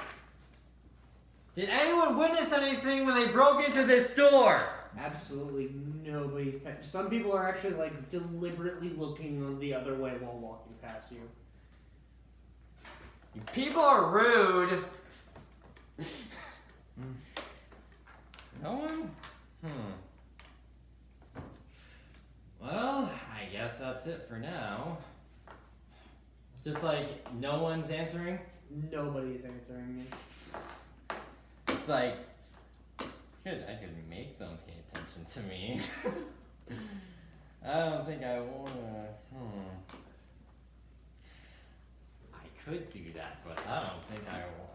Did anyone witness anything when they broke into this store? Absolutely nobody's some people are actually like deliberately looking the other way while walking past you. You people are rude. No one? Well, I guess that's it for now. Just like no one's answering? Nobody's answering you. It's like I could make them pay attention to me. I don't think I wanna. I could do that, but I don't think I will.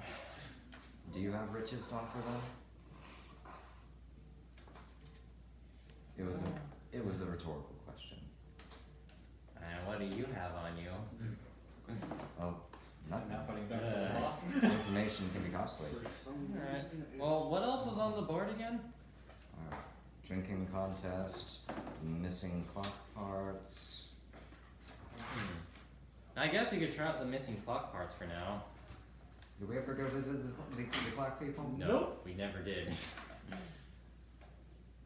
Do you have riches to offer them? It was a rhetorical question. And what do you have on you? Oh, nothing. Not putting back to the boss. Information can be costly. Alright. Well, what else was on the board again? Drinking contest, missing clock parts. I guess we could try out the missing clock parts for now. Did we ever go visit the clock people? No, Nope. we never did.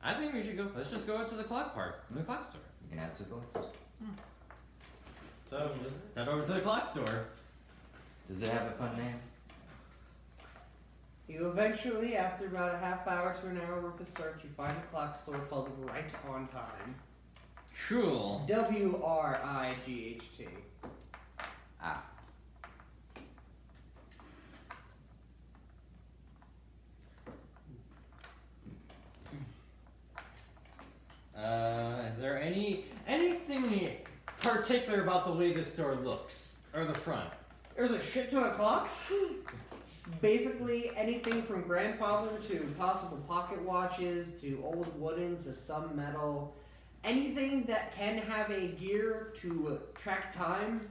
I think we should go. Let's just go to the clock part, the clock store. You can add to the list. So just head over to the clock store. Does it have a fun name? You eventually, after about a half hour to an hour worth of search, you find a clock store called Right on Time. Cool. WRIGHT. Ah. Is there anything particular about the way this store looks or the front? There's a shit ton of clocks. Basically anything from grandfather to possible pocket watches to old wooden to some metal. Anything that can have a gear to track time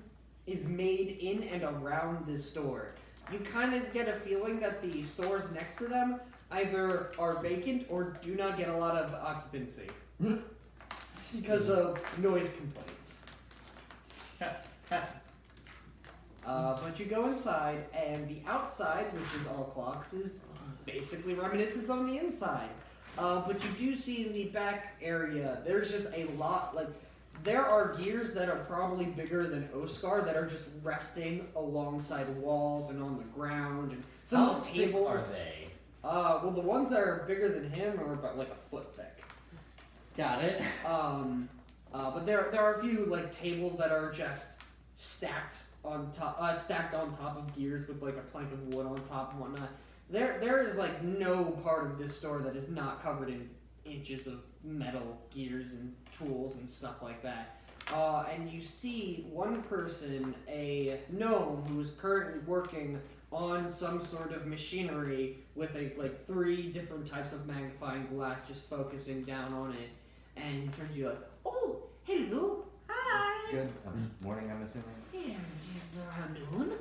is made in and around this store. You kind of get a feeling that the stores next to them either are vacant or do not get a lot of occupancy because of noise complaints. But you go inside, and the outside, which is all clocks, is basically reminiscent on the inside. But you do see in the back area, there's just a lot, like, there are gears that are probably bigger than Oscar that are just resting alongside walls and on the ground, and some How of the thick tables. are they? Well, the ones that are bigger than him are about like a foot thick. Got it. But there are a few like tables that are just stacked on top of gears with like a plank of wood on top and whatnot. There is like no part of this store that is not covered in inches of metal gears and tools and stuff like that. And you see one person, a gnome, who is currently working on some sort of machinery with like 3 different types of magnifying glass, just focusing down on it, and he turns to you like, "Oh, hello, hi." Good. Morning, I'm assuming. Yeah, it's around noon.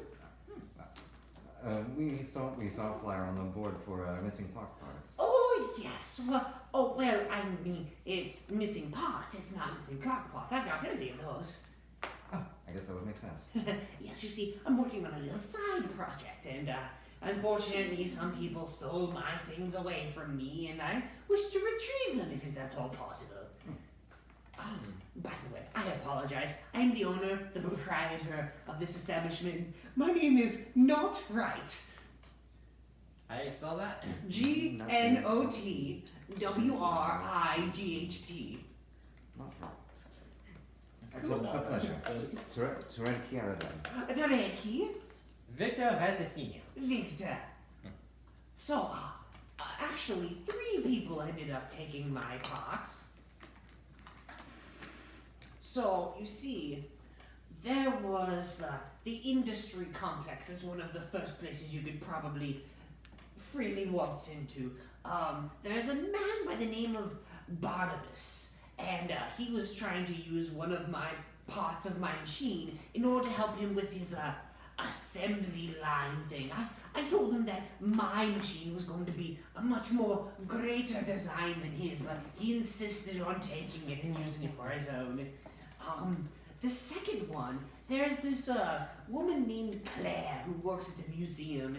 We saw a flyer on the board for missing pock parts. Oh, yes. Well, I mean, it's missing parts. It's not missing clock parts. I've got plenty of those. Oh, I guess that would make sense. Yes, you see, I'm working on a little side project, and unfortunately, some people stole my things away from me, and I wish to retrieve them if it's at all possible. By the way, I apologize. I'm the owner, the proprietor of this establishment. My name is Not Right. How do you spell that? GNOTWRIGHT. Not right. Cool. A pleasure. Tereki Aradan. Tareki? Victor Rattesino. Victor. So, actually, 3 people ended up taking my parts. So, you see, there was the industry complex is one of the first places you could probably freely waltz into. There's a man by the name of Barnabas, and he was trying to use one of my parts of my machine in order to help him with his assembly line thing. I told him that my machine was going to be a much more greater design than his, but he insisted on taking it and using it for his own. The second one, there's this woman named Claire who works at the museum,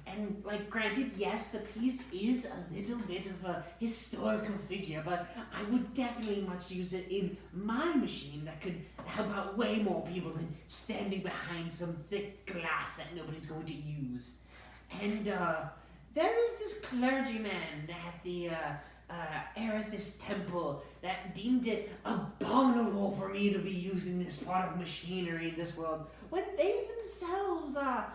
and like, granted, yes, the piece is a little bit of a historical figure, but I would definitely much use it in my machine that could help out way more people than standing behind some thick glass that nobody's going to use. And there is this clergyman at the Erithus temple that deemed it abominable for me to be using this part of machinery in this world, when they themselves are,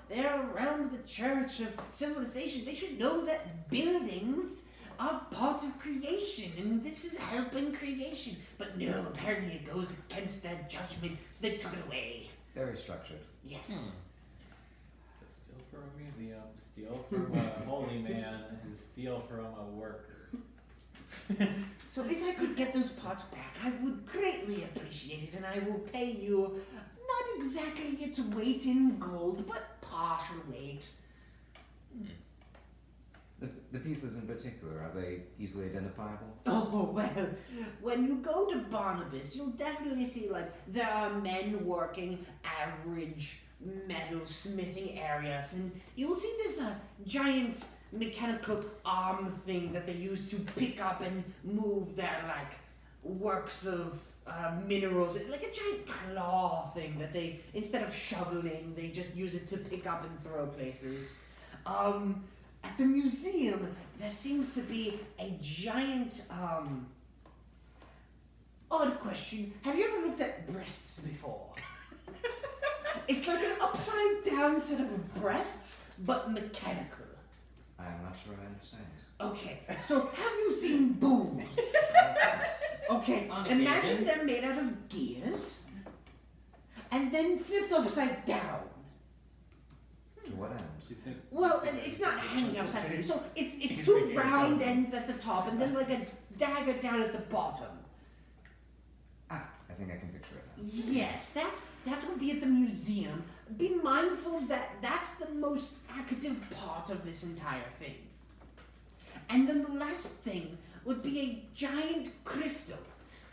they're around the church of civilization. They should know that buildings are part of creation, and this is helping creation. But no, apparently it goes against their judgment, so they took it away. Very structured. Yes. So steal from a museum, steal from a holy man, and steal from a worker. So if I could get those parts back, I would greatly appreciate it, and I will pay you not exactly its weight in gold, but partial weight. The pieces in particular, are they easily identifiable? Oh, well, when you go to Barnabas, you'll definitely see, there are men working average metal smithing areas, and you'll see this giant mechanical arm thing that they use to pick up and move their, works of minerals, like a giant claw thing that they, instead of shoveling, they just use it to pick up and throw places. At the museum, there seems to be a giant, odd question. Have you ever looked at breasts before? It's like an upside down set of breasts, but mechanical. I'm not sure I understand. Okay, so have you seen boobs? Okay, On imagine occasion. they're made out of gears, and then flipped upside down. To what end? You think Well, it's not hanging upside down, so it's 2 round ends at the top, and then like a dagger down at the bottom. I think I can picture it now. Yes, that would be at the museum. Be mindful that that's the most active part of this entire thing. And then the last thing would be a giant crystal.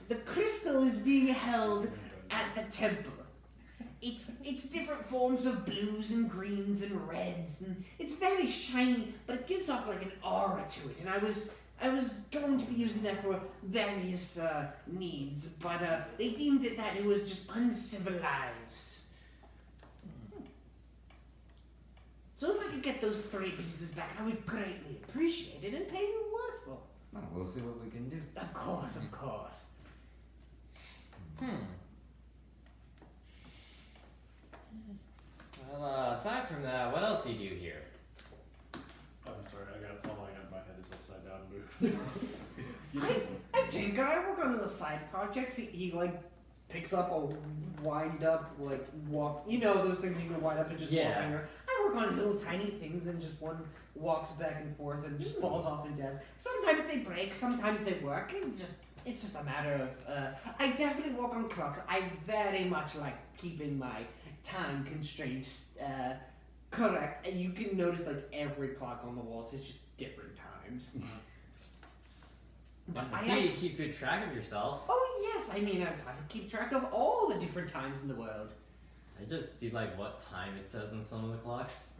The crystal is being held at the temple. It's different forms of blues and greens and reds, and it's very shiny, but it gives off like an aura to it. And I was going to be using that for various needs, but they deemed it that it was just uncivilized. So if I could get those 3 pieces back, I would greatly appreciate it and pay you worth for. Well, we'll see what we can do. Of course, of course. Well, aside from that, what else do you do here? I'm sorry, I got all I got in my head is upside down move. I tinker. I work on little side projects. He picks up a wind up walk. You know those things you can wind up and just walk around. I work on little tiny things and just one walks back and forth and just falls off and does. Sometimes they break, sometimes they work. It's just a matter of. I definitely work on clocks. I very much like keeping my time constraints Correct, and you can notice like every clock on the walls is just different times. But I see you keep good track of yourself. Oh yes, I mean I've got to keep track of all the different times in the world. I just see like what time it says on some of the clocks.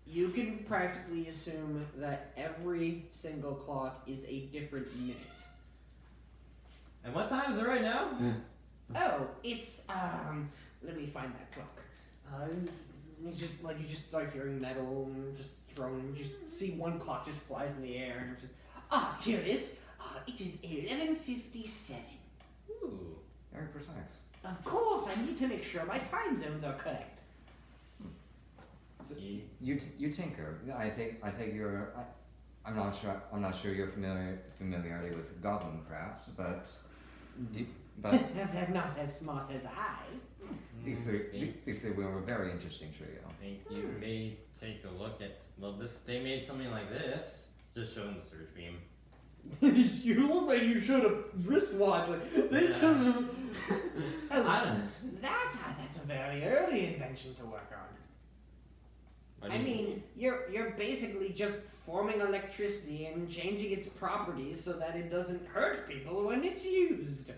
You can practically assume that every single clock is a different minute. And what time is it right now? Oh, it's let me find that clock. You just start hearing metal and just thrown, and you just see one clock just flies in the air, and it's just here it is. It is 11:57. Ooh. Very precise. Of course, I need to make sure my time zones are correct. So you tinker. I take your. I'm not sure your familiarity with goblin crafts, but They're not as smart as I. these were a very interesting trio. I think you may take a look at. Well, they made something like this. Just showing the surge beam. You look like you showed a wristwatch. Like they Yeah. took. I don't know. That's a very early invention to work on. What do I you mean, you're basically just forming electricity and changing its properties so that it doesn't hurt people when it's used.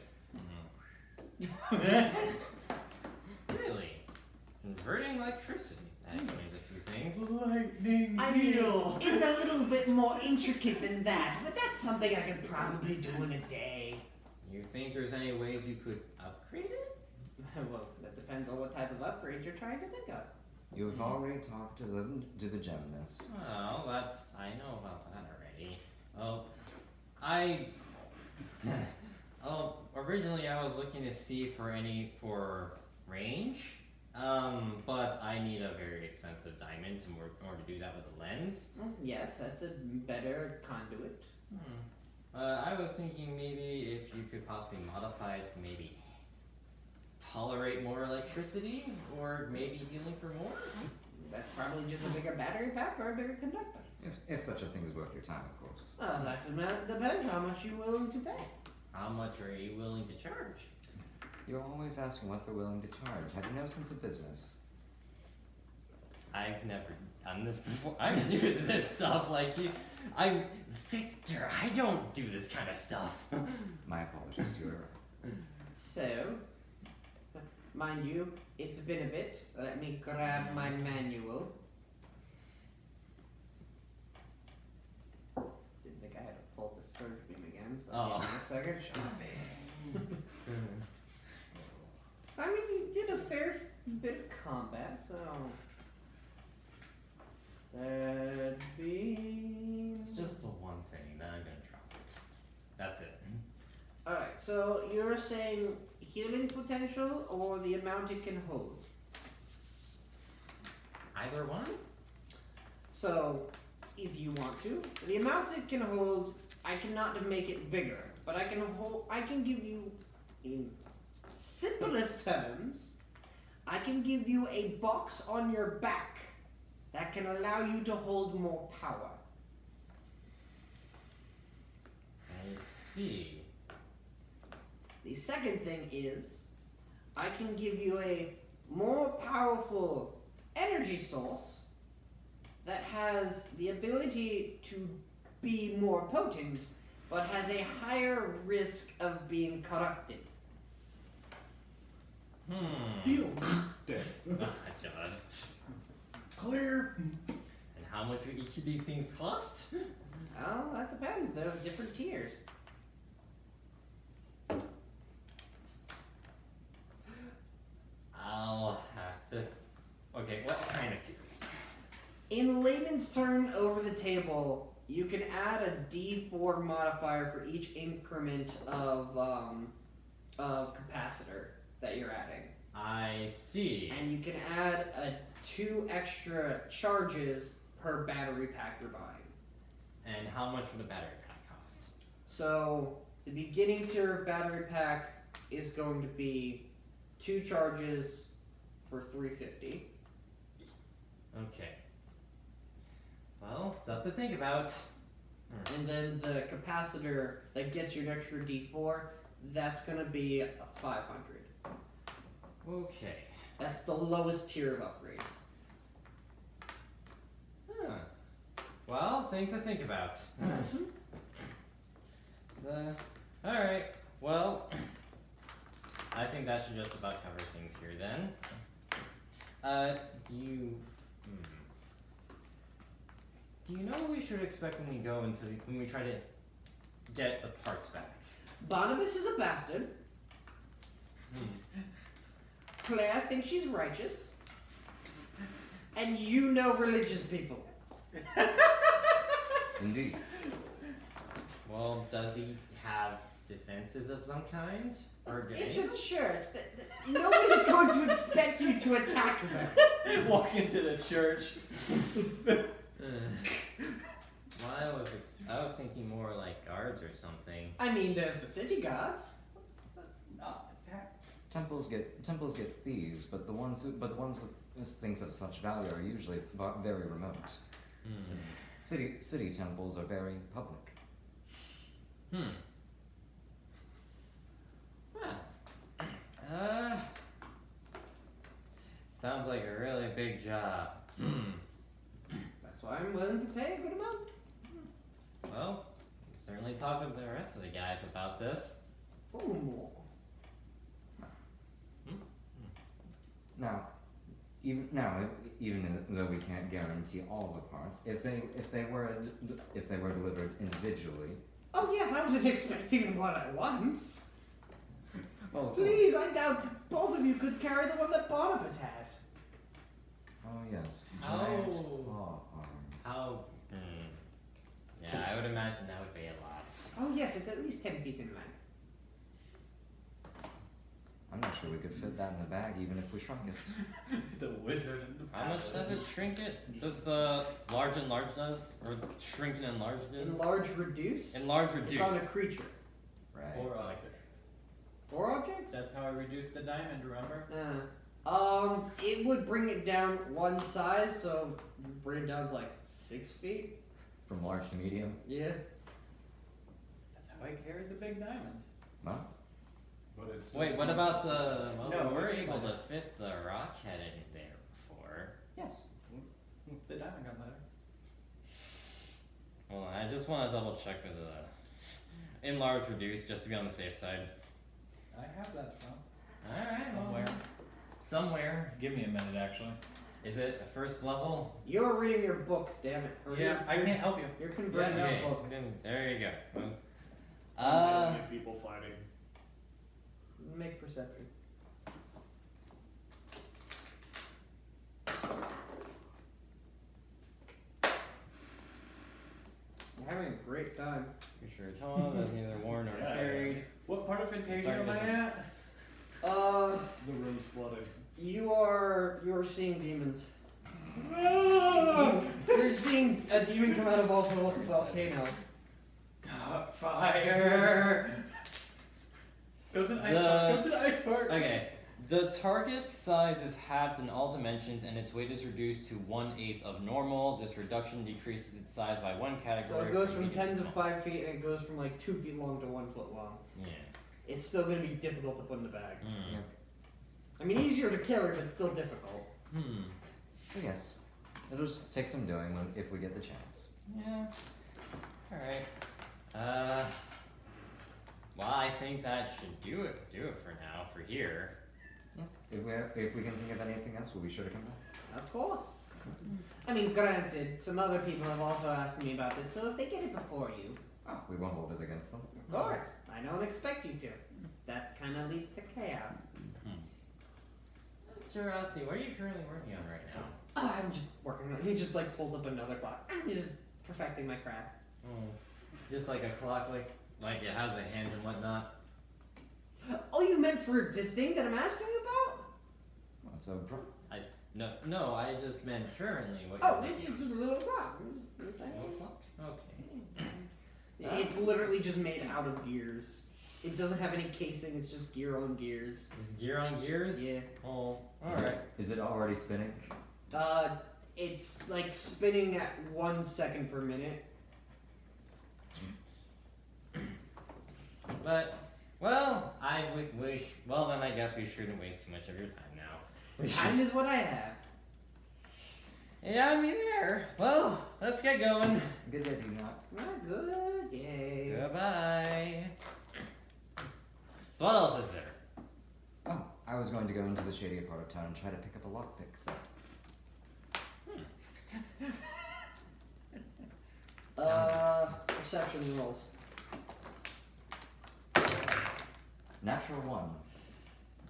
Really? Converting electricity. That explains a few things. Lightning I mean, deal. it's a little bit more intricate than that, but that's something I could probably do in a day. You think there's any ways you could upgrade it? Well, that depends on what type of upgrade you're trying to think of. You've already talked to the gymnast. Well, I know about that already. Originally I was looking to see for range, but I need a very expensive diamond in order to do that with a lens. Yes, that's a better conduit. I was thinking maybe if you could possibly modify it to maybe tolerate more electricity, or maybe healing for more. That's probably just a bigger battery pack or a bigger conductor. If such a thing is worth your time, of course. That depends how much you're willing to pay. How much are you willing to charge? You're always asking what they're willing to charge. Have you no sense of business? I've never done this before. I'm new to this stuff. I'm Victor. I don't do this kind of stuff. My apologies. You were right. So, mind you, it's been a bit. Let me grab my manual. Didn't think I had to pull the surge beam again, so give me a second. I mean, you did a fair bit of combat, so. Surge beam. It's just the one thing, then I'm gonna drop it. That's it. Alright, so you're saying healing potential or the amount it can hold? Either one? So, if you want to, the amount it can hold, I cannot make it bigger, but I can give you, in simplest terms, I can give you a box on your back that can allow you to hold more power. I see. The second thing is, I can give you a more powerful energy source that has the ability to be more potent, but has a higher risk of being corrupted. Heal. Dead. Oh my god. Clear. And how much would each of these things cost? Well, that depends. There's different tiers. I'll have to. Okay, what kind of tiers? In layman's term, over the table, you can add a D4 modifier for each increment of capacitor that you're adding. I see. And you can add 2 extra charges per battery pack you're buying. And how much would a battery pack cost? So the beginning tier of battery pack is going to be 2 charges for $350. Okay. Well, stuff to think about. And then the capacitor that gets you an extra D4, that's going to be a 500. Okay. That's the lowest tier of upgrades. Huh. Well, things to think about. Alright, well, I think that should just about cover things here then. Do you know what we should expect when we try to get the parts back? Barnabas is a bastard. Claire thinks she's righteous. And you know religious people. Indeed. Well, does he have defenses of some kind? Or It's a church. Nobody's going to expect you to attack them. Walk into the church. Well, I was thinking more like guards or something. I mean, there's the city guards. Not that. Temples get thieves, but the ones with things of such value are usually very remote. City temples are very public. Sounds like a really big job. That's why I'm willing to pay a good amount. Well, certainly talk with the rest of the guys about this. Oh, more. Now, even though we can't guarantee all the parts, if they were delivered individually. Oh yes, I wasn't expecting them all at once. Well, Please, I doubt that both of you could carry the one that Barnabas has. Oh yes, How- giant claw arm. How? Yeah, I would imagine that would be a lot. Oh yes, it's at least 10 feet in length. I'm not sure we could fit that in the bag, even if we shrunk it. The wizard and the How much does it shrink it? Does large and large does? Or shrink and enlarge does? Enlarge, reduce. Enlarge, reduce. It's on a creature Right. Or object. or object. That's how I reduced the diamond, remember? It would bring it down one size, so bring it down to like 6 feet. From large to medium. Yeah. That's how I carried the big diamond. Well, But it's Wait, what about the? Well, No, we were we- able to fit the rock head in there before. yes. The diamond got better. Well, I just want to double check with the enlarge, reduce, just to be on the safe side. I have that spell. All right, Somewhere. well, somewhere. Give me a minute, actually. Is it a first level? You're reading your books, damn it. Or Yeah, I can't help you. You're converting Okay, your book. then there you go. Well, Get people fighting. Make perception. You're having a great time. you sure Tom is neither worn nor Yeah. carried. What part of Fantasia am I Sorry, at? The room's flooded. You're seeing demons. You're seeing a demon come out of a volcano. Fire! Go to the ice park. Go to the ice park. Okay. The target size is halved in all dimensions, and its weight is reduced to 1/8 of normal. This reduction decreases its size by one So category. it goes from medium 10 to small. 5 feet, and it goes from like 2 feet long to 1 foot long. Yeah. It's still going to be difficult to put in the bag. Mm. I mean, easier to carry, but still difficult. But yes. It'll just take some doing if we get the chance. Yeah. All right. Well, I think that should do it for now. For here. Yes. If we can think of anything else, we'll be sure to come back. Of course. I mean, granted, some other people have also asked me about this, so if they get it before you, Oh, we won't hold it against them. of course, I don't expect you to. That kind of leads to chaos. Curiosity, what are you currently working on right now? Oh, I'm just working on it. He just like pulls up another clock. I'm just perfecting my craft. Just like a clock, like it has the hands and whatnot. Oh, you meant for the thing that I'm asking you about? Well, it's a No, I just meant currently. What Oh, you're it's working just a little clock. on. Okay. It's literally just made out of gears. It doesn't have any casing. It's just gear on gears. Is gear on gears? Yeah. Oh, alright. Is it already spinning? It's like spinning at 1 second per minute. But, well, I wish. Well, then I guess we shouldn't waste too much of your time now. Time is what I have. Yeah, I mean there. Well, let's get going. Good day to you, not. Good day. Goodbye. So what else is there? Oh, I was going to go into the shadier part of town and try to pick up a lockpick set. Perception rolls. Natural 1.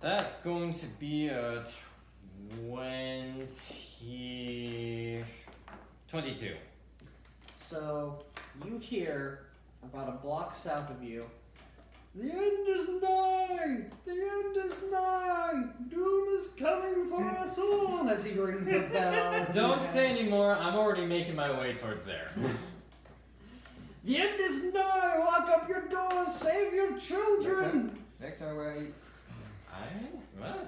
That's going to be a 22. So, you hear, about a block south of you, the end is nigh! The end is nigh! Doom is coming for us all! As he rings a bell. Don't say anymore. I'm already making my way towards there. The end is nigh! Lock up your doors! Save your children! Victor, where are you?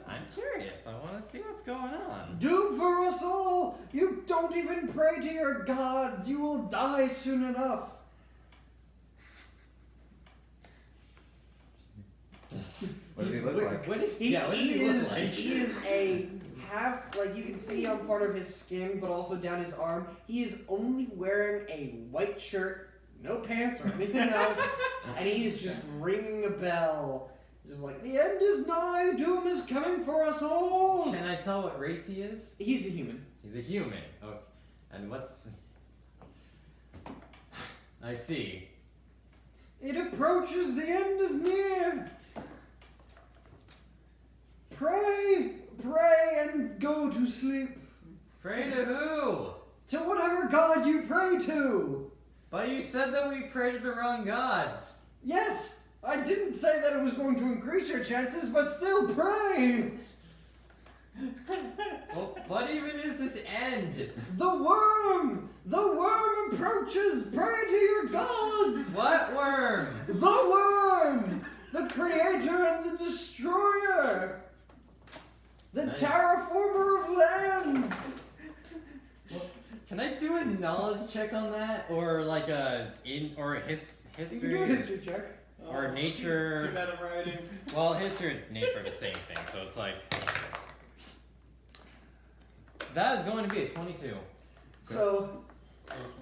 I'm curious. I want to see what's going on. Doom for us all! You don't even pray to your gods! You will die soon enough! What does he look like? What is He is a half, like you can see on part of his skin, but also down his arm. He is only wearing a white shirt, no pants or anything else, and he's just ringing a bell. Just like, the end is nigh, doom is coming for us all! Can I tell what race he is? He's a human. He's a human. Okay. And what's... I see. It approaches, the end is near! Pray, pray, and go to sleep. Pray to who? To whatever god you pray to! But you said that we prayed to the wrong gods. Yes! I didn't say that it was going to increase your chances, but still pray! Well, what even is this end? The worm! The worm approaches! Pray to your gods! What worm? The worm! The creator and the destroyer! The Nice. terraformer of lands! Can I do a knowledge check on that, or like history, You can do a history check. or nature? Too bad I'm writing. Well, history and nature are the same thing, so it's like that is going to be a 22. So,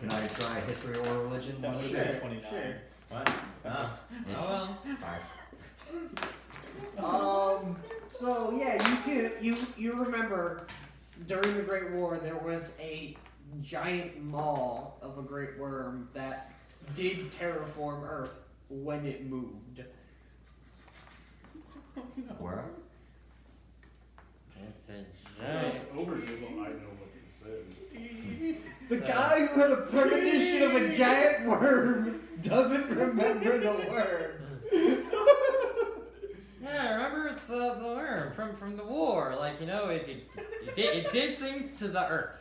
Can I try history or religion? That One would of have the been 29. Sure. What? Oh well. 5. so yeah, you remember during the Great War there was a giant maw of a great worm that did terraform Earth when it moved. Where? It's a Yeah, giant. it's overtable. I know what this is. The So- guy who had a premonition of a giant worm doesn't remember the worm. Yeah, remember it's the worm from the war. Like, you know, it did things to the Earth.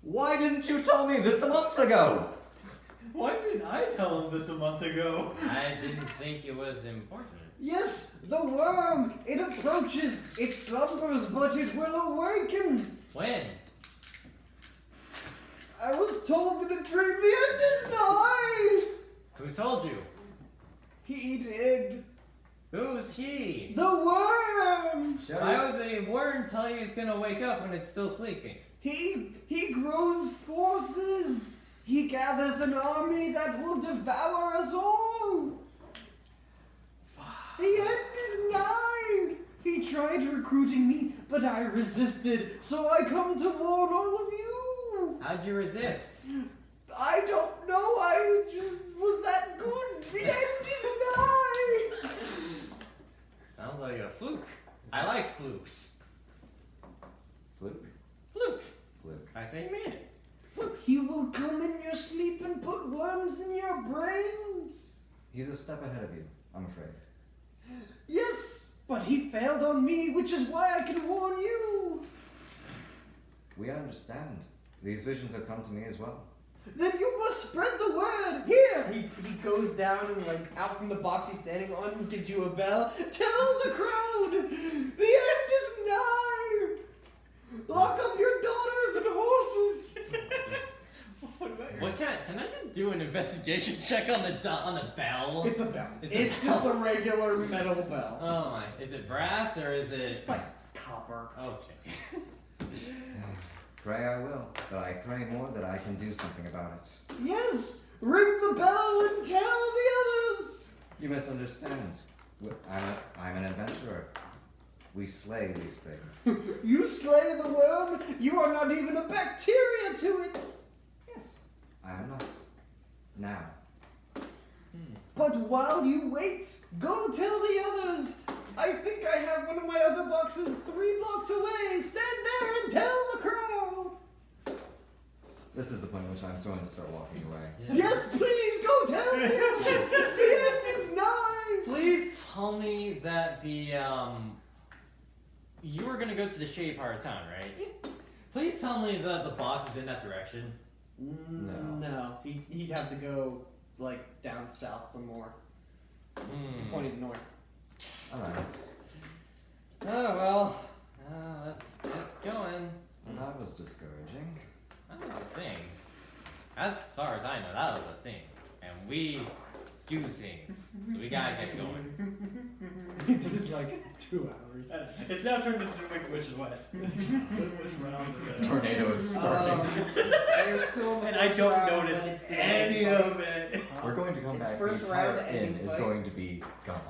Why didn't you tell me this a month ago? Why didn't I tell him this a month ago? I didn't think it was important. Yes, the worm! It approaches, it slumbers, but it will awaken! When? I was told in a dream the end is nigh! Who told you? He did. Who's he? The worm! Why would the worm tell you it's gonna wake up when it's still sleeping? He grows forces! He gathers an army that will devour us all! The end is nigh! He tried recruiting me, but I resisted, so I come to warn all of you! How'd you resist? I don't know, I just was that good! The end is nigh! Sounds like a fluke. I like flukes. Fluke? Fluke. Fluke. I think made it. He will come in your sleep and put worms in your brains! He's a step ahead of you, I'm afraid. Yes, but he failed on me, which is why I can warn you! We understand. These visions have come to me as well. Then you must spread the word! Here! He goes down and like out from the box he's standing on and gives you a bell. Tell the crowd! The end is nigh! Lock up your daughters and horses! What can I just do an investigation check on the bell? It's a bell. It's It's just a regular metal bell. Oh my! Is it brass or is it? It's like copper. Okay. Pray I will, but I pray more that I can do something about it. Yes! Ring the bell and tell the others! You misunderstand. I'm an adventurer. We slay these things. You slay the worm, you are not even a bacteria to it! Yes, I am not. Now. But while you wait, go tell the others! I think I have one of my other boxes 3 blocks away! Stand there and tell the crowd! This is the point at which I'm going to start walking away. Yes, please go tell them! The end is nigh! Please tell me that the you were gonna go to the shady part of town, right? Please tell me that the box is in that direction. No, he'd have to go, like, down south some more. Pointing north. Alas, Oh well, let's get going. that was discouraging. That was a thing. As far as I know, that was a thing. And we do things. So we gotta get going. It's been like 2 hours. It's now turned into Wicked Witch's West. Which round is it? Tornado is starting. They're still in the And I first don't round, notice but it's the any end of it. We're going to come It's back. first the entire round ending inn is fight. going to be gone.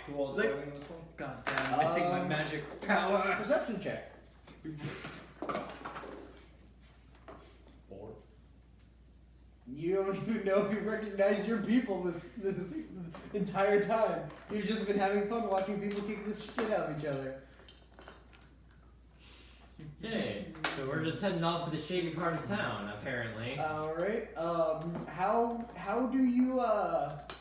Who all's Like- fighting this one? God damn, missing my magic power. Perception check. 4. You don't even know if you recognized your people this entire time. You've just been having fun watching people kick this shit out of each other. Okay, so we're just heading off to the shady part of town, apparently. Alright, how do you,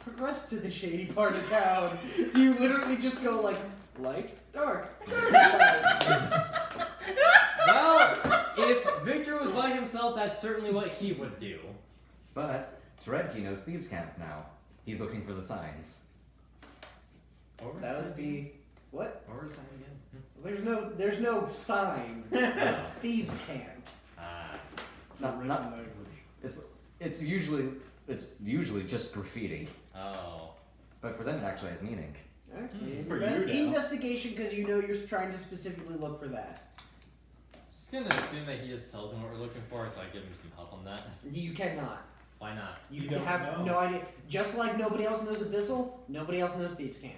progress to the shady part of town? Do you literally just go like, light, dark, light? Well, if Victor was by himself, that's certainly what he would do. But Teredki knows Thieves' Camp now. He's looking for the signs. What were That the would signs be, what? What were the signs again? There's no sign. It's Thieves' Camp. Ah. Not language. it's usually just graffiti. Oh. But for them it actually has meaning. Okay. For you now. Investigation, because you know you're trying to specifically look for that. Just gonna assume that he just tells me what we're looking for, so I give him some help on that. You cannot. Why not? You don't have know. no idea. Just like nobody else knows Abyssal, nobody else knows Thieves' Camp.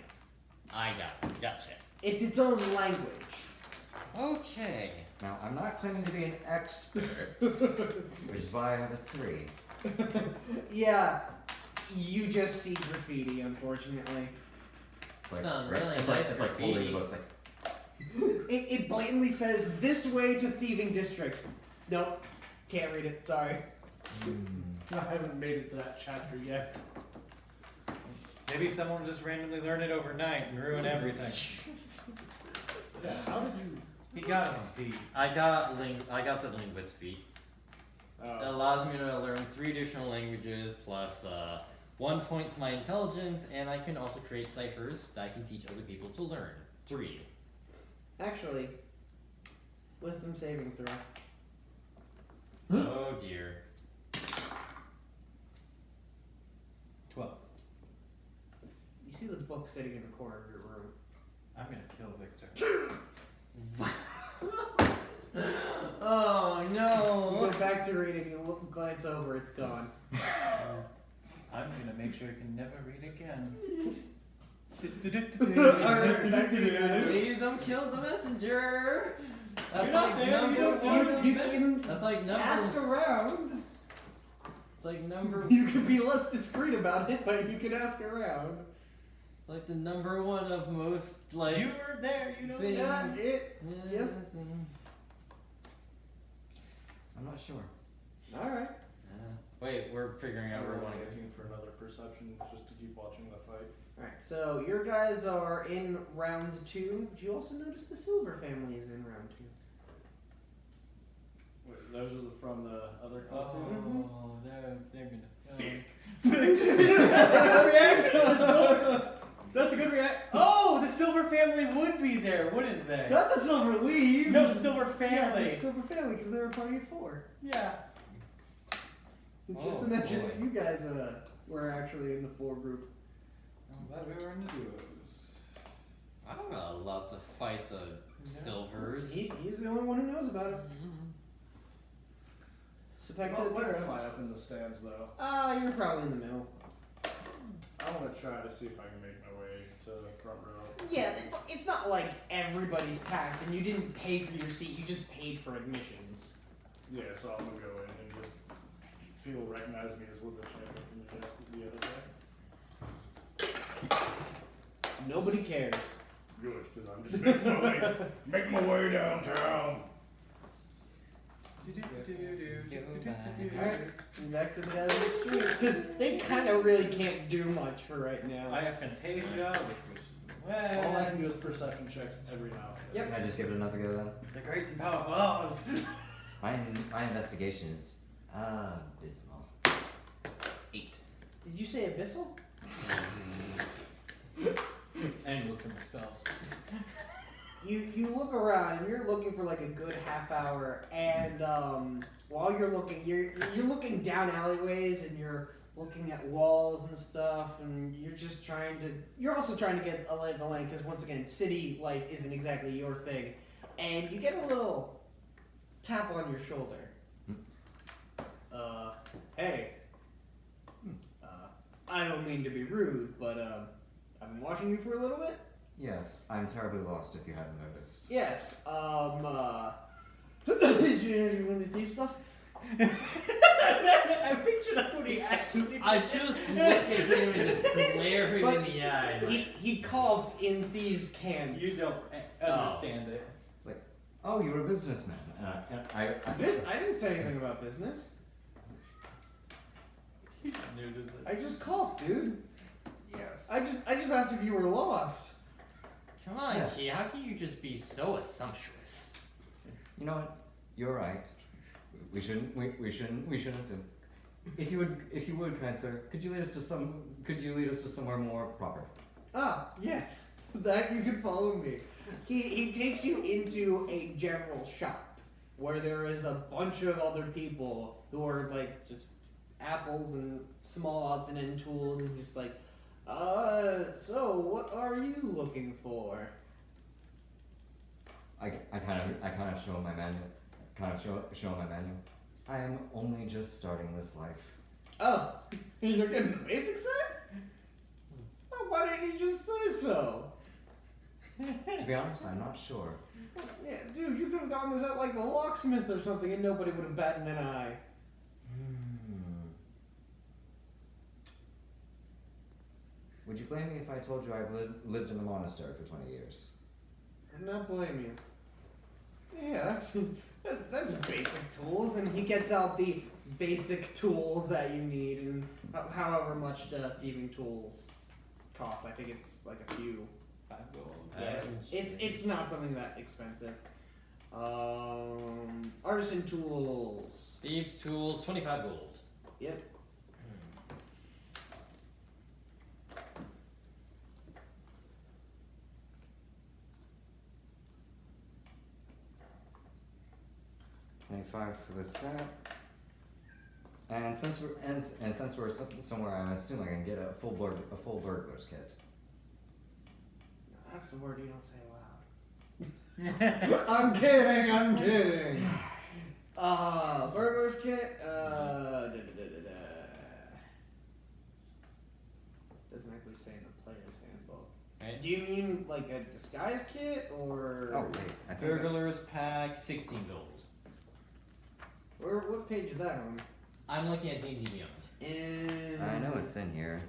I got it. Gotcha. It's its own language. Okay. Now I'm not claiming to be an expert, which is why I have a 3. Yeah, you just see graffiti, unfortunately. It's Some right- really it's nice like holding graffiti. the books like It blatantly says, this way to Thieving District. Nope, can't read it, sorry. I haven't made it to that chapter yet. Maybe someone just randomly learned it overnight and ruin everything. Yeah, how did you? He got it on feet. I got the linguist feat. It Oh, allows me to learn 3 additional languages plus 1 point to my intelligence, and I can also create ciphers that I can teach other people to learn to read. Actually, wisdom saving throw. Oh dear. 12. You see the book sitting in the corner of your room. I'm gonna kill Victor. Oh You no! go back to reading, you look, glance over, it's gone. I'm gonna make sure he can never read again. Alright, back to the Please don't kill the messenger! That's You're not like there, number you don't one know. of You mes- can That's like Ask number. around. It's like number. You can be less discreet about it, but you can ask around. It's like the number 1 of most like. You were there, you know. things. That's it. Yes. I'm not sure. Alright. Wait, we're figuring out where we want to go. Looking for another perception just to keep watching the fight. Alright, so your guys are in round 2. Did you also notice the Silver family is in round 2? Wait, those are from the other Coliseum? Oh, they're gonna. That's a good reaction. Oh, the Silver family would be there, wouldn't they? Not the Silver Leaves! No, the Silver Yeah, family. the Silver family, because they're a party of 4. Yeah. Just Oh, imagine boy. if you guys were actually in the 4 group. I'm glad we were in the duos. I don't know, love to fight the silvers. He's the only one who knows about it. So back to the. Where am I up in the stands though? You're probably in the middle. I want to try to see if I can make my way to the front row. Yeah, it's not like everybody's packed and you didn't pay for your seat, you just paid for admissions. Yeah, so I'm gonna go in and just people recognize me as one of the champion from the other day. Nobody cares. Good, because I'm just making my way downtown. Alright, back to the guys in the street. Because they kind of really can't do much for right now. I have Fantasia, which All I can do is perception checks every now and then. Yep. Can I just give it another go then? the great and powerful Oz. My investigation is abysmal. 8. Did you say abyssal? And look at my spells. You look around and you're looking for like a good half hour, and while you're looking, you're looking down alleyways and you're looking at walls and stuff, and you're also trying to get a lay of the land because once again, city life isn't exactly your thing, and you get a little tap on your shoulder. Hey. I don't mean to be rude, but I've been watching you for a little bit. Yes, I'm terribly lost if you hadn't noticed. Yes, did you win the thief stuff? I picture that's what he actually I just look at him and just glare him But in the eye. He coughs in thieves' cans. You don't understand it. Oh, you're a businessman. And I I didn't say anything about business. I just coughed, dude. Yes. I just asked if you were lost. Come on, Yes. Key, how can you just be so assumptuous? You know what? You're right. We shouldn't assume. If you would, kind sir, could you lead us to somewhere more proper? Ah, yes. That you can follow me. He takes you into a general shop where there is a bunch of other people who are like just apples and small odds and end tools and just like, so what are you looking for? I kind of show my manual. Show my manual. I am only just starting this life. Oh, you're getting the basics set? Oh, why didn't you just say so? To be honest, I'm not sure. Yeah, dude, you could have gotten this at like a locksmith or something and nobody would have batted an eye. Would you blame me if I told you I've lived in a monastery for 20 years? I'm not blaming you. Yeah, that's basic tools, and he gets out the basic tools that you need, and however much the thieving tools cost. I think it's like a few. 5 gold. Yeah, it's not something that expensive. Artisan tools. Thieves' tools, 25 gold. Yep. 25 for the set. And since we're somewhere, I'm assuming I can get a full burglar's kit. That's the word you don't say aloud. I'm kidding. Burglar's kit. Doesn't actually say in the player's handbook. Right. Do you mean like a disguise kit or? Oh wait, I think Burglar's pack, 16 gold. What page is that on? I'm looking at D&D Beyond. And I know it's in here.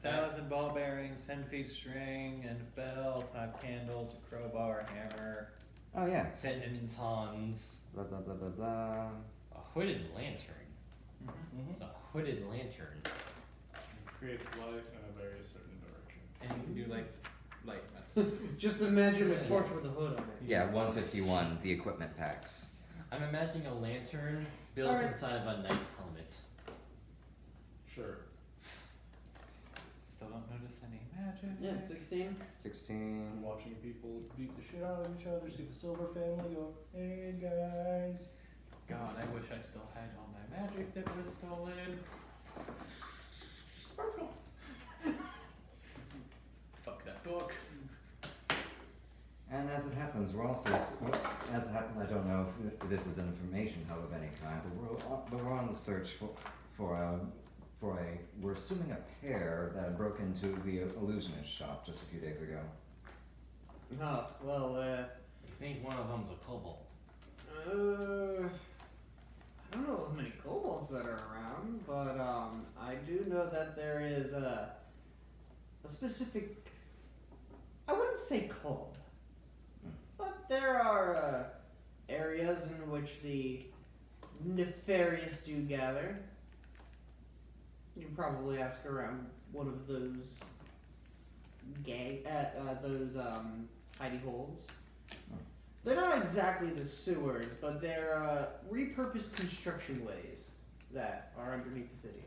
1,000 ball bearings, 10 feet string, and a bell, 5 candles, a crowbar, a hammer, Oh yeah. Tons. Blah blah blah blah blah. A hooded lantern. It's a hooded lantern. Creates light in a very certain direction. and you can do like light messages. Just imagine a torch with a hood on it. Yeah, 151. The equipment packs. I'm imagining a lantern built Alright. inside of a knight's helmet. Sure. Still don't notice any magic. Yeah, 16. 16. I'm watching people beat the shit out of each other, see the Silver family go, hey guys. God, I wish I still had all my magic that was stolen. Sparkle. Fuck that book. And as it happens, happens, we're also, as it happens, I don't know if this is information hub of any kind, but we're on the search we're assuming a pair that broke into the illusionist shop just a few days ago. Oh, well, I think one of them's a kobold. I don't know of many kobolds that are around, but I do know that there is a specific, I wouldn't say club, but there are areas in which the nefarious do gather. You can probably ask around one of those hidey holes. They're not exactly the sewers, but they're repurposed construction ways that are underneath the city.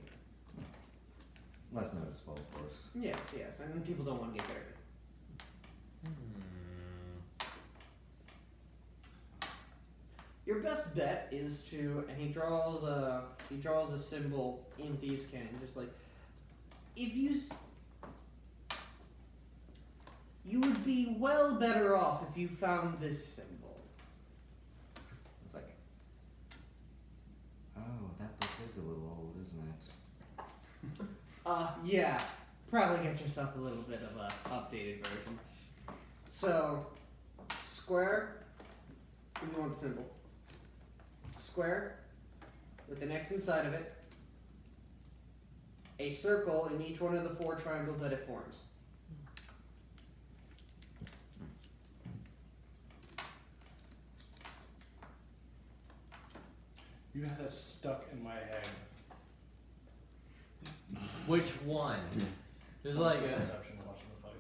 Less noticeable, of course. Yes, and people don't want to get dirty. Your best bet is to, and he draws a symbol in Thieves' Cannon, just like, if you would be well better off if you found this symbol. It's like, oh, that book is a little old, isn't it? Yeah, probably get yourself a little bit of a updated version. So, square, if you want the symbol. Square, with an X inside of it, a circle in each one of the 4 triangles that it forms. You had that stuck in my head. Which one? There's like a. Perception watching the fight.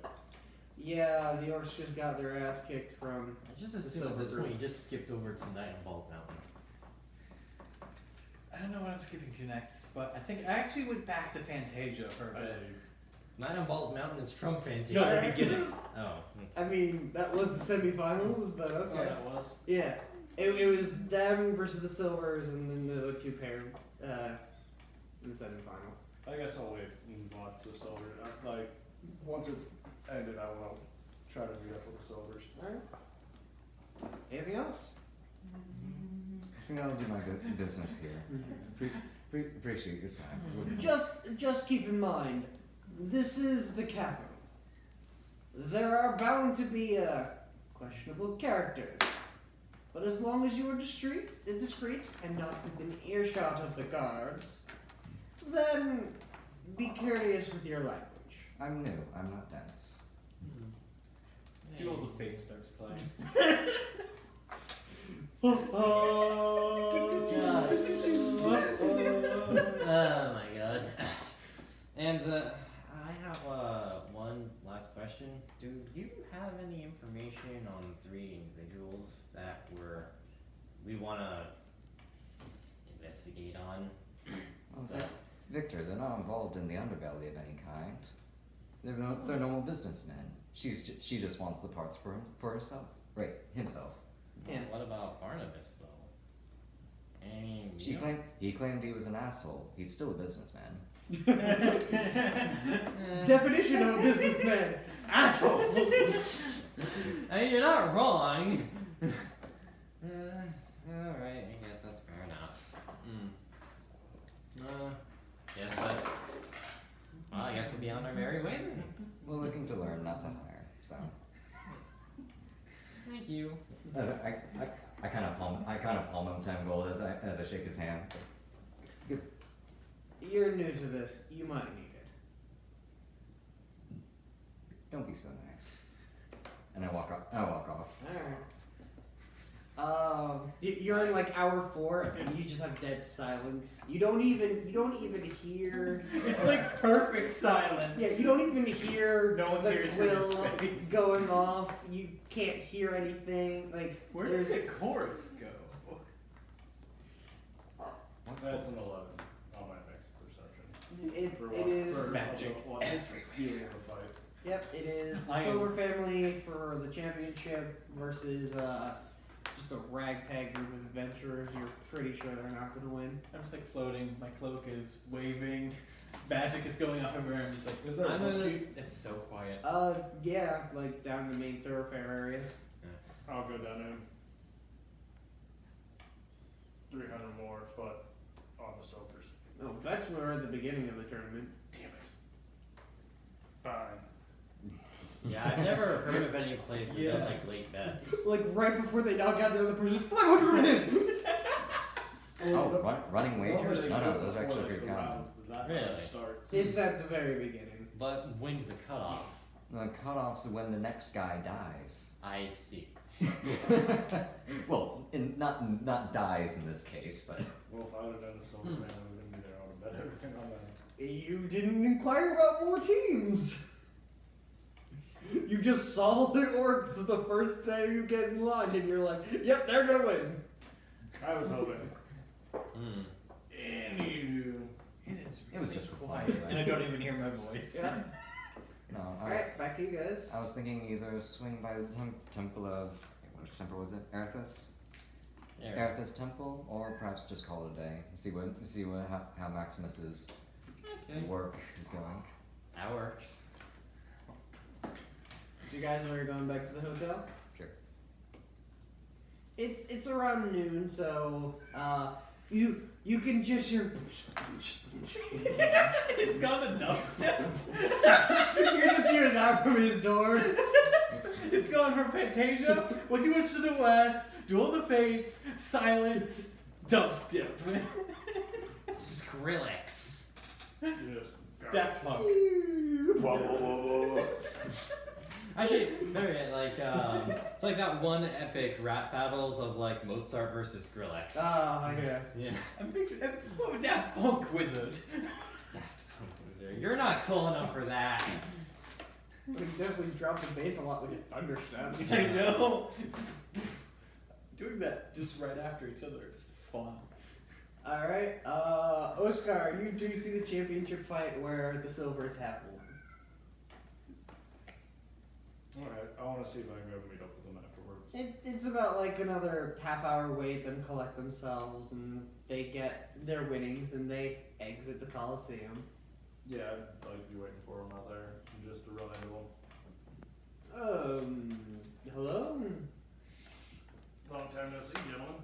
Yeah, the orcs just got their ass kicked from. I just assume at this point you just skipped over to Night on Bald Mountain. I don't know what I'm skipping to next, but I think I actually went back to Fantasia for a bit. Night on Bald Mountain is from Fantasia. No, the beginning. Oh. I mean, that was the semifinals, but Oh, okay. that was? Yeah, it was them versus the Silvers, and then the other 2 pair in the semifinals. I guess I'll wait and watch the Silver. Like, once it's ended, I will try to meet up with the Silvers. Alright. Anything else? I think I'll do my business here. Appreciate your time. Just keep in mind, this is the capital. There are bound to be questionable characters, but as long as you are discreet and not within earshot of the guards, then be courteous with your language. I'm new. I'm not dense. Till the face starts playing. Oh my god. And I have one last question. Do you have any information on 3 individuals that we want to investigate on? Well, Victor, they're not involved in the underbelly of any kind. They're normal businessmen. She just wants the parts for herself. Right, himself. Yeah. What about Barnabas though? I mean, He claimed he was an asshole. He's still a businessman. Definition of a businessman: asshole. I mean, you're not wrong. Alright, I guess that's fair enough. Guess that. Well, I guess we'll be on our merry way then. We're looking to learn, not to hire. So Thank you. I kind of palm him 10 gold as I shake his hand. You're new to this. You might need it. Don't be so nice. And I walk off. Alright. You're in like hour 4 and you just have dead silence. You don't even hear. It's like perfect silence. Yeah, you don't even hear No one the hears from his quill face. going off. You can't hear anything. Like Where did the chorus go? That's an 11 on my next perception. it is. For magic. Viewing of the fight. Yep, it is the I am- Silver family for the championship versus just a ragtag group of adventurers. You're pretty sure they're not going to win. I'm just like floating. My cloak is waving. Magic is going off everywhere. I'm just like, Is there a I'm bookkeep? it's so quiet. Yeah, like down the main thoroughfare area. I'll go down in 300 more, but on the silvers. Oh, that's where at the beginning of the tournament. Damn it. Fine. Yeah, I've never heard of any place that Yeah. does like late bets. Like right before they knock out the other person, 500 in! Oh, running wagers? Normally No, they no, do it those are before, actually like, pretty the common. round- that Really? round starts. It's at the very beginning. But when's the cutoff? The cutoff's when the next guy dies. I see. Well, not dies in this case, but Well, if I would have done the silver man, I would have been there. I would have bet everything on that. You didn't inquire about more teams! You just saw the orcs the first day you get in line and you're like, yep, they're gonna win. I was hoping. Hmm. Anywho. it was just for fun. And I don't even hear my voice. Yeah. No, Alright, back to you guys. I was thinking either swing by the temple of which temple was it? Erithus? There. Erithus temple, or perhaps just call it a day. See how Maximus's Okay. work is going. That works. So you guys are going back to the hotel? Sure. It's around noon, so you can just hear It's got a dubstep. you just hear that from his door. It's going from Fantasia, Wicked Witch to the West, Duel of the Fates, Silence, Dubstep. Skrillex. Yeah. Daft Punk. Whoa, whoa, whoa, whoa. Actually, better yet, like it's like that one epic rap battles of like Mozart versus Skrillex. Oh yeah. Yeah. I'm picturing what would Daft Punk Wizard. Daft Punk loser. You're not cool enough for that. But he definitely dropped the bass a lot with your thunder stabs. I know. Doing that just right after each other is fun. Alright, Oscar, you do see the championship fight where the Silvers have won. Alright, I want to see if I can go meet up with them afterwards. It's about like another half-hour wait, them collect themselves, and they get their winnings, and they exit the Coliseum. Yeah, I'd like to be waiting for them out there just to run into them. Hello? Long time no see, gentlemen.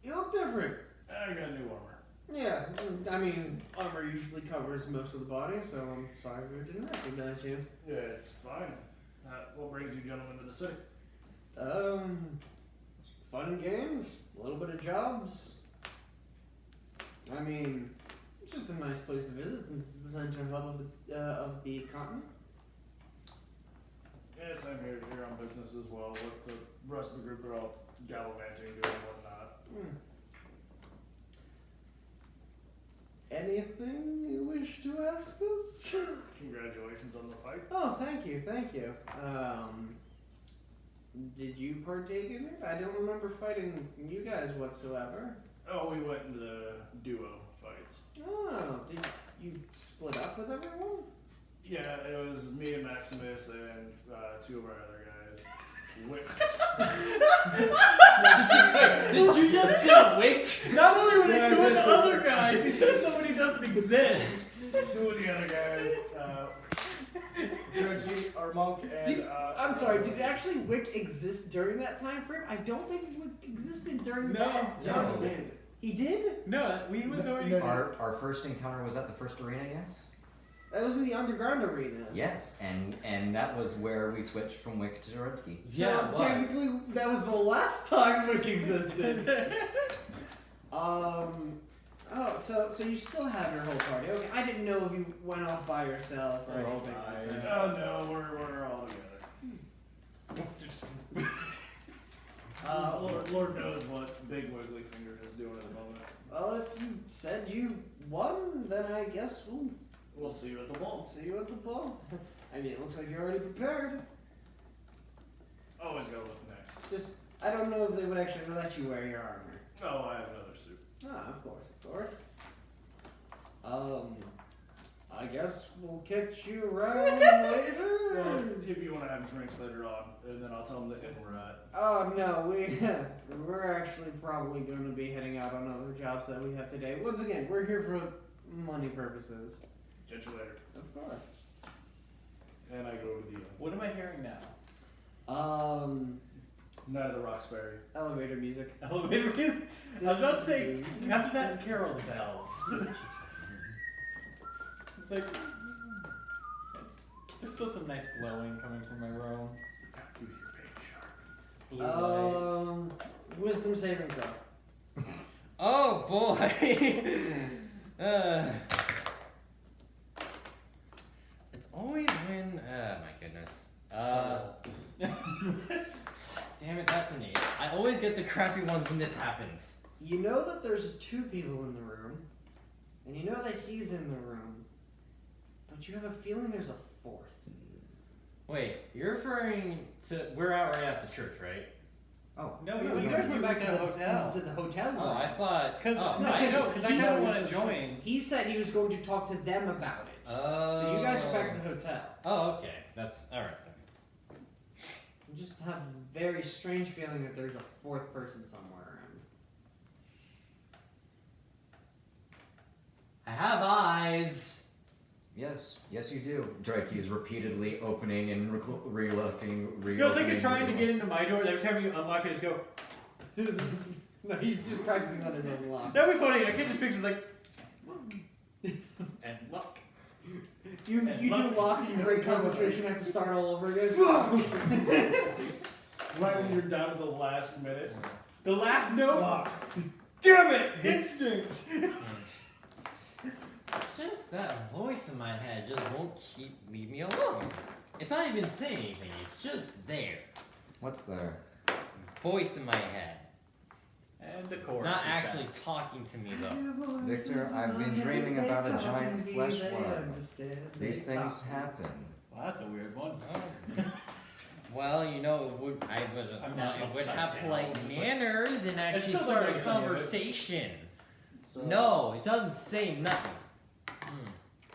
You look different. I got new armor. Yeah, I mean, armor usually covers most of the body, so I'm sorry if I didn't recognize you. Yeah, it's fine. What brings you gentlemen to the city? Fun games, a little bit of jobs. I mean, it's just a nice place to visit since it's the center hub of the continent. Yes, I'm here on business as well. With the rest of the group are all gallivanting, doing whatnot. Anything you wish to ask us? Congratulations on the fight. Oh, thank you. Did you partake in it? I don't remember fighting you guys whatsoever. Oh, we went into the duo fights. Oh, did you split up with everyone? Yeah, it was me and Maximus and two of our other guys. Did you just say Wick? Not only were they Yeah, two of the this other was- guys, he said somebody doesn't exist. Two of the other guys, Jerky, our monk, and I'm sorry, did actually Wick exist during that time frame? I don't think Wick existed during that. No. He did? No, we was already. No. Our first encounter was at the first arena, yes? That was in the underground arena. Yes, and that was where we switched from Wick to Rudki. So Yeah, it was. technically, that was the last time Wick existed. Oh, so you still have your whole party. Okay, I didn't know if you went off by yourself or We're all anything like dying. that. Oh no, we're all together. Lord knows what Big Wiggly Finger is doing at the moment. Well, if you said you won, then I guess We'll see you at the we'll ball. see you at the ball. I mean, it looks like you're already prepared. Always gotta look nice. Just, I don't know if they would actually let you wear your armor. Oh, I have another suit. Ah, of course. I guess we'll catch you around Well, later. if you want to have drinks later on, and then I'll tell them the inn we're at. Oh no, we're actually probably going to be heading out on other jobs that we have today. Once again, we're here for money purposes. Catch you later. Of course. And I go to the What am I hearing now? Night of the Roxbury. Elevator music. Elevator music? I was about to say, after that's Carol the Bells. It's like, there's still some nice glowing coming from my room. You hear Baby Shark. Blue lights. Wisdom saving throw. Oh boy. It's always when. My goodness. Damn it, that's an 8. I always get the crappy ones when this happens. You know that there's 2 people in the room, and you know that he's in the room, but you have a feeling there's a 4th. Wait, you're referring to we're out right at the church, right? Oh, No, No, you you guys went went back to the hotel. To the hotel room. Oh, I thought. Because oh, No, I 'cause kind he's- of want to join. He said he was going to talk to them about it. So you guys are back at the hotel. Oh, okay. That's all right then. You just have a very strange feeling that there's a 4th person somewhere around. I have eyes. yes, yes you do. Drake is repeatedly opening and re-looking, You know, it's like you're trying to get into my door, and every time you unlock it, just go. No, he's just practicing on his own lock. That'd be funny. I get this picture, like. And look. You And do look. lock and you break concentration, have to start all over again. Right when you're down to the last minute. The last note. Lock. Damn it! Instinct. Just that voice in my head just won't leave me alone. It's not even saying anything. It's just there. What's there? Voice in my head. And the chorus. Not is actually back. talking to me though. Victor, I've been dreaming about a giant flesh worm. These things happen. Well, that's a weird one. Well, you know, it would have upside polite down. manners and actually still start a doesn't say it. conversation. So, No, it doesn't say nothing.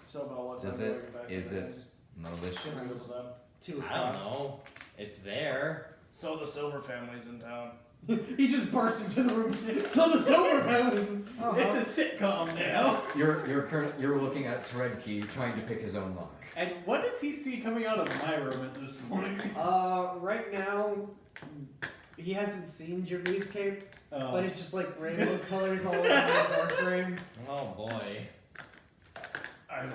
So about what time Does do I it? get back to Is the it inn? Hang with malicious? them? 2 I don't know. It's there. So the Silver family's in town. He just bursts into the room. So the silver family's Oh, It's a sitcom now. You're looking at Teredki trying to pick his own lock. And what does he see coming out of my room at this point? right now, he hasn't seen Jimmy's cape, but it's just like rainbow colors all over the door frame. Oh boy. I don't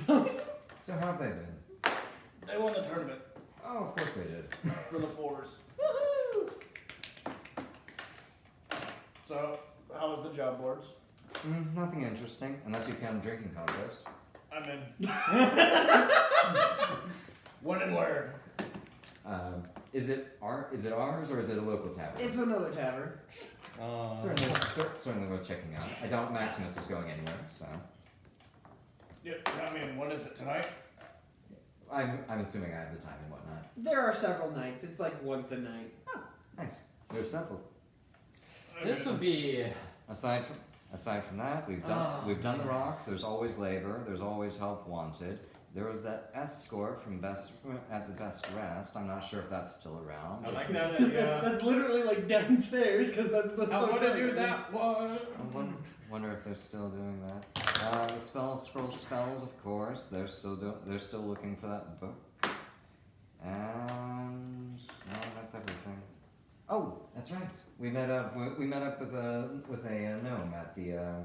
put it. So how have they been? They won the tournament Oh, of course they did. for the 4s. So, how was the job boards? Nothing interesting, unless you count drinking contest. I'm in. When and where? Is it ours or is it a local tavern? It's another tavern. Certainly worth checking out. I doubt Maximus is going anywhere, so Yeah, I mean, when is it tonight? I'm assuming I have the time and whatnot. There are several nights. It's like once a night. Nice. There's several. This would be. Aside from that, we've done the rock. There's always labor. There's always help wanted. There was that escort from at the Best Rest. I'm not sure if that's still around. I like that idea. That's literally like downstairs because that's the. I want to hotel do room. that one. I wonder if they're still doing that. The scroll spells, of course. They're still looking for that book. And no, that's everything. Oh, that's right. We met up with a gnome at the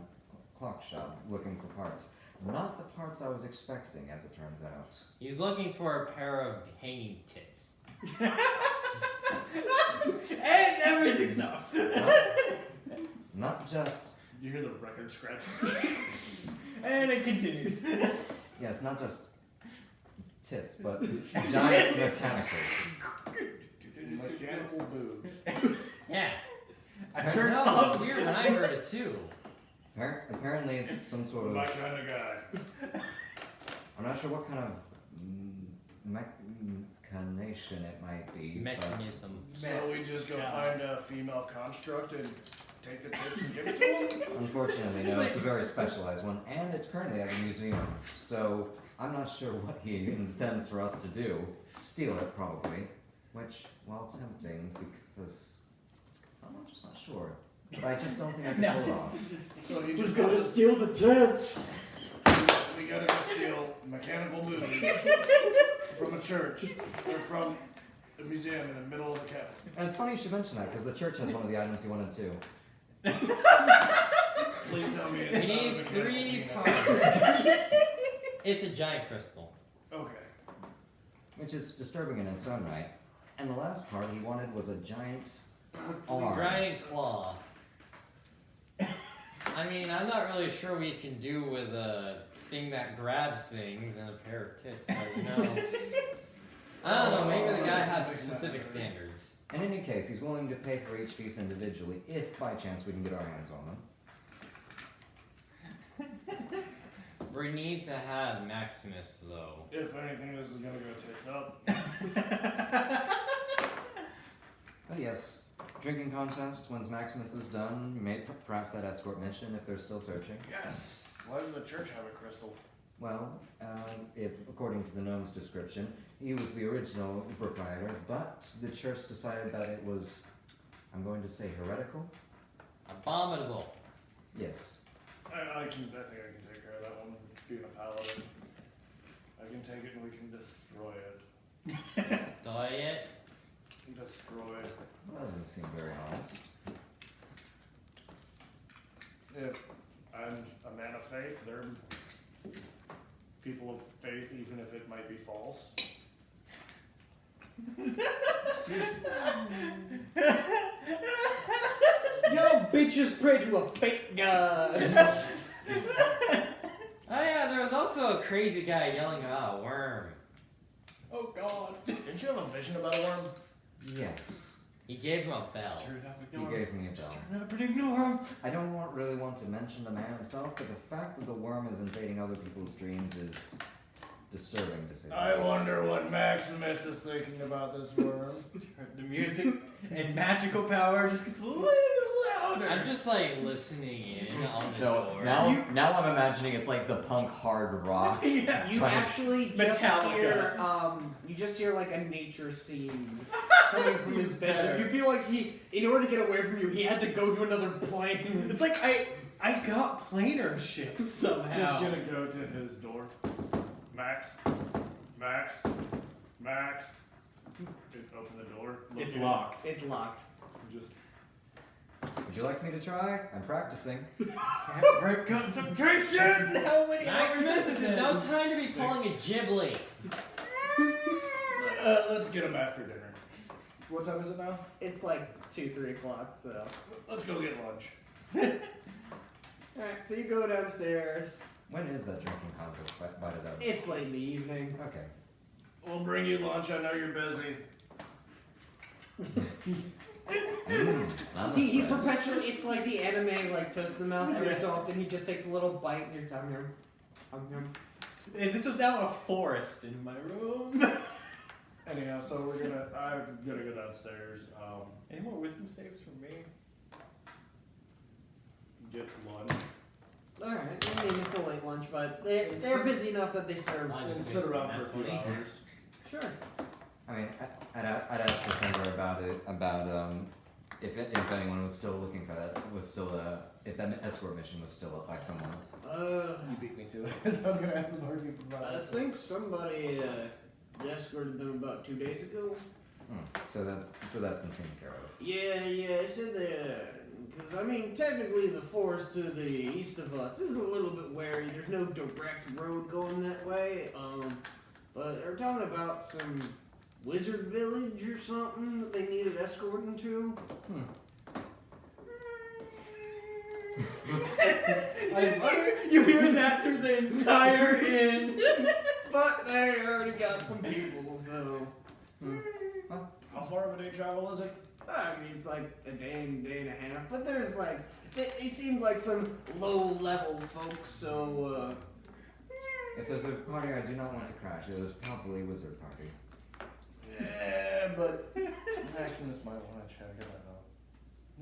clock shop looking for parts. Not the parts I was expecting, as it turns out. He's looking for a pair of hanging tits. And everything's up. Not just You hear the record scratch? And it continues. yes, not just tits, but giant mechanical. Mechanical boobs. Yeah. I No, turned it off. was weird when I heard it too. Apparently, it's some sort of. My kind of guy. I'm not sure what kind of machination it might be. but- Mechanism. So we just go find a female construct and take the tits and give it to him? Unfortunately, It's no. like- It's a very specialized one, and it's currently at the museum. So I'm not sure what he intends for us to do. Steal it, probably. Which, while tempting, because I'm just not sure. But I just don't think I can pull it off. So he We've just got to steal the tits. he we gotta go steal mechanical movies from a church or from a museum in the middle of the cabin. And it's funny you should mention that because the church has one of the items he wanted too. Please tell me We it's not a need mechanical 3 penis. parts. It's a giant crystal. Okay. Which is disturbing in its own right. And the last part he wanted was a giant arm. Giant claw. I mean, I'm not really sure what you can do with a thing that grabs things and a pair of tits, but you know. I don't know, maybe the guy has specific standards. In any case, he's willing to pay for each piece individually if by chance we can get our hands on them. We need to have Maximus, though. If anything, this is gonna go tits up. Oh yes, drinking contest. Once Maximus is done, you may perhaps that escort mission if they're still searching. Yes! Why does the church have a crystal? Well, if according to the gnome's description, he was the original proprietor, but the church decided that it was, I'm going to say heretical? Abominable. Yes. I think I can take care of that one, being a paladin. I can take it and we can destroy it. Destroy it. Destroy it. Well, that doesn't seem very honest. If I'm a man of faith, they're people of faith, even if it might be false. Yo, bitches pray to a fake god. Oh yeah, there was also a crazy guy yelling about a worm. Oh god. Didn't you have a vision about a worm? Yes. He gave him a bell. He gave me a bell. Not ignore him. I don't really want to mention the man himself, but the fact that the worm is invading other people's dreams is disturbing to say the I least. wonder what Maximus is thinking about this worm. The music and magical power just gets a little louder. I'm just like listening in on the No, door. now I'm imagining it's like the punk hard rock. Yeah. You Trying to- actually just Metallica. hear, you just hear like a nature scene coming from his bedroom. You feel like in order to get away from you, he had to go to another plane. It's like I got planar ship somehow. Just gonna go to his door. Max. Open the door. Look It's in. locked. It's locked. Just Would you like me to try? I'm practicing. Break concentration. How many Maximus, hours this is is it? no time to be pulling a ghibli. let's get him after dinner. What time is it now? It's like 2-3 o'clock. So. Let's go get lunch. All right. So you go downstairs. When is that drinking contest by the dove? It's late in the evening. Okay. We'll bring you lunch. I know you're busy. I'm He a friend. perpetually, it's like the anime, like toast in the mouth. Every so often, he just takes a little bite and you're done. And this is now a forest in my room. Anyhow, so I'm gonna go downstairs. Any more wisdom saves from me? Get lunch. Alright, I mean, it's a late lunch, but they're busy enough that they serve. Mine We'll is sit around for a based few on that hours. Sure. I mean, I'd ask the Thunder about it, if anyone was still looking for that, if that escort mission was still up by someone. You beat me to it. I was gonna ask the barkeeper about I it. think somebody escorted them about 2 days ago. So that's been taken care of. Yeah, it said that. Because, I mean, technically the forest to the east of us is a little bit wary. There's no direct road going that way. But they're talking about some wizard village or something that they needed escorting to. You hear that through the entire inn. But they already got some people, so. How far of a day travel is it? I mean, it's like a day and a half. But there's like, they seem like some low-level folks, so, If there's a party I do not want to crash, it was probably a wizard party. Yeah, but Maximus might want to check it out.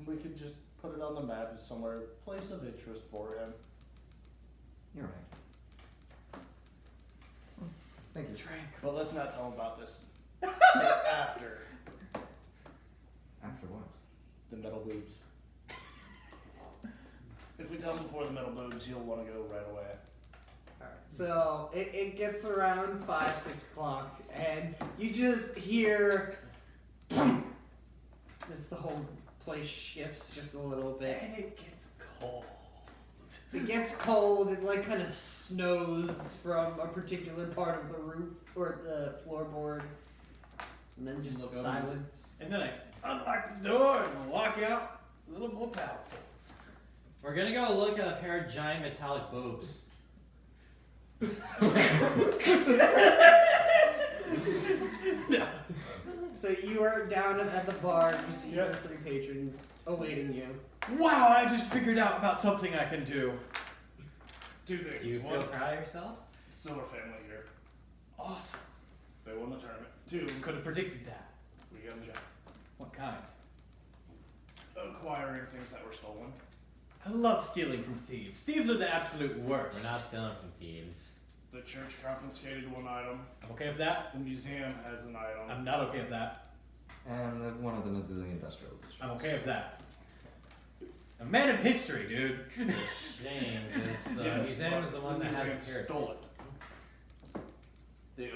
We could just put it on the map as somewhere, place of interest for him. You're right. Thank you. But let's not tell him about this. After After what? the metal boobs. If we tell him before the metal boobs, he'll want to go right away. Alright, so it gets around 5, 6 o'clock, and you just hear as the whole place shifts just a little bit. And it gets cold. It gets cold, it like kind of snows from a particular part of the roof or the floorboard, and then just Look up. silence. And then I unlock the door and walk out a little more powerful. We're gonna go look at a pair of giant metallic boobs. So you are down at the bar, you see the 3 patrons awaiting you. Wow, I just figured out about something I can do. 2 things. Do you One, feel proud of yourself? Silver family here. Awesome. They won the tournament. 2, Could have predicted that. we got a job. What kind? Acquiring things that were stolen. I love stealing from thieves. Thieves are the absolute worst. We're not stealing from thieves. The church confiscated 1 item. I'm okay with that. The museum has an item. I'm not okay with that. And one of them is the industrial district. I'm okay with that. A man of history, dude. It's a shame, because the Yes, museum but is the one the that has museum the characters. stole it. They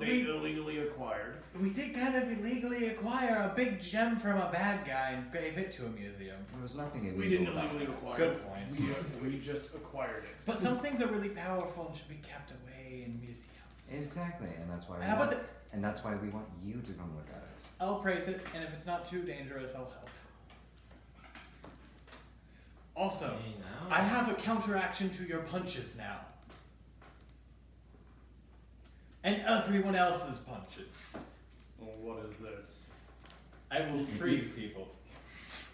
we- illegally acquired. We did kind of illegally acquire a big gem from a bad guy and gave it to a museum. There was nothing illegal We didn't about illegally that. acquire Good it. point. We just acquired it. But some things are really powerful and should be kept away in museums. Exactly, and that's why we How about want, and that's why we want you to come look at it. I'll praise it, and if it's not too dangerous, I'll help. Also, Hey, now. I have a counteraction to your punches now. And everyone else's punches. Well, what is this? I will freeze people.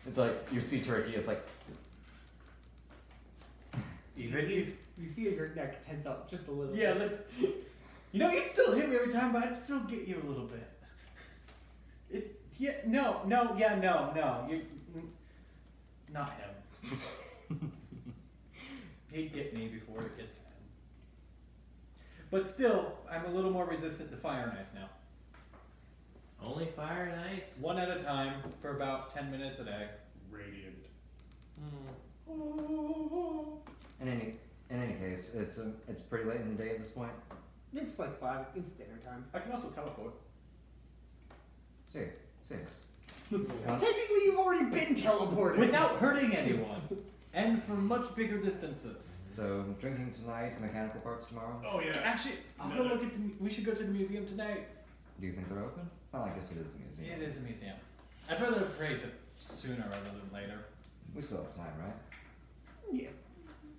It's like your sea turkey is like Even you. You feel your neck tense up just a little Yeah, bit. like, you know, you'd still hit me every time, but I'd still get you a little bit. No, you, not him. He'd get me before it gets him. But still, I'm a little more resistant to fire and ice now. Only fire and ice? 1 at a time for about 10 minutes a day. Radiant. in any case, it's pretty late in the day at this point. It's like 5, it's dinner time. I can also teleport. Serious. Technically, you've already been teleported. Without hurting anyone. And for much bigger distances. So drinking tonight, mechanical parts tomorrow. Oh yeah. Actually, I'll go look at we should go to the museum tonight. Do you think they're open? Well, I guess it is the museum. It is a museum. I'd rather praise it sooner rather than later. We still have time, right? Yeah.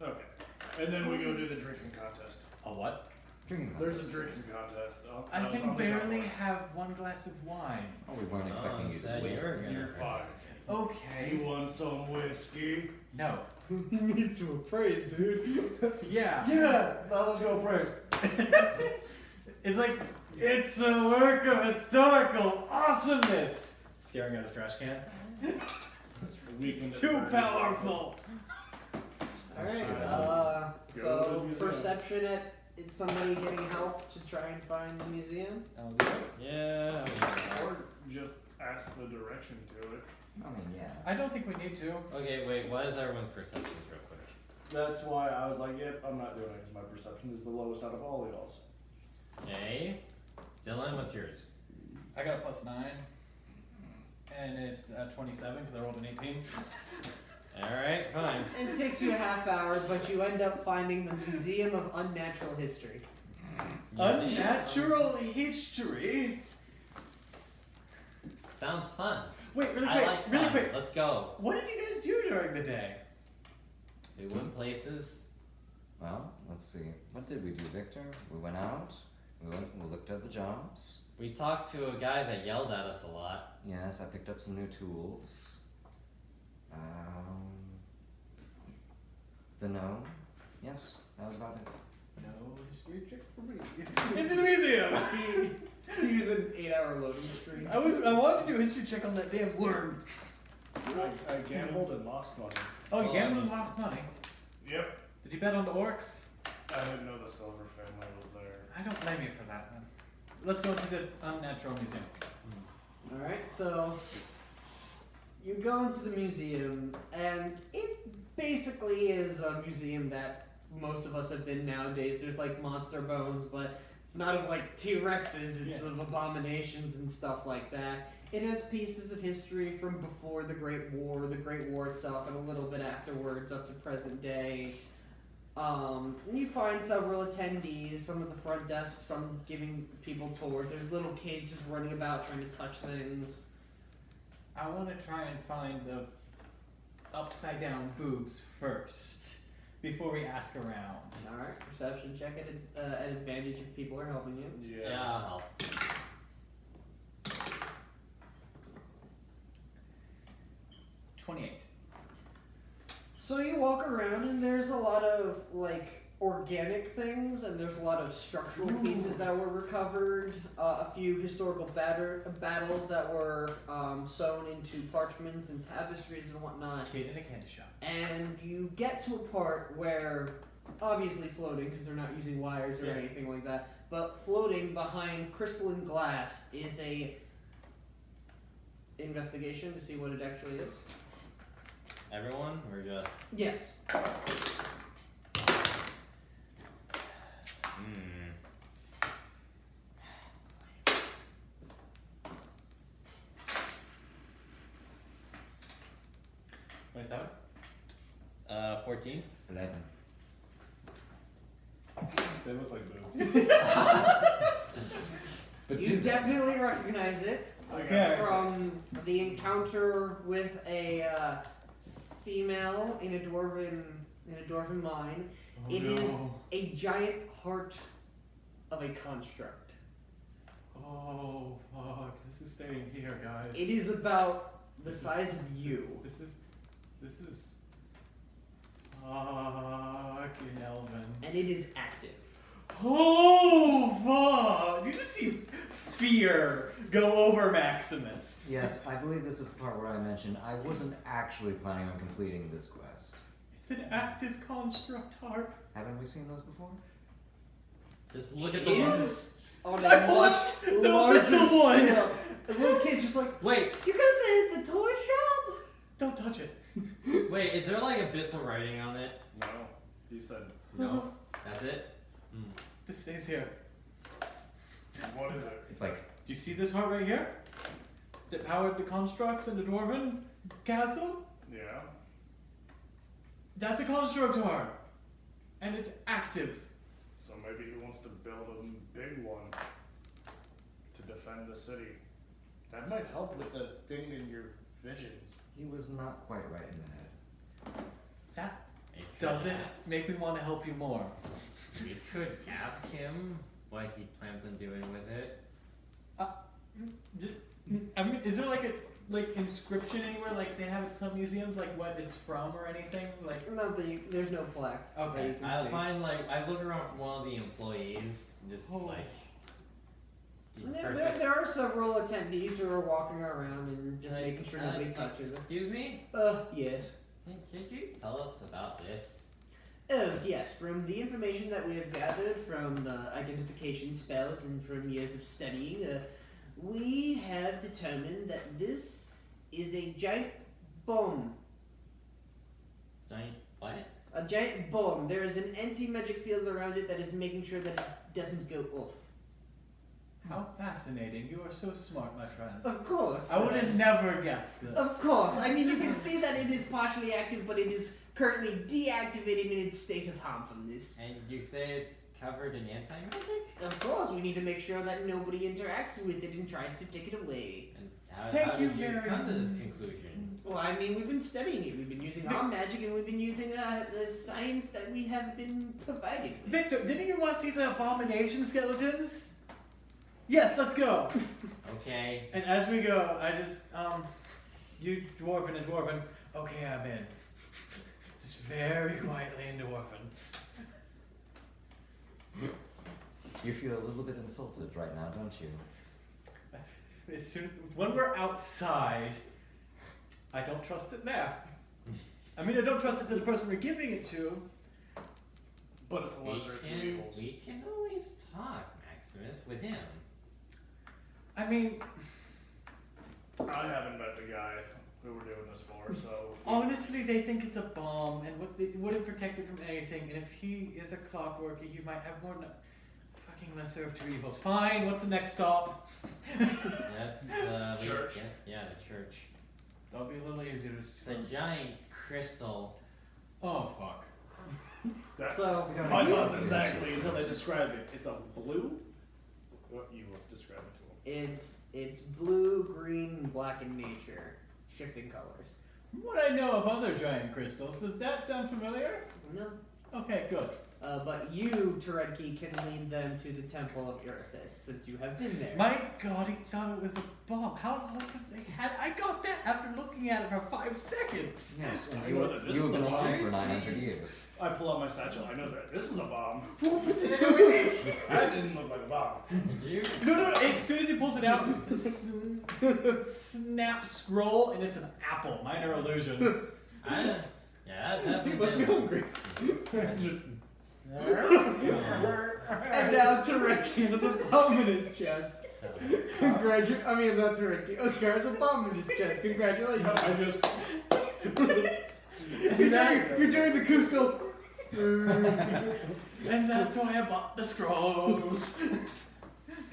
Okay. And then we go do the drinking contest. A what? Drinking There's contest. a drinking contest. I that was can on the barely top have 1 glass of wine. Oh, we weren't expecting you to said win. you were line. gonna You're hurt fine. Okay. You want some whiskey? No. He needs to appraise, dude. Yeah. Yeah, now let's go praise. It's like, it's a work of historical awesomeness. Staring at a trash can. Weekend Too at Bernie's. powerful. Alright, Go to so the museum. perception at somebody getting help to try and find the museum. I'll do it. Yeah, I Or just ask the direction to it. I mean, yeah. I don't think we need to. mean, okay, wait, what is everyone's perceptions real quick? That's why I was like, yep, I'm not doing it because my perception is the lowest out of all y'all's. Okay. Dylan, what's yours? I got a +9. And it's 27 because I rolled an 18. Alright, fine. It takes you a half hour, but you end up finding the Museum of Unnatural History. Unnatural history? Sounds fun. Wait, really I quick, like really fun. quick. Let's go. What did you guys do during the day? We went places. Well, let's see. What did we do, Victor? We went out. We looked at the jobs. We talked to a guy that yelled at us a lot. Yes, I picked up some new tools. The gnome. Yes, that was about it. No history check for me. Into the museum! He used an 8-hour loading screen. I wanted to do a history check on that damn worm. I gambled and lost money. Oh, you gambled and lost money. Yep. Did you bet on the orcs? I didn't know the Silver family was there. I don't blame you for that, then. Let's go to the Unnatural Museum. Alright, so you go into the museum, and it basically is a museum that most of us have been nowadays. There's like monster bones, but it's not of like T-Rexes, it's of abominations and stuff like that. It has pieces of history from before the Great War itself, and a little bit afterwards up to present day. You find several attendees, some at the front desk, some giving people tours. There's little kids just running about trying to touch things. I want to try and find the upside down boobs first before we ask around. Alright, perception check at advantage if people are helping you. Yeah, I'll help. 28. So you walk around and there's a lot of like organic things, and there's a lot of structural pieces that were recovered, a few historical battles that were sewn into parchments and tapestries and whatnot. Kid in a candy shop. And you get to a part where, obviously floating because they're not using wires or anything like that, but floating behind crystalline glass is a investigation to see what it actually is. Everyone, or just? Yes. What is that? 14. 11. They look like boobs. But You definitely recognize it Okay. from the encounter with a female in a dwarven mine. Oh, It is no. a giant heart of a construct. Oh fuck! This is staying here, guys. It is about the size of you. This is fucking Elvin. And it is active. Oh fuck! You just see fear go over Maximus. Yes, I believe this is the part where I mentioned I wasn't actually planning on completing this quest. It's an active construct heart. Haven't we seen those before? Just look at the It ones. is on I a much pulled the larger missile one. scale. The little kid's just like, Wait, you got the toy shop? Don't touch it. wait, is there like abyssal writing on it? No, he said. No, that's it? This stays here. What is it? It's like, Do you see this heart right here? That powered the constructs in the Dwarven castle? Yeah. That's a construct heart. And it's active. So maybe he wants to build a big one to defend the city. That might help with the thing in your vision. he was not quite right in the head. That It doesn't ask. make me want to help you more. We could ask him what he plans on doing with it. I mean, is there like a inscription anywhere? Like they have at some museums, like what it's from or anything? Like Nothing. There's no plaque. Okay. that you can I'll see. find like I look around for one of the employees, just Oh. like. Yeah, there are several attendees who are walking around and just Like, making sure nobody touches it. Excuse me? Yes. Could you tell us about this? Oh, yes. From the information that we have gathered from the identification spells and from years of studying, we have determined that this is a giant bomb. Giant what? A giant bomb. There is an anti-magic field around it that is making sure that it doesn't go off. how fascinating! You are so smart, my friend. Of course. I would have never guessed this. Of course. I mean, you can see that it is partially active, but it is currently deactivated in its state of harmfulness. And you say it's covered in anti-magic? Of course, we need to make sure that nobody interacts with it and tries to take it away. And Thank how you did you very come to this conclusion? Well, I mean, we've been studying it. We've been using our magic, and we've been using the science that we have been provided with. Victor, didn't you want to see the abomination skeletons? Yes, let's go. Okay. And as we go, I just you dwarven and dwarven. Okay, I'm in. Just very quietly in dwarven. You feel a little bit insulted right now, don't you? As soon when we're outside, I don't trust it there. I mean, I don't trust it to the person we're giving it to. But it's the lesser of two evils. We can always talk, Maximus, with him. I mean, I haven't met the guy. who we're doing this for, so. Honestly, they think it's a bomb, and it wouldn't protect it from anything. And if he is a clockworker, he might have more than fucking lesser of two evils. Fine. What's the next stop? That's Church. Yeah, the church. That'll be a little easier to. It's a giant crystal. Oh fuck. That, So, my thoughts exactly until they describe it. It's a blue. What you will describe it to them. it's blue, green, and black in nature, shifting colors. From what I know of other giant crystals, does that sound familiar? No. Okay, good. But you, Teredki, can lead them to the Temple of Erithus, since you have been there. My god, he thought it was a bomb. How long have they had? I got that after looking at it for 5 seconds. Yes, and I know that this you have is a been bomb. looking for 900 years. I pull out my satchel. I know that this is a bomb. That That didn't look like a bomb. Did you? No. As soon as he pulls it out, snap scroll, and it's an apple. Minor illusion. Yeah, that He must be hungry. hungry. And now Teredki has a bomb in his chest. Congratulations. I mean, not Teredki. Oscar has a bomb in his chest. Congratulations. I just. You're doing the Kukul. And that's why I bought the scrolls.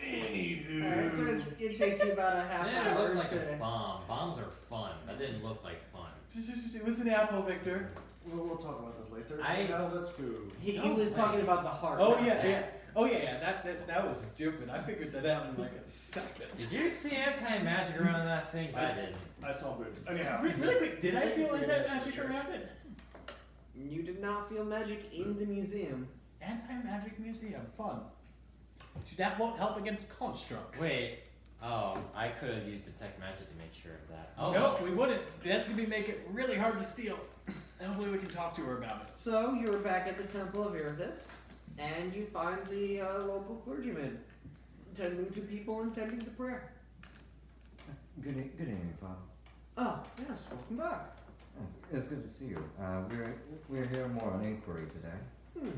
Alright, so it takes you about a half Yeah, it hour looked like to. a bomb. Bombs are fun. That didn't look like fun. It was an apple, Victor. We'll talk about this later. I- Now let's go. He was talking about the heart. Oh not yeah, that. yeah. Oh yeah. That was stupid. I figured that out in like a second. Did you see anti-magic around that thing? I didn't. I saw boobs. Anyhow. Really quick, did I feel anti-magic around it? You did not feel magic in the museum. Anti-magic museum, fun. That won't help against constructs. Wait. Oh, I could have used detect magic to make sure of that. Oh. Nope, we wouldn't. That's gonna make it really hard to steal. Hopefully we can talk to her about it. So you were back at the Temple of Erithus, and you find the local clergyman tending to people and tending to prayer. Good evening, Father. Oh, yes, welcome back. It's good to see you. We're here more on inquiry today.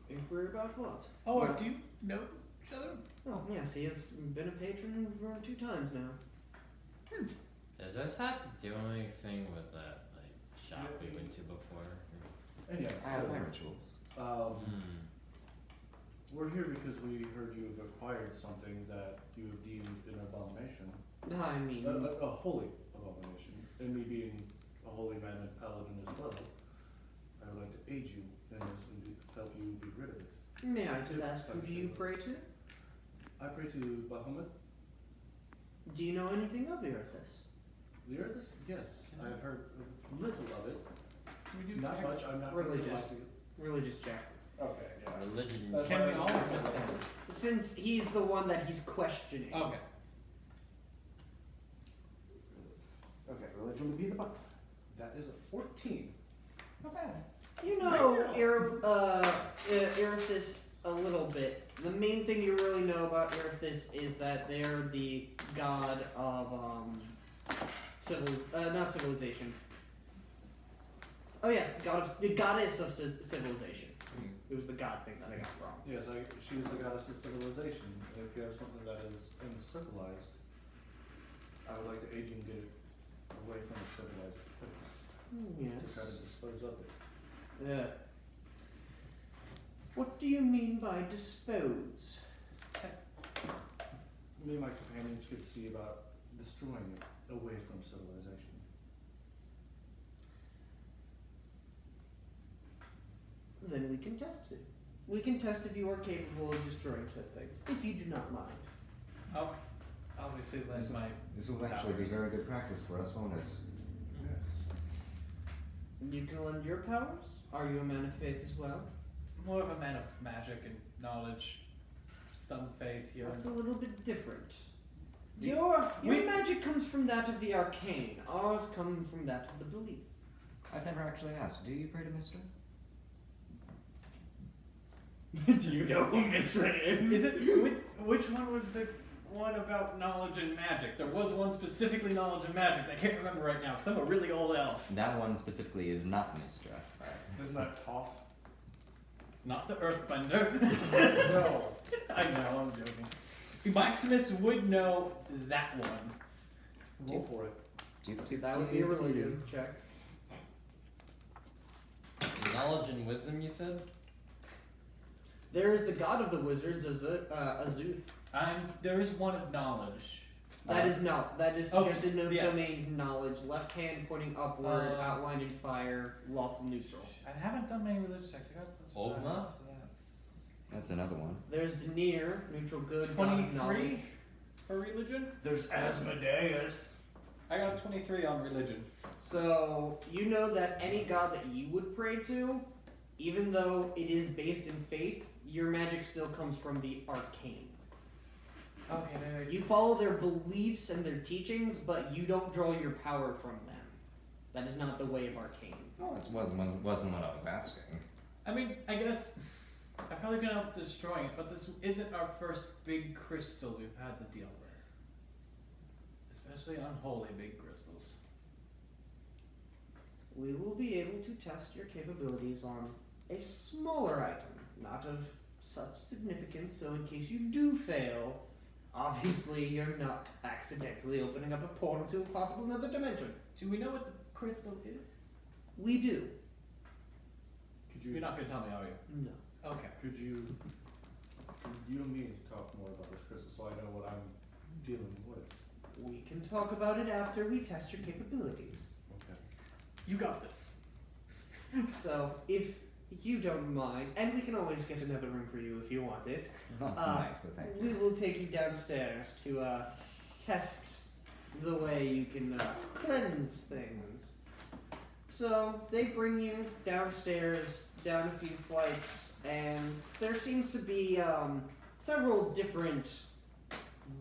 Inquiry about what? Oh, Well- do you know each other? Oh, yes, he has been a patron for 2 times now. Does this have to do anything with that shop we went to before? Anyhow, I have my rituals. we're here because we heard you have acquired something that you have deemed an abomination. I mean, A holy abomination. And me being a holy man and paladin as well, I would like to aid you in this and help you be rid of it. may I just ask, who do you pray to? I pray to Bahamut. Do you know anything of Erithus? The earth? Yes. I have heard a little of it. We do Not check. much. I'm not Religious. Religious check. Okay, yeah. Religion. That's Can why we I all was- resist that? Since he's the one that he's questioning. Okay. Okay, religion would be the button. That is a 14. Not bad. You know Erithus a little bit. The main thing you really know about Erithus is that they're the god of not civilization. Oh yes, the goddess of civilization. It was the god thing that I got wrong. Yes, she is the goddess of civilization. And if you have something that is uncivilized, I would like to aid you and get it away from a civilized place. To try to dispose of it. Yeah. What do you mean by dispose? Me and my companions could see about destroying it away from civilization. Then we can test it. We can test if you are capable of destroying said things, if you do not mind. Oh, obviously that's my. This will actually be very good practice for us, won't it? Yes. You can lend your powers? Are you a man of faith as well? More of a man of magic and knowledge, some faith here. That's a little bit different. Your magic comes from that of the arcane. Ours come from that of the belief. I've never actually asked. Do you pray to Mister? Do you know who Mystery Is it which one was the one about knowledge and magic? There was one specifically knowledge and magic. I can't remember right now because I'm a really old elf. That one specifically is not Mister. Isn't that Toph? Not the Earthbender. No. I know, I'm joking. Maximus would know that one. Roll for it. That would be a religion check. Knowledge and wisdom, you said? There is the god of the wizards, Azuth. There is one of knowledge. That is Okay, just in the yes. domain of knowledge. Left hand pointing upward, outlined in fire, lawful neutral. I haven't done many religious checks. I got this Olma? one, so That's another one. There's Denier, neutral good, that's god of 23 knowledge. for religion. There's Asmodeus. I got 23 on religion. So you know that any god that you would pray to, even though it is based in faith, your magic still comes from the arcane. Okay, You follow their beliefs and their teachings, but you don't draw your power from them. That is not the way of arcane. No, that wasn't what I was asking. I mean, I guess I'm probably gonna help destroying it, but this isn't our first big crystal we've had to deal with. Especially unholy big crystals. We will be able to test your capabilities on a smaller item, not of such significance, so in case you do fail, obviously you're not accidentally opening up a portal to a possible another dimension. Do we know what the crystal is? We do. You're not gonna tell me, are you? No. Okay. Could you and me talk more about this crystal so I know what I'm dealing with? We can talk about it after we test your capabilities. Okay. You got this. So, if you don't mind, and we can always get another room for you if you want it, Not tonight, but thank you. we will take you downstairs to test the way you can cleanse things. So they bring you downstairs, down a few flights, and there seems to be several different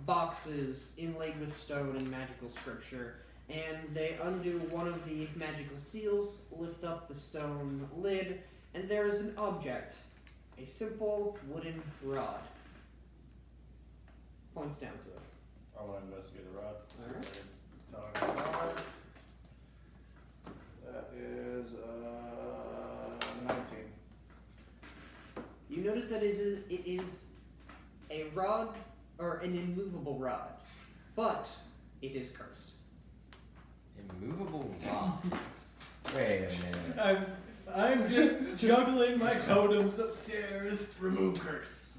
boxes inlaid with stone and magical scripture. And they undo one of the magical seals, lift up the stone lid, and there is an object, a simple wooden rod. Points down to it. I want to investigate the rod. Alright. That is 19. You notice that it is a rod, or an immovable rod, but it is cursed. Immovable rod. Wait a minute. I'm just juggling my totems upstairs. Remove curse.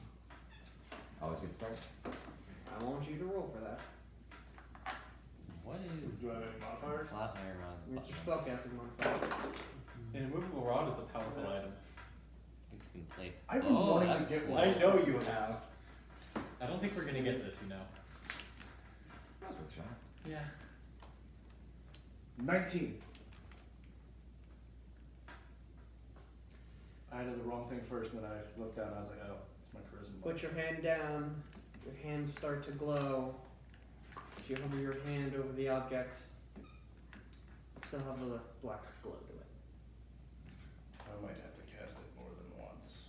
Always good start. I want you to roll for that. What is Do I have any modifiers? flat iron It's your spellcasting modifier. An immovable rod is a powerful item. Fixing plate. I've been Oh, wanting to that's get cool. one. I know you have. I don't think we're gonna get this, you know. That was worth a shot. Yeah. 19. I did the wrong thing first, and then I looked down and I was like, oh, it's my charisma. Put your hand down, your hands start to glow. As you hover your hand over the object, still have a black glow to it. I might have to cast it more than once.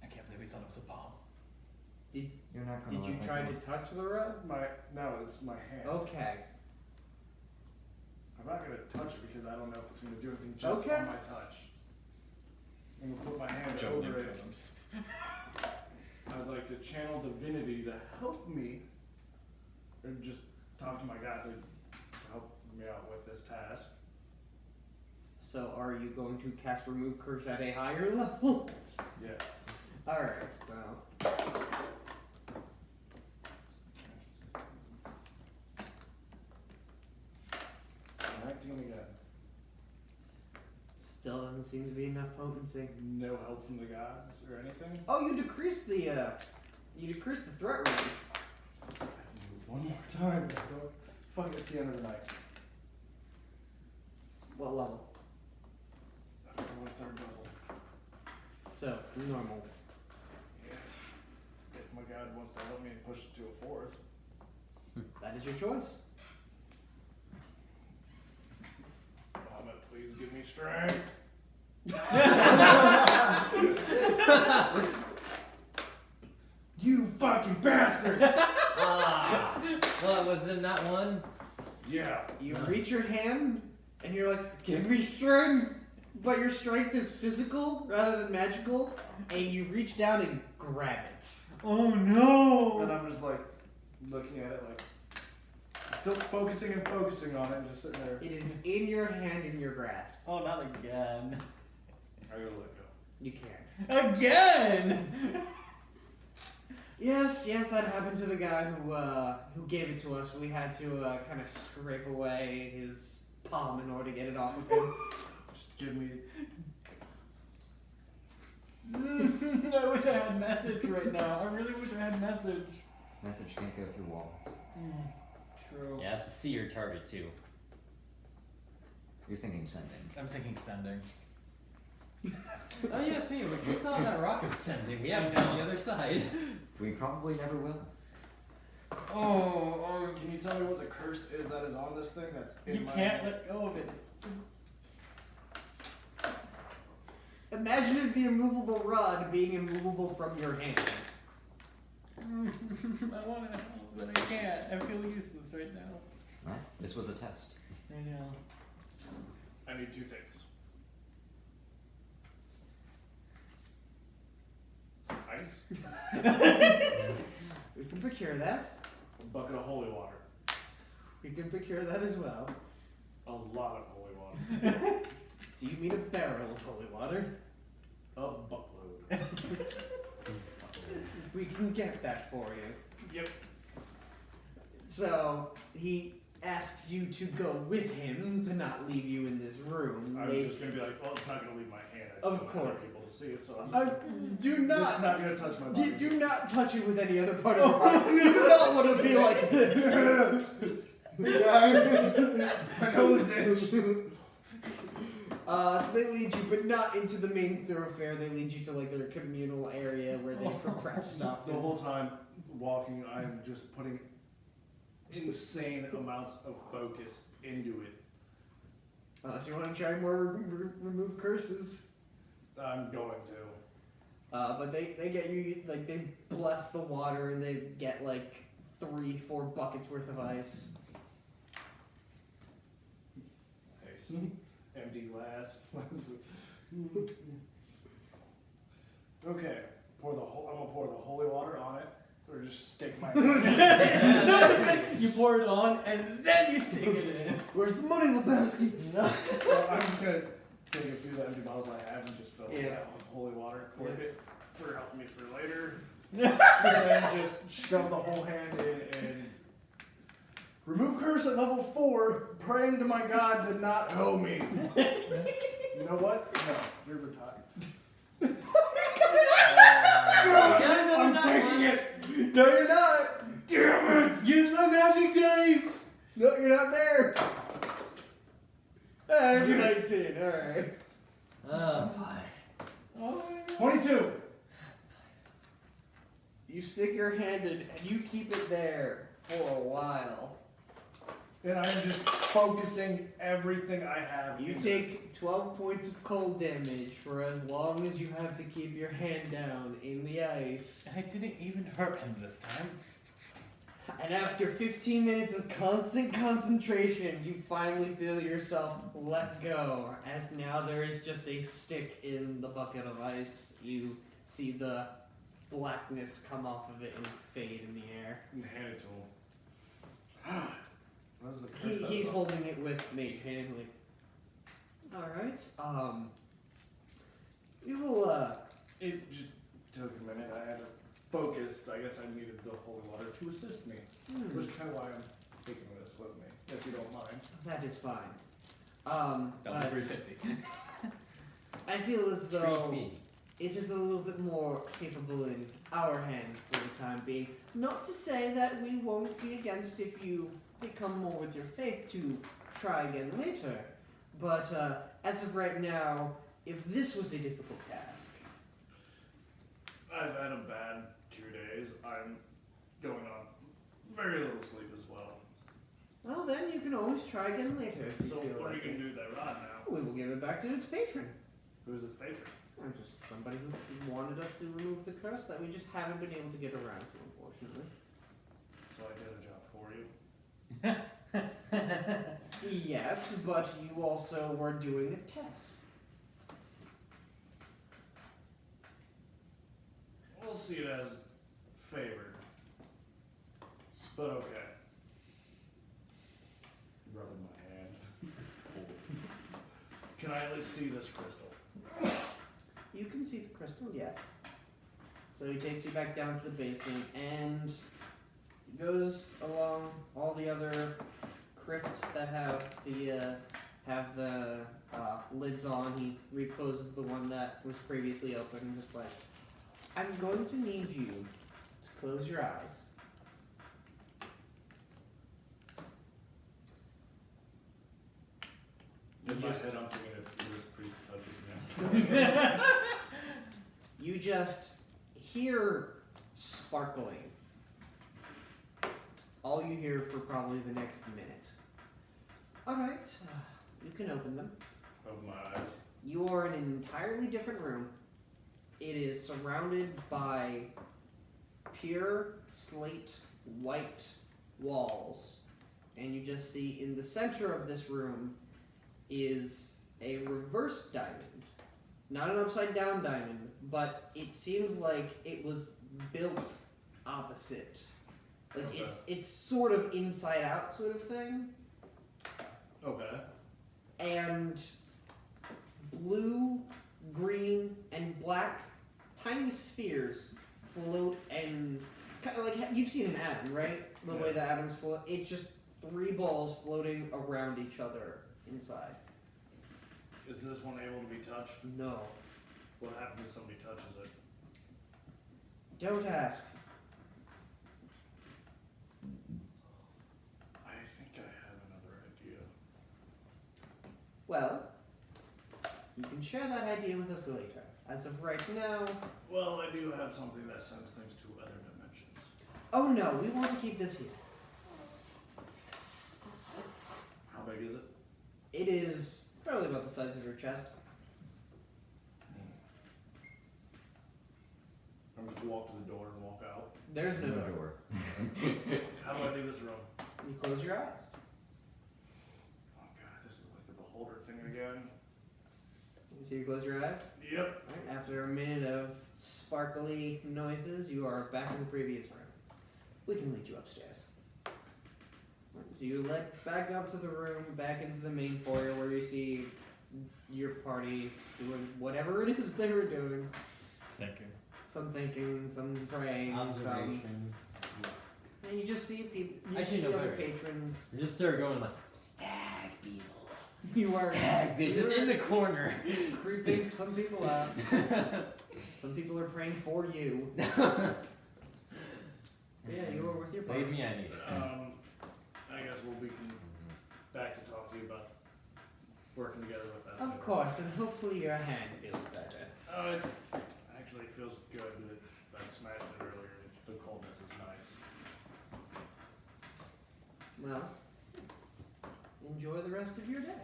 I can't believe we thought it was a bomb. You're not gonna Did you let try that to go. touch the rod? No, it's my hand. Okay. I'm not gonna touch it because I don't know if it's gonna do anything just Okay. on my touch. I'm gonna put my hand Juggling over it. totems. I'd like to channel divinity to help me, or just talk to my god to help me out with this task. So are you going to cast remove curse at a higher level? Yes. Alright, so 19 again. still doesn't seem to be enough potency. No help from the gods or anything. Oh, you decreased the threat range. One more time. Fuck it, it's the end of the night. What level? I'm on 3rd level. So normal. If my god wants to help me push it to a 4th. That is your choice. Bahamut, please give me strength. You fucking bastard! What was in that one? Yeah. You reach your hand and you're like, give me strength! But your strength is physical rather than magical, and you reach down and grab it. Oh no! And I'm just like, looking at it like, still focusing and focusing on it, and just sitting there. It is in your hand, in your grasp. Oh, not again. I gotta let go. You can't. Again! Yes, that happened to the guy who gave it to us. We had to kind of scrape away his palm in order to get it off of him. Just give me. I wish I had message right now. I really wish I had message. Message can't go through walls. True. You have to see your target too. You're thinking sending. I'm thinking sending. Oh yes, me. We saw that rock of sending. We haven't found the other side. We probably never will. Oh, can you tell me what the curse is that is on this thing? That's in You my can't hand? let go of it. Imagine the immovable rod being immovable from your hand. I want to help, but I can't. I feel useless right now. Right? This was a test. I know. I need 2 things. Some ice, We can procure that. a bucket of holy water, We can procure that as well. a lot of holy water, Do you mean a barrel of holy water? a buttload. We can get that for you. Yep. So he asked you to go with him to not leave you in this room. I'm They- just gonna be like, well, it's not gonna leave my hand. I just Of don't want other course. people to see it, so do it's not. not gonna touch my body. Do not touch it with any other part of your body. You do not want to be like this. My nose itch. So they lead you, but not into the main thoroughfare. They lead you to like their communal area where they prep stuff. The whole time walking, I'm just putting insane amounts of focus into it. Unless you want to try more remove curses. I'm going to. But they get you, like, they bless the water and they get like 3-4 buckets worth of ice. Nice. Empty glass. Okay. I'm gonna pour the holy water on it, or just stick my hand. You pour it on and then you stick it in. Where's the money, Lebowski? Well, I'm just gonna take a few of the empty bottles I have and just fill it out with holy water, cork it for helping me for later, and then just shove the whole hand in and remove curse at level 4, praying to my God to not hoe me. You know what? No, you're retired. I'm taking it. No, you're not. Damn it! Use my magic dice. No, you're not there. You're 19. All right. Oh boy. Oh my God. 22. You stick your hand in and you keep it there for a while. And I'm just focusing everything I have. You in take 12 points of cold damage for as long as you have to keep your hand down in the ice. I didn't even hurt him this time. And after 15 minutes of constant concentration, you finally feel yourself let go. As now there is just a stick in the bucket of ice. You see the blackness come off of it and fade in the air. And hand it to him. What was the curse that He's was on? holding it with Mage Hand, like, alright, we will, It just took a minute. I had to focus. I guess I needed the holy water to assist me. Which is kind of why I'm taking this with me, if you don't mind. that is fine. Double But 350. I feel as though 3 feet. it is a little bit more capable in our hand for the time being. Not to say that we won't be against if you become more with your faith to try again later. But as of right now, if this was a difficult task, I've had a bad 2 days. I'm going on very little sleep as well. well then you can always try again later. If So you feel what are you like going it. to do with that rod now? We will give it back to its patron. Who's its patron? I'm just somebody who wanted us to remove the curse that we just haven't been able to get around to, unfortunately. So I did a job for you. Yes, but you also were doing a test. We'll see it as favored. But okay. Rubbing my hand. Can I at least see this crystal? You can see the crystal, yes. So he takes you back down to the basement and goes along all the other crypts that have the lids on. He recloses the one that was previously open and just like, I'm going to need you to close your eyes. In my head, I'm thinking if this priest touches me. You just hear sparkling. All you hear for probably the next minute. Alright, you can open them. Open my eyes. You are in an entirely different room. It is surrounded by pure slate white walls. And you just see in the center of this room is a reverse diamond. Not an upside down diamond, but it seems like it was built opposite. Like Okay. it's sort of inside out sort of thing. Okay. And blue, green, and black tiny spheres float and kind of like you've seen an atom, right? The way that atoms float. It's just 3 balls floating around each other inside. Is this one able to be touched? No. What happens if somebody touches it? Don't ask. I think I have another idea. Well, you can share that idea with us later. As of right now, Well, I do have something that sends things to other dimensions. oh no, we want to keep this here. How big is it? It is probably about the size of your chest. I'm just walk to the door and walk out. There's no No door. door. How do I leave this room? You close your eyes. Oh god, this is like the beholder thing again. So you close your eyes. Yep. Alright, after a minute of sparkly noises, you are back in the previous room. We can lead you upstairs. Alright, so you led back up to the room, back into the main foyer where you see your party doing whatever it is they were doing. Thinking. Some thinking, some praying, some... Observation. And you just see people, you Actually, just no, see other wait. patrons. You just start going like, stag beetle. You are Stag beetle. Just in the corner. creeping some people out. Some people are praying for you. Yeah, you were with your Believe party. me, I need it. I guess we'll be back to talk to you about working together with that. Of course, and hopefully your hand feels better. It actually feels good. I smashed it earlier. The coldness is nice. Well, enjoy the rest of your day.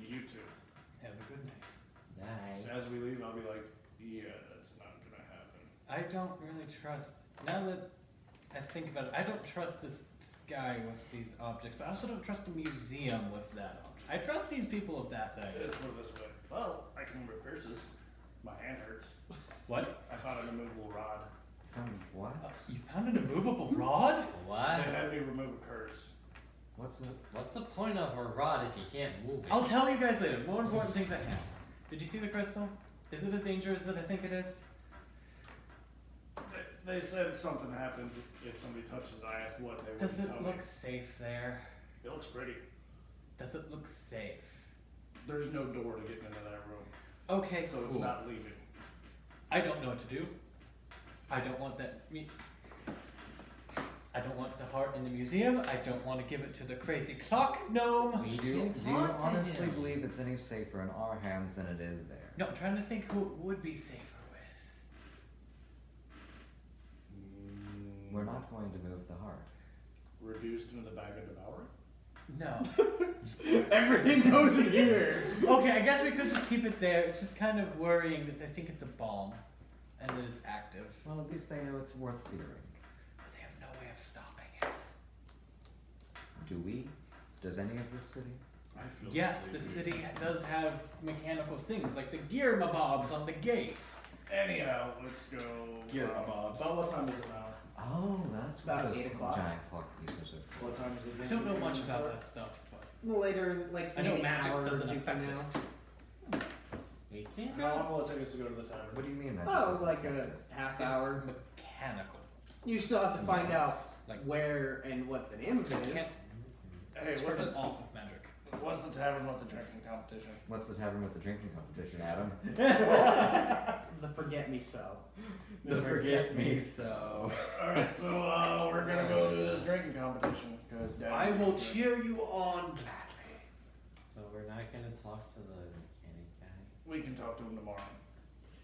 You too. Have a good night. Night. As we leave, I'll be like, yeah, that's not gonna happen. I don't really trust. Now that I think about it, I don't trust this guy with these objects, but I also don't trust the museum with that object. I trust these people with that thing. Let's put it this way. Well, I can remove curses. My hand hurts. What? I found an immovable rod. What? You found an immovable rod? What? They had me remove a curse. What's it? What's the point of a rod if you can't move it? I'll tell you guys later. More important things at hand. Did you see the crystal? Is it as dangerous as I think it is? They said something happens if somebody touches it. I asked what they Does wouldn't it tell look me. safe there? It looks pretty. Does it look safe? There's no door to get into that room, Okay, so it's cool. not leaving. I don't know what to do. I don't want that. I don't want the heart in the museum. I don't want to give it to the crazy clock gnome. We Do you can talk to honestly him. believe it's any safer in our hands than it is there? No, I'm trying to think who it would be safer with. We're not going to move the heart. Reduced into the bag of devourer? No. Everything goes in here. Okay, I guess we could just keep it there. It's just kind of worrying that they think it's a bomb and that it's active. Well, at least they know it's worth fearing. But they have no way of stopping it. Do we? Does any of this city? I feel Yes, the sleepy. city does have mechanical things like the gear mabobs on the gates. Anyhow, let's go. Gear mabobs. About what time is it now? Oh, that's About what those 8 o'clock. giant clock pieces are for. What time is the I drinking don't know much game about start? that stuff, but Later, like I know maybe an magic hour or doesn't two from affect now. it. We can't How long will it take us to go to the tavern? What do you mean? magic Oh, it was doesn't like affect a it? half It's hour. mechanical. You still have to find Yes. out Like where and what the name of it is. can't Hey, turn it off with magic. what's the tavern with the drinking competition? What's the tavern with the drinking competition, Adam? The Forget Me So. So. Alright, so we're gonna go do this drinking competition because I will cheer you on gladly. So we're not gonna talk to the mechanic guy. We can talk to him tomorrow.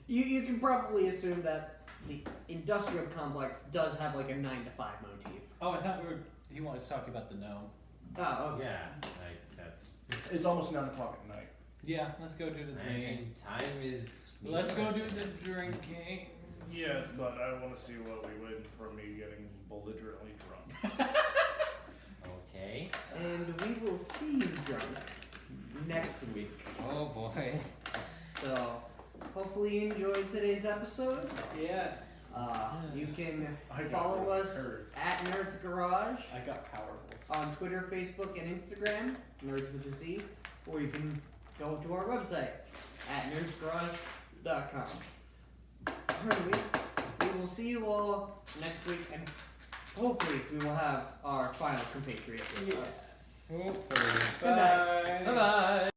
You can probably assume that the industrial complex does have like a 9 to 5 motif. Oh, I thought he wanted to talk about the gnome. Oh, okay. Yeah, like that's. It's almost 9 o'clock at night. Yeah, let's go do the I drinking. mean, time is. Let's go do meaningless the and- drinking. Yes, but I want to see what we win from me getting belligerently drunk. Okay. And we will see you drunk next week. Oh boy. So, hopefully you enjoyed today's episode. Yes. You can I got follow really us cursed. at Nerdz Garage I got powerful. on Twitter, Facebook, and Instagram, Nerds with a Z, or you can go to our website at nerdsgarage.com. Alright, we will see you all next week, and hopefully we will have our final compatriot with us. Hopefully. Good night. Bye bye.